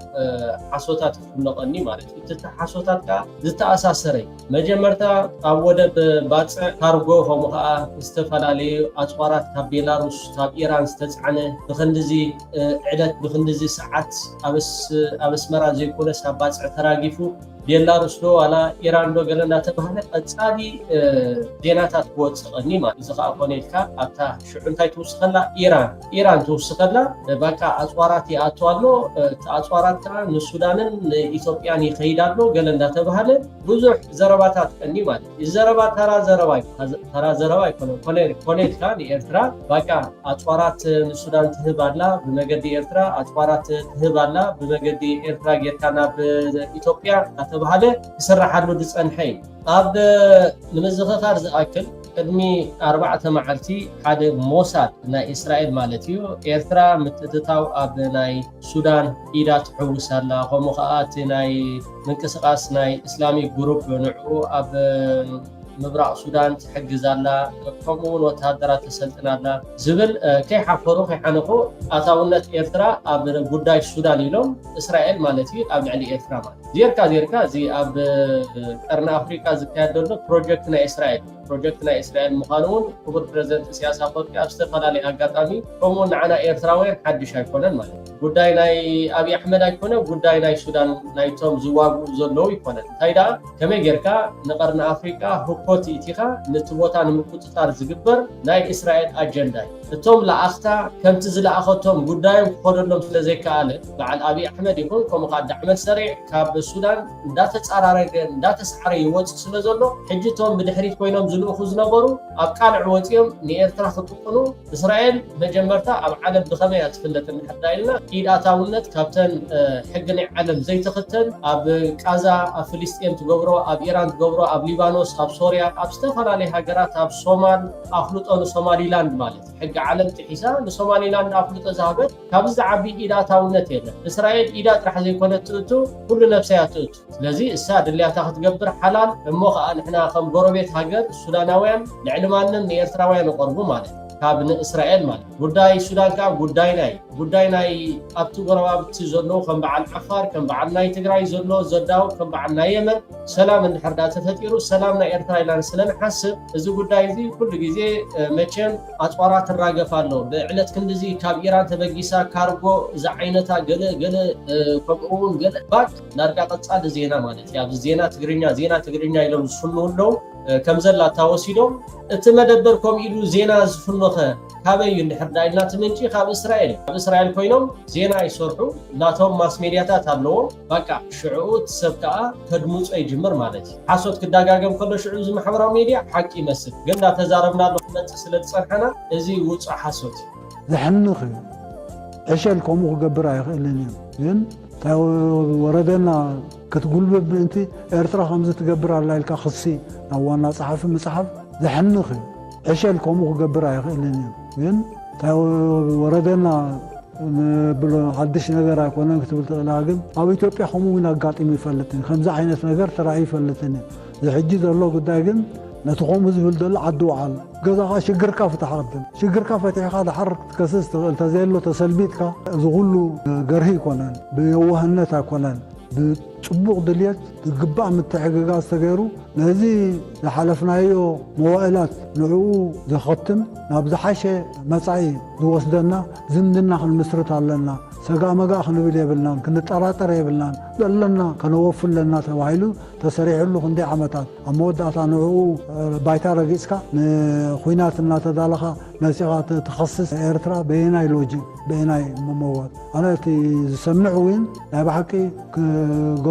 ሓሶታት ክፍነቐኒ ማለት እዩ። እቲ ሓሶታት ከዓ ዝተኣሳሰረ መጀመርታ ኣብ ወደብ ባፅዕ ካርጎ ከምኡ ከዓ ዝተፈላለዩ ኣፅዋራት ካብ ቤላሩስ ካብ ኢራን ዝተፃዕነ ብክንዲዚ ዕለት ብክንዲዚ ሰዓት ኣብ ኣስመራ ዘይኮነስ ኣብ ባፅዕ ተራጊፉ ቤላሩስ ዶ ዋላ ኢራን ዶ ገለ እናተባህለ ቀፃሊ ዜናታት ክወፅቐኒ ማለት እዚ ከዓ ኮነልካ ኣብታ ሽዑ እንታይ ትውስኸላ ኢራን ትውስኸላ በቃ ኣፅዋራት ይኣትዋ ኣሎ። እቲ ኣፅዋራት ከዓ ንሱዳንን ንኢትዮጵያን ይኸይድ ኣሎ ገለ እናተባህለ ብዙሕ ዘረባታት ቀኒ ማለት እዚ ዘረባ ተራ ዘረባ ኣይኮነን። ኮነልካ ንኤርትራ በቃ ኣፅዋራት ንሱዳን ትህብ ኣላ ብመገዲ ኤርትራ ኣፅዋራት ትህብ ኣላ ብመገዲ ኤርትራ ጌርካ ናብ ኢትዮጵያ ተባሃለ ይስራሓሉ ዝፀንሐ እዩ። ኣብ ንምዝኽኻር ዝኣክል ቅድሚ 4 መዓልቲ ሓደ ሞሳድ ናይ እስራኤል ማለት እዩ ኤርትራ ምትእትታው ኣብ ናይ ሱዳን ኢዳ ትሕውስ ኣላ ከምኡ ከዓ እቲ ናይ ምንቅስቃስ ናይ እስላሚክ ግሩፕ ንዕኡ ኣብ ምብራቅ ሱዳን ትሕግዝ ኣላ ከምኡውን ወታደራት ተሰልጥና ኣላ ዝብል ከይሓፈሩ ከይሓነቑ ኣታውነት ኤርትራ ኣብ ጉዳይ ሱዳን ኢሎም እስራኤል ማለት እዩ ኣብ ልዕሊ ኤርትራ ማለት ዜርካ እዚ ኣብ ቀርኒ ኣፍሪካ ዝካየድ ዘሎ ፕሮጀክት ናይ እስራኤል ምዃኑ እውን ክቡር ፕሬዚደንት ኢሳያስ ኣፈወርቂ ኣብ ዝተፈላለዩ ኣጋጣሚ ከምኡውን ንዓና ኤርትራውያን ሓድሽ ኣይኮነን ማለት እዩ። ጉዳይ ናይ ኣብይ ኣሕመድ ኣይኮነ ጉዳይ ናይ ሱዳን ናይቶም ዝዋግኡ ዘለዉ ይኮነን። እንታይ ደኣ ከመይ ጌርካ ንቀርኒ ኣፍሪካ ህኮት ኢቲኻ ነቲ ቦታ ንምቁፅጣር ዝግበር ናይ እስራኤል ኣጀንዳ እዩ። እቶም ለኣኽታ ከምቲ ዝለኣኸቶም ጉዳዮም ክኸደሎም ስለ ዘይከኣለ በዓል ኣብይ ኣሕመድ ይኹን ከምኡ ከዓ ዳዕመት ሰሪዕ ካብ ሱዳን እንዳተፃራረገ እንዳተሰዓረ ይወፅእ ስለ ዘሎ ሕጂ እቶም ብድሕሪት ኮይኖም ዝልእኹ ዝነበሩ ኣብ ቃልዕ ወፂኦም ንኤርትራ ክጥቅኑ እስራኤል መጀመርታ ኣብ ዓለም ብኸመይ እያ ትፍለጥ እንድሕር ኢልና ኢድ ኣታውነት ካብተን ሕጊ ናይ ዓለም ዘይትኽተል ኣብ ቃዛ ኣብ ፍልስጤም ትገብሮ ኣብ ኢራን ትገብሮ ኣብ ሊባኖስ ኣብ ሶርያ ኣብ ዝተፈላለዩ ሃገራት ኣብ ሶማል ኣፍልጦ ንሶማሊላንድ ማለት ሕጊ ዓለም ጥሒሳ ንሶማሊላንድ ኣፍልጦ ዝሃበት ካብዚ ዝዓቢ ኢድ ኣታውነት የለን። እስራኤል ኢዳ ጥራሕ ዘይኮነት ትእቱ ኩሉ ነብሰያ ትእቱ። ስለዚ እሳ ድልያታ ክትገብር ሓላል እሞ ከዓ ንሕና ከም ጎረቤት ሃገር ሱዳናውያን ልዕሊ ማንም ንኤርትራውያን ይቐርቡ ማለት ካብ ንእስራኤል ማለት ጉዳይ ሱዳን ከዓ ጉዳይ ናይ ኣብቲ ጎረባብቲ ዘለዉ ከም በዓል ዓፋር ከም በዓል ናይ ትግራይ ዘሎ ዘዳው ከም በዓል ናይ የመን ሰላም እንድሕር ዳ ተፈጢሩ ሰላም ናይ ኤርትራ ኢልና ስለንሓስብ እዚ ጉዳይ እዚ ኩሉ ግዜ መቸም ኣፅዋራት ትራገፍ ኣሎ። ብዕለት ክንዲዚ ካብ ኢራን ተበጊሳ ካርጎ እዛ ዓይነታ ገለ ከምኡውን ገለ ባክ ዳርጋ ቀፃሊ ዜና ማለት እዩ። ኣብዚ ዜና ትግርኛ ኢሎም ዝፍንውለው ከም ዘላ ተወሲዶም እቲ መደበር ከም ኢሉ ዜና ዝፍኖኸ ካበይ እንድሕር ዳ ኢልና ትምንጪ ካብ እስራኤል ኮይኖም ዜና ይሰርሑ ናቶም ማስ ሜድያታት ኣለዎ በቃ ሽዑ ሰብ ከዓ ተድምፆ ይጅምር ማለት እዩ። ሓሶት ክዳጋገም ከሎ ሽዑ ዝማሕበራዊ ሚድያ ሓቂ ይመስል ግን እንዳተዛረብናሎ ክመፅእ ስለ ዝፀንሐና እዚ ውፁእ ሓሶት እዩ። ዝሕንኽ ዕሸል ከምኡ ክገብር ኣይኽእልን እዩ ግን ወረደና ክትጉልበብ ምእንቲ ኤርትራ ከምዚ ትገብር ኣላ ኢልካ ክሲ ናብ ዋና ፀሓፊ ምፅሓፍ ዝሕንኽ እዩ። ዕሸል ከምኡ ክገብር ኣይኽእልን እዩ ግን ወረደና ብሎ ሓድሽ ነገር ኣይኮነን ክትብል ትኽእላ ግን ኣብ ኢትዮጵያ ከምኡ እውን ኣጋጢሙ ይፈልጥን ከምዚ ዓይነት ነገር ተራእዩ ይፈልጥን እዩ። ዝሕጂ ዘሎ ጉዳይ ግን ነቲ ከምኡ ዝብል ዘሎ ዓዲ ውዓል ገዛኻ ሽግርካ ፍታሕ ቅድም ሽግርካ ፈቲሕካ ድሓር ክትከስስ ትኽእል ተዘየሎ ተሰልቢትካ እዚ ኩሉ ገርሂ ይኮነን ብየዋህነት ኣይኮነን ብፅቡቕ ድልየት ዝግባእ ምትሕግጋዝ ተገይሩ ነዚ ዝሓለፍናዮ መዋእላት ንዕኡ ዘኸትም ናብ ዝሓሸ መጻኢ ዝወስደና ዝምድና ክንምስርት ኣለና ሰጋመጋእ ክንብል የብልናን ክንጠራጠር የብልናን ዘለና ከነወፍለና ተባሂሉ ተሰሪሕሉ ክንደይ ዓመታት ኣብ መወዳእታ ንዕኡ ባይታ ረጊፅካ ንኩናት እናተዳለኻ መፂኻ ትኸስስ ኤርትራ በየናይ ሎጂክ በየናይ መመዋት ኣነ እቲ ዝሰምዕ እውን ናይ ብሓቂ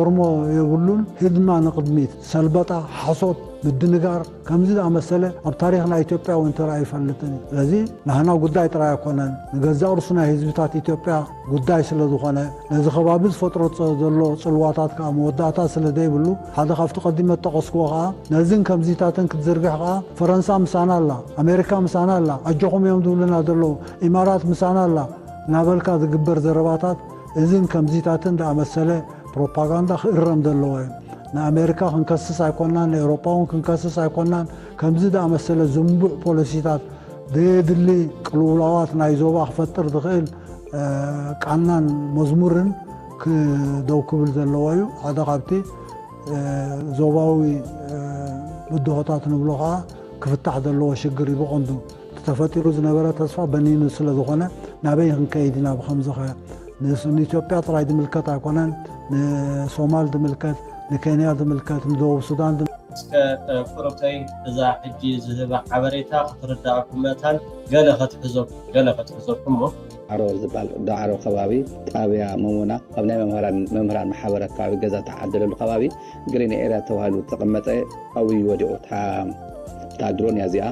ኖርሞ የብሉን ሂድና ንቅድሚት ሰልበጣ ሓሶት ምድንጋር ከምዚ ኣመሰለ ኣብ ታሪክና ኢትዮጵያ እውን ተራእዩ ይፈልጥን ስለዚ ንሕና ጉዳይ ጥራይ ኣይኮነን ንገዛእ ርስና ህዝብታት ኢትዮጵያ ጉዳይ ስለ ዝኾነ ነዚ ከባቢ ዝፈጥሮ ዘሎ ፅልዋታት ከዓ መወዳእታ ስለ ዘይብሉ ሓደ ካብቲ ቀዲመ ጠቐስክዎ ከዓ ነዚን ከምዚታትን ክትዝርግሕ ከዓ ፈረንሳ ምሳና ኣላ ኣሜሪካ ምሳና ኣላ ኣጆኹም እዮም ዝብሉና ዘለዉ ኢማራት ምሳና ኣላ ናበልካ ዝግበር ዘረባታት እዚን ከምዚታትን ዝኣመሰለ ፕሮፓጋንዳ ክእረም ዘለዎ እዩ ንኣሜሪካ ክንከስስ ኣይኮናን ንኤውሮጳ እውን ክንከስስ ኣይኮናን ከምዚ ዝኣመሰለ ዝንቡዕ ፖሊሲታት ዘየድሊ ቅልውላዋት ናይ ዞባ ክፈጥር ዝኽእል ቃናን መዝሙርን ክደው ክብል ዘለዎ እዩ ሓደ ካብቲ ዞባዊ ምድኾታት ንብሎ ከዓ ክፍታሕ ዘለዎ ሽግር እዩ ብቐንዱ ተፈጢሩ ዝነበረ ተስፋ በኒኑ ስለ ዝኾነ ናበይ ክንከይድ ኢና ብከምዚ ኸ ንኢትዮጵያ ጥራይ ዝምልከት ኣይኮነን ንሶማል ዝምልከት ንኬንያ ዝምልከት ንደቡብ ሱዳን እስከ ፍሮተይ እዛ ሕጂ ዝህባ ሓበሬታ ክትርዳእኩም መታን ገለ ከትሕዞኩም ሞ ዓሮ ዝበሃል ዳዕሮ ከባቢ ጣብያ መሙና ኣብ ናይ መምህራን ማሕበራት ከባቢ ገዛ ተዓደለሉ ከባቢ ግሪን ኤርያ ተባሂሉ ተቐመጠ ኣብዩ ወዲቑ እታ ድሮን እያ እዚኣ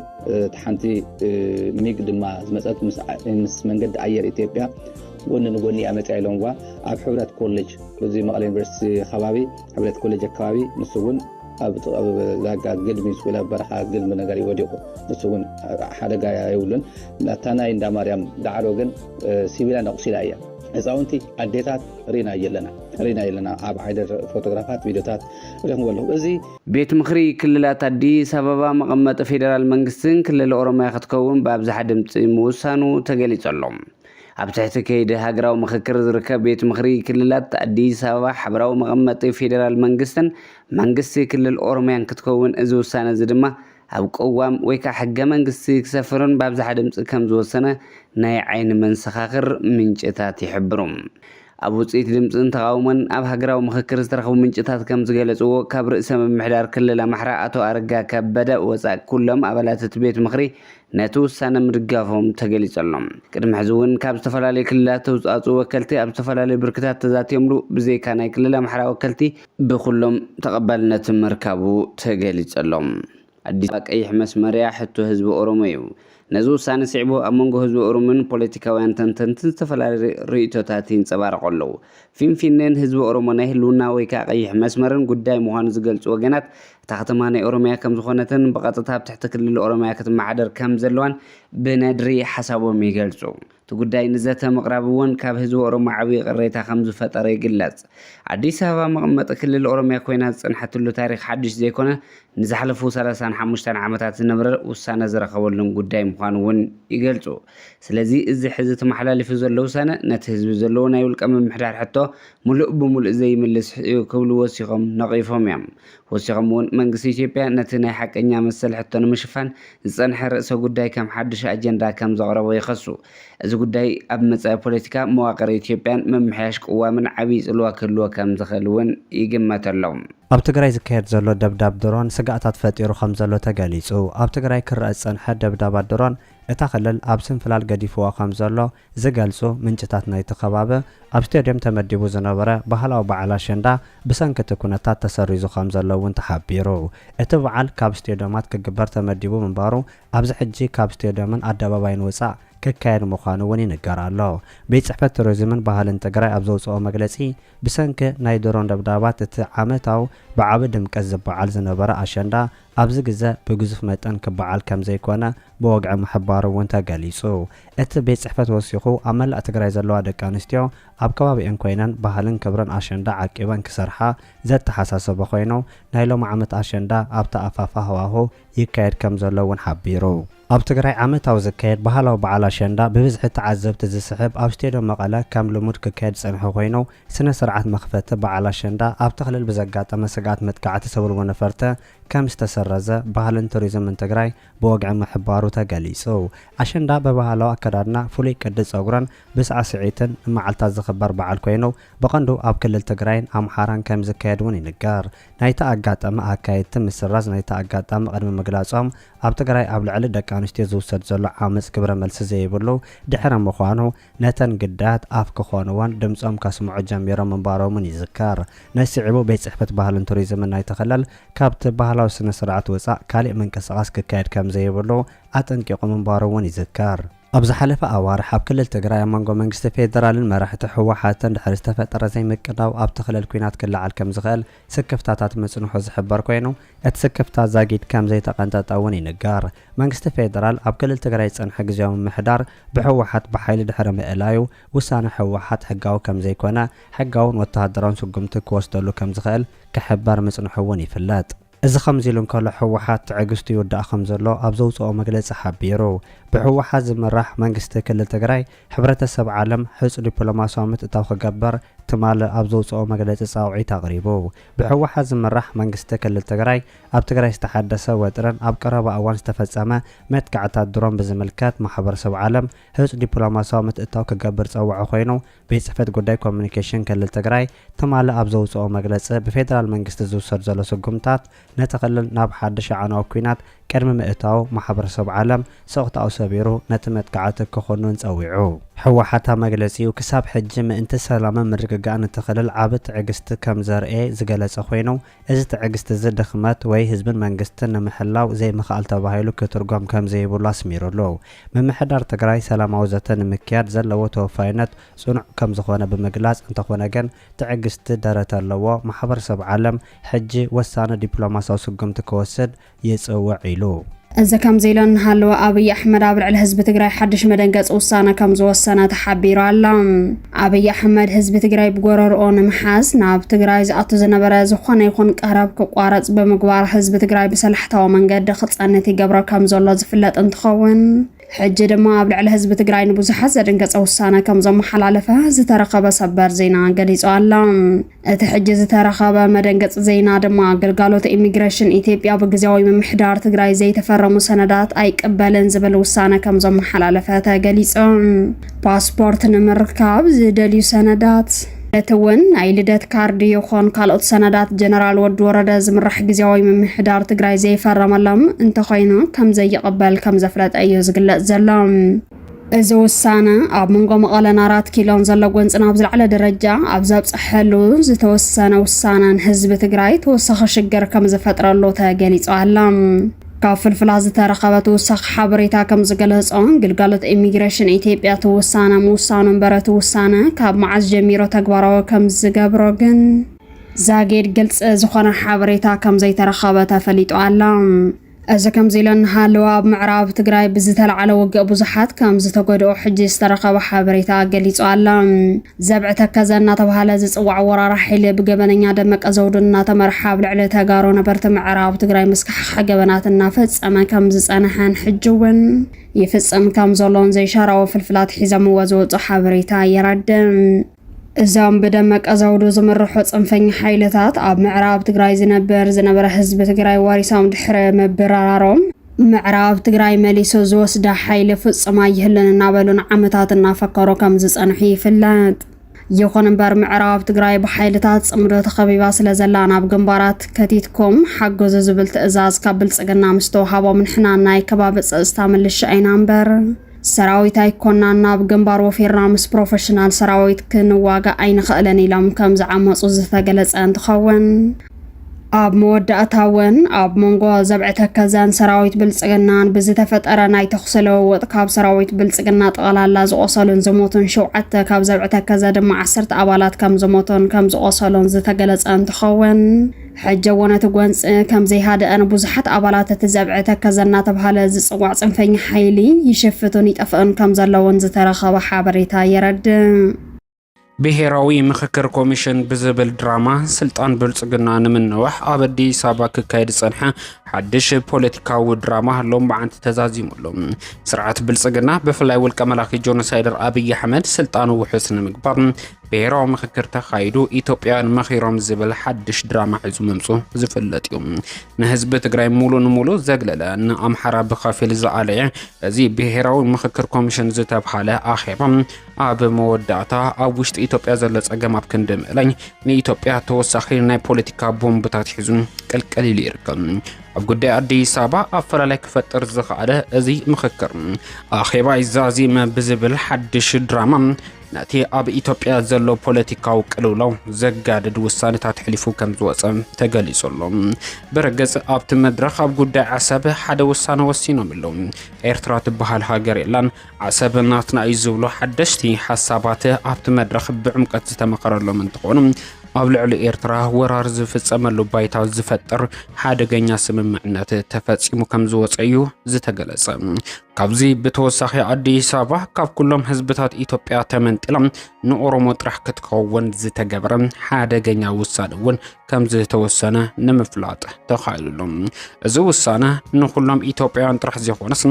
እቲ ሓንቲ ሚግ ድማ ዝመፀት ምስ መንገዲ ኣየር ኢትዮጵያ ጎኒ ንጎኒ እያ መፅያ ኢሎም ዋ ኣብ ሕብረት ኮሌጅ እዚ መቐለ ዩኒቨርሲቲ ከባቢ ሕብረት ኮሌጅ ኣከባቢ ንሱ እውን ኣብ ዛጋ ግድሚ ስኩላ በረኻ ግድሚ ነገር ይወዲቑ ንሱ እውን ሓደጋ የብሉን ናታ ናይ እንዳ ማርያም ዳዕሮ ግን ሲቪላን ኣቑሲላ እያ ህፃውንቲ ኣዴታት ሪና የለና ኣብ ዓይደር ፎቶግራፋት ቪዲዮታት ሪኹም ኣለኹ እዚ ቤት ምክሪ ክልላት ኣዲስ ኣበባ መቐመጢ ፌደራል መንግስትን ክልል ኦሮሚያ ክትከውን ብኣብዝሓ ድምፂ ምውሳኑ ተገሊጹ ኣሎ ኣብ ትሕቲ ከይዲ ሃገራዊ ምክክር ዝርከብ ቤት ምክሪ ክልላት ኣዲስ ኣበባ ሕብራዊ መቐመጢ ፌደራል መንግስትን መንግስቲ ክልል ኦሮሚያን ክትከውን እዚ ውሳነ እዚ ድማ ኣብ ቀዋም ወይ ከዓ ሕገ መንግስቲ ክሰፍርን ብኣብዝሓ ድምፂ ከም ዝወሰነ ናይ ዓይኒ መንሰኻኽር ምንጭታት ይሕብሩ ኣብ ውፅኢት ድምፅን ተቃውሞን ኣብ ሃገራዊ ምክክር ዝተረኸቡ ምንጭታት ከም ዝገለፅዎ ካብ ርእሰ ምምሕዳር ክልል ኣምሓራ ኣቶ ኣረጋ ከበደ ወፃእ ኩሎም ኣባላት እቲ ቤት ምክሪ ነቲ ውሳነ ምድጋፎም ተገሊጹ ኣሎ ቅድሚ ሕዚ እውን ካብ ዝተፈላለዩ ክልላት ተውፃእፁ ወከልቲ ኣብ ዝተፈላለዩ ብርክታት ተዛትየምሉ ብዘይካ ናይ ክልል ኣምሓራ ወከልቲ ብኩሎም ተቐባልነት ምርካቡ ተገሊጹ ኣሎ ኣዲስ ኣበባ ቀይሕ መስመርያ ሕቶ ህዝቢ ኦሮሞ እዩ ነዚ ውሳነ ስዕቦ ኣብ መንጎ ህዝቢ ኦሮሞን ፖለቲካውያን ተንተንትን ዝተፈላለዩ ርእቶታት ይንፀባረቑ ኣለዉ ፊንፊኔን ህዝቢ ኦሮሞ ናይ ህልውና ወይ ከዓ ቀይሕ መስመርን ጉዳይ ምዃኑ ዝገልጹ ወገናት እታ ከተማ ናይ ኦሮሚያ ከም ዝኾነትን ብቐጥታ ኣብ ትሕቲ ክልል ኦሮሚያ ክትመሓደር ከም ዘለዋን ብነድሪ ሓሳቦም ይገልጹ እቲ ጉዳይ ንዘተ ምቕራብ እውን ካብ ህዝቢ ኦሮሞ ዓብዪ ቅሬታ ከም ዝፈጠረ ይግለጽ ኣዲስ ኣበባ መቐመጢ ክልል ኦሮሚያ ኮይና ዝፀንሐትሉ ታሪክ ሓድሽ ዘይኮነ ንዝሓለፉ 35 ዓመታት ዝነበረ ውሳነ ዝረኸበሉን ጉዳይ ምዃኑ እውን ይገልጹ ስለዚ እዚ ሕዚ ተመሓላሊፉ ዘሎ ውሳነ ነቲ ህዝቢ ዘለዎ ናይ ውልቀ ምምሕዳር ሕቶ ሙሉእ ብሙሉእ ዘይምልስ እዩ ክብሉ ወሲኾም ነቒፎም እዮም ወሲኾም እውን መንግስቲ ኢትዮጵያ ነቲ ናይ ሓቀኛ መሰል ሕቶ ንምሽፋን ዝፀንሐ ርእሰ ጉዳይ ከም ሓድሽ ኣጀንዳ ከም ዘቕረቦ ይኸሱ እዚ ጉዳይ ኣብ መጻኢ ፖለቲካ መዋቅር ኢትዮጵያን መምሕያሽ ቅዋምን ዓብዪ ጽልዋ ክህልዎ ከም ዝኽእል እውን ይግመት ኣሎ ኣብ ትግራይ ዝካየድ ዘሎ ደብዳብ ድሮን ስጋኣታት ፈጢሩ ከም ዘሎ ተገሊጹ ኣብ ትግራይ ክረአ ዝጸንሐ ደብዳባት ድሮን እታ ክልል ኣብ ስንፍላል ገዲፍዋ ከም ዘሎ ዝገልጹ ምንጭታት ናይቲ ከባቢ ኣብ ስቴድየም ተመዲቡ ዝነበረ ባህላዊ በዓል ኣሸንዳ ብሰንኪ እቲ ኩነታት ተሰሪዙ ከም ዘሎ እውን ተሓቢሩ እቲ በዓል ካብ ስቴድየማት ክግበር ተመዲቡ ምንባሩ ኣብዚ ሕጂ ካብ ስቴድየምን ኣደባባይን ወፃእ ክካየድ ምዃኑ እውን ይንገር ኣሎ ቤት ጽሕፈት ቱሪዝምን ባህልን ትግራይ ኣብ ዘውፅኦ መግለጺ ብሰንኪ ናይ ድሮን ደብዳባት እቲ ዓመታዊ ብዓቢ ድምቀት ዝበዓል ዝነበረ ኣሸንዳ ኣብዚ ግዜ ብግዙፍ መጠን ክበዓል ከም ዘይኮነ ብወግዒ ምሕባሩ እውን ተገሊጹ እቲ ቤት ጽሕፈት ወሲኹ ኣብ መላእ ትግራይ ዘለዋ ደቂ ኣንስትዮ ኣብ ከባቢአን ኮይነን ባህልን ክብርን ኣሸንዳ ዓቂበን ክሰርሓ ዘተሓሳሰበ ኮይኑ ናይ ሎሚ ዓመት ኣሸንዳ ኣብቲ ኣፋፋ ሃዋህው ይካየድ ከም ዘሎ እውን ሓቢሩ ኣብ ትግራይ ዓመታዊ ዝካየድ ባህላዊ በዓል ኣሸንዳ ብብዝሒ ተዓዘብቲ ዝስሕብ ኣብ ስቴድየም መቐለ ከም ልሙድ ክካየድ ፀንሑ ኮይኑ ስነ ስርዓት መኽፈቲ በዓል ኣሸንዳ ኣብ ተኽልል ብዘጋጠመ ስጋት መጥቃዕቲ ሰብልዎ ነፈርተ ከም ዝተሰረዘ ባህልን ቱሪዝምን ትግራይ ብወግዒ ምሕባሩ ተገሊጹ። ኣሸንዳ በባህላዊ ኣከዳድና ፍሉይ ቅዲ ፀጉረን ብሳዕስዒትን መዓልታት ዝኽበር በዓል ኮይኑ ብቐንዱ ኣብ ክልል ትግራይን ኣምሓራን ከም ዝካየድ እውን ይንገር። ናይቲ ኣጋጣሚ ኣካየድቲ ምስራዝ ናይቲ ኣጋጣሚ ቅድሚ ምግላጾም ኣብ ትግራይ ኣብ ልዕሊ ደቂ ኣንስትዮ ዝውሰድ ዘሎ ዓመፅ ግብረ መልሲ ዘይብሉ ድሕሪ ምዃኑ ነተን ግዳያት ኣፍ ክኾንዎን ድምፆም ከስምዑ ጀሚሮም ምንባሮምን ይዝከር። ነሲዕቡ ቤት ጽሕፈት ባህልን ቱሪዝምን ናይቲ ክልል ካብቲ ባህላዊ ስነ ስርዓት ወፃእ ካልእ ምንቅስቓስ ክካየድ ከም ዘይብሉ ኣጠንቂቑ ምንባሩ እውን ይዝከር። ኣብ ዝሓለፈ ኣዋርሕ ኣብ ክልል ትግራይ መንጎ መንግስቲ ፌደራልን መራሕቲ ሕወሓትን ድሕሪ ዝተፈጠረ ዘይምቅዳው ኣብቲ ክልል ኩናት ክለዓል ከም ዝኽእል ስክፍታታት መጽንሑ ዝሕበር ኮይኑ እቲ ስክፍታት ዛጊድ ከም ዘይተቐንጠጠ እውን ይንገር። መንግስቲ ፌደራል ኣብ ክልል ትግራይ ጽንሐ ግዜያዊ ምምሕዳር ብሕወሓት ብሓይሊ ድሕሪ ምእላዩ ውሳነ ሕወሓት ሕጋዊ ከም ዘይኮነ ሕጋውን ወተሃደራውን ስጉምቲ ክወስደሉ ከም ዝኽእል ክሕበር መጽንሑ እውን ይፍለጥ። እዚ ከምዚ ኢሉ እንከሎ ሕወሓት ትዕግስቱ ይውዳእ ከም ዘሎ ኣብ ዘውፅኦ መግለፂ ሓቢሩ። ብሕወሓት ዝምራሕ መንግስቲ ክልል ትግራይ ሕብረተሰብ ዓለም ሕፁ ዲፕሎማስያዊ ምትእታው ክገበር ትማለ ኣብ ዘውፅኦ መግለፂ ፃውዒት ኣቕሪቡ። ብሕወሓት ዝምራሕ መንግስቲ ክልል ትግራይ ኣብ ትግራይ ዝተሓደሰ ወጥረን ኣብ ቀረባ እዋን ዝተፈጸመ መጥቃዕታት ድሮን ብዝምልከት ማሕበረሰብ ዓለም ሕፁ ዲፕሎማስያዊ ምትእታው ክገብር ፀውዖ ኮይኑ ቤት ጽሕፈት ጉዳይ ኮሚኒኬሽን ክልል ትግራይ ትማለ ኣብ ዘውፅኦ መግለፂ ብፌደራል መንግስቲ ዝውሰድ ዘሎ ስጉምታት ነቲ ክልል ናብ ሓድሽ ዓናዊ ኩናት ቅድሚ ምእታው ማሕበረሰብ ዓለም ስቕታኡ ሰቢሩ ነቲ መጥቃዕቲ ክኾኑን ፀዊዑ። ሕወሓት መግለፂኡ ክሳብ ሕጂ ምእንቲ ሰላምን ምርግጋእን እቲ ክልል ዓብ ትዕግስቲ ከም ዘርኤ ዝገለጸ ኮይኑ እዚ ትዕግስቲ እዚ ድኽመት ወይ ህዝብን መንግስትን ንምሕላው ዘይምኽኣል ተባሂሉ ክትርጎም ከም ዘይብሉ ኣስሚሩሉ። ምምሕዳር ትግራይ ሰላማዊ ዘተ ንምክያድ ዘለዎ ተወፋይነት ጽኑዕ ከም ዝኾነ ብምግላጽ እንተኾነ ግን ትዕግስቲ ደረተ ኣለዎ ማሕበረሰብ ዓለም ሕጂ ወሳነ ዲፕሎማስያዊ ስጉምቲ ክወስድ ይጽውዕ ኢሉ። እዚ ከም ዘይለን ሃለወ አብይ አሕመድ ኣብ ልዕሊ ህዝቢ ትግራይ ሓድሽ መደንገጽ ውሳነ ከም ዝወሰነ ተሓቢሩ ኣላ። አብይ አሕመድ ህዝቢ ትግራይ ብጎረርኦ ንምሓዝ ናብ ትግራይ ዝኣቱ ዝነበረ ዝኾነ ይኹን ቀረብ ክቋረጽ ብምግባር ህዝቢ ትግራይ ብሰላሕታዊ መንገዲ ክጸንት ይገብሮ ከም ዘሎ ዝፍለጥ እንትኸውን ሕጂ ድማ ኣብ ልዕሊ ህዝቢ ትግራይ ንብዙሓት ዘደንገጸ ውሳነ ከም ዘመሓላለፈ ዝተረኸበ ሰበር ዜና ገሊጹ ኣላ። እቲ ሕጂ ዝተረኸበ መደንገጽ ዜና ድማ ግልጋሎት ኢሚግሬሽን ኢትዮጵያ ብግዜያዊ ምምሕዳር ትግራይ ዘይተፈረሙ ሰነዳት ኣይቅበልን ዝብል ውሳነ ከም ዘመሓላለፈ ተገሊጹ። ፓስፖርት ንምርካብ ዝደልዩ ሰነዳት ለተወን ናይ ልደት ካርዲ ይኹን ካልኦት ሰነዳት ጀነራል ወዲ ወረደ ዝምራሕ ግዜያዊ ምምሕዳር ትግራይ ዘይፈረመሎም እንተኾይኑ ከም ዘይቅበል ከም ዘፍለጠ እዩ ዝግለጽ ዘሎ። እዚ ውሳነ ኣብ መንጎ መቐለን 4 ኪሎን ዘሎ ጎንፅን ኣብ ዝለዕለ ደረጃ ኣብ ዘብፅሐሉ ዝተወሰነ ውሳነን ህዝቢ ትግራይ ተወሳኺ ሽግር ከም ዝፈጥረሉ ተገሊጹ ኣላ። ካብ ፍልፍላ ዝተረኸበት ውሳኺ ሓበሬታ ከም ዝገለጾ ግልጋሎት ኢሚግሬሽን ኢትዮጵያ ተወሳነ ምውሳኑ እምበረ ተወሳነ ካብ መዓዝ ጀሚሮ ተግባራዊ ከም ዝገብሮ ግን ዛጌድ ግልጽ ዝኾነ ሓበሬታ ከም ዘይተረኸበ ተፈሊጡ ኣላ። እዚ ከም ዘይለን ሃለወ ኣብ ምዕራብ ትግራይ ብዝተለዓለ ውግእ ብዙሓት ከም ዝተጎድኡ ሕጂ ዝተረኸበ ሓበሬታ ገሊጹ ኣላ። ዘብዒ ተከዘ እናተባህለ ዝጽዋዕ ወራራ ሓይሊ ብገበነኛ ደመቀ ዘውዱ እናተመርሓ ኣብ ልዕሊ ተጋሩ ነበርቲ ምዕራብ ትግራይ ምስካሕካሕ ገበናት እናፈጸመ ከም ዝጸንሐን ሕጂ እውን ይፍጽም ከም ዘሎን ዘይሻራዊ ፍልፍላት ሒዘምዎ ዝወፁ ሓበሬታ የረድእ። እዞም ብደመቀ ዘውዱ ዝምርሑ ጽንፈኛ ሓይልታት ኣብ ምዕራብ ትግራይ ዝነበረ ህዝቢ ትግራይ ዋሪሶም ድሕሪ ምብራሮም ምዕራብ ትግራይ መሊሱ ዝወስዳ ሓይሊ ፍጹም ኣይህልን እናበሉን ዓመታት እናፈከሩ ከም ዝጸንሑ ይፍለጥ። ይኹን እምበር ምዕራብ ትግራይ ብሓይልታት ጽምዶ ተኸቢባ ስለ ዘላ ናብ ግንባራት ከቲትኩም ሓገዙ ዝብል ትእዛዝ ካብ ብልጽግና ምስ ተዋሃቦም ንሕና ናይ ከባቢ ጸጥታ ምልሻ ኢና እምበር ሰራዊት ኣይኮና ናብ ግንባር ወፊርና ምስ ፕሮፌሽናል ሰራዊት ክንዋጋእ ኣይንኽእለን ኢሎም ከም ዝዓመፁ ዝተገለጸ እንትኸውን ኣብ መወዳእታ እውን ኣብ መንጎ ዘብዒ ተከዘን ሰራዊት ብልጽግናን ብዝተፈጠረ ናይ ተኹሲ ልውውጥ ካብ ሰራዊት ብልጽግና ጠቕላላ ዝቆሰሉን ዝሞቱን 7 ካብ ዘብዒ ተከዘ ድማ 10 ኣባላት ከም ዝሞቱን ከም ዝቆሰሉን ዝተገለጸ እንትኸውን ሕጂ እውን እቲ ጎንፂ ከም ዘይሃደአን ብዙሓት ኣባላት እቲ ዘብዒ ተከዘ እናተባህለ ዝጽዋዕ ጽንፈኛ ሓይሊ ይሽፍቱን ይጠፍኡን ከም ዘለውን ዝተረኸበ ሓበሬታ የረድእ። ብሄራዊ ምክክር ኮሚሽን ብዝብል ድራማ ስልጣን ብልጽግና ንምንዋሕ ኣብ ኣዲስ ኣበባ ክካየድ ዝጸንሐ ሓድሽ ፖለቲካዊ ድራማ ሎም በዓንቲ ተዛዚሙሎም ስርዓት ብልጽግና ብፍላይ ውልቀ መላኺ ጆኖሳይደር አብይ አሕመድ ስልጣኑ ውሕስ ንምግባር ብሔራዊ ምክክር ተኻይዱ ኢትዮጵያን መኺሮም ዝብል ሓድሽ ድራማ ሒዙ መምፁ ዝፍለጥ እዩ ንህዝቢ ትግራይ ሙሉ ንሙሉ ዘግለለ ንኣምሓራ ብኸፊል ዝኣለየ እዚ ብሔራዊ ምክክር ኮሚሽን ዝተብሃለ ኣኼባ ኣብ መወዳእታ ኣብ ውሽጢ ኢትዮጵያ ዘሎ ፀገም ኣብ ክንዲ ምእላኝ ንኢትዮጵያ ተወሳኺ ናይ ፖለቲካ ቦምብታት ሒዙ ቀልቀሊሉ ይርከብ ኣብ ጉዳይ ኣዲስ ኣበባ ኣፈላላይ ክፈጥር ዝኽኣለ እዚ ምክክር ኣኼባ ይዛዚመ ብዝብል ሓድሽ ድራማ ናቲ ኣብ ኢትዮጵያ ዘሎ ፖለቲካዊ ቅልውላው ዘጋድድ ውሳነታት ሕሊፉ ከም ዝወፀ ተገሊጹሎ ብረገጽ ኣብቲ መድረኽ ኣብ ጉዳይ ዓሰብ ሓደ ውሳነ ወሲኖም ኣለዉ ኤርትራ ትበሃል ሃገር የላን ዓሰብ ናትና እዩ ዝብሎ ሓደሽቲ ሓሳባት ኣብቲ መድረኽ ብዕምቀት ዝተመኸረሎም እንትኾኑ ኣብ ልዕሊ ኤርትራ ወራር ዝፍጸመሉ ባይታ ዝፈጥር ሓደገኛ ስምምዕነት ተፈጺሙ ከም ዝወፀ እዩ ዝተገለጸ ካብዚ ብተወሳኺ ኣዲስ ኣበባ ካብ ኩሎም ህዝብታት ኢትዮጵያ ተመንጥሎም ንኦሮሞ ጥራሕ ክትከውን ዝተገበረ ሓደገኛ ውሳነ እውን ከም ዝተወሰነ ንምፍላጥ ተኻይሉሎም እዚ ውሳነ ንኩሎም ኢትዮጵያውያን ጥራሕ ዘይኮነስ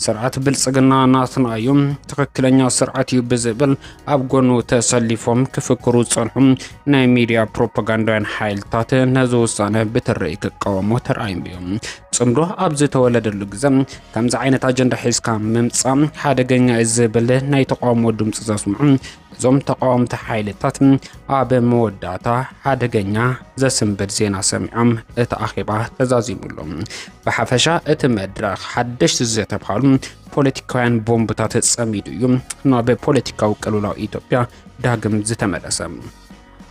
ስርዓት ብልጽግና ናትና እዩ ትክክለኛ ስርዓት እዩ ብዝብል ኣብ ጎኑ ተሰሊፎም ክፍክሩ ጸንሑ ናይ ሚድያ ፕሮፓጋንዳን ሓይልታት ነዚ ውሳነ ብትርኢት ክቃወሙ ተራእዮም እዮም ጽምዶ ኣብ ዝተወለደሉ ግዜ ከምዚ ዓይነት ኣጀንዳ ሒዝካ ምምጻእ ሓደገኛ ዝብል ናይ ተቃውሞ ድምፂ ዘስምዑ እዞም ተቃወምቲ ሓይልታት ኣብ መወዳእታ ሓደገኛ ዘስንብድ ዜና ሰሚዖም እቲ ኣኼባ ተዛዚሙሎም ብሓፈሻ እቲ መድረኽ ሓደሽቲ ዝተብሃሉ ፖለቲካውያን ቦምብታት ጸሚዱ እዩ ናብ ፖለቲካዊ ቅልውላው ኢትዮጵያ ዳግም ዝተመለሰ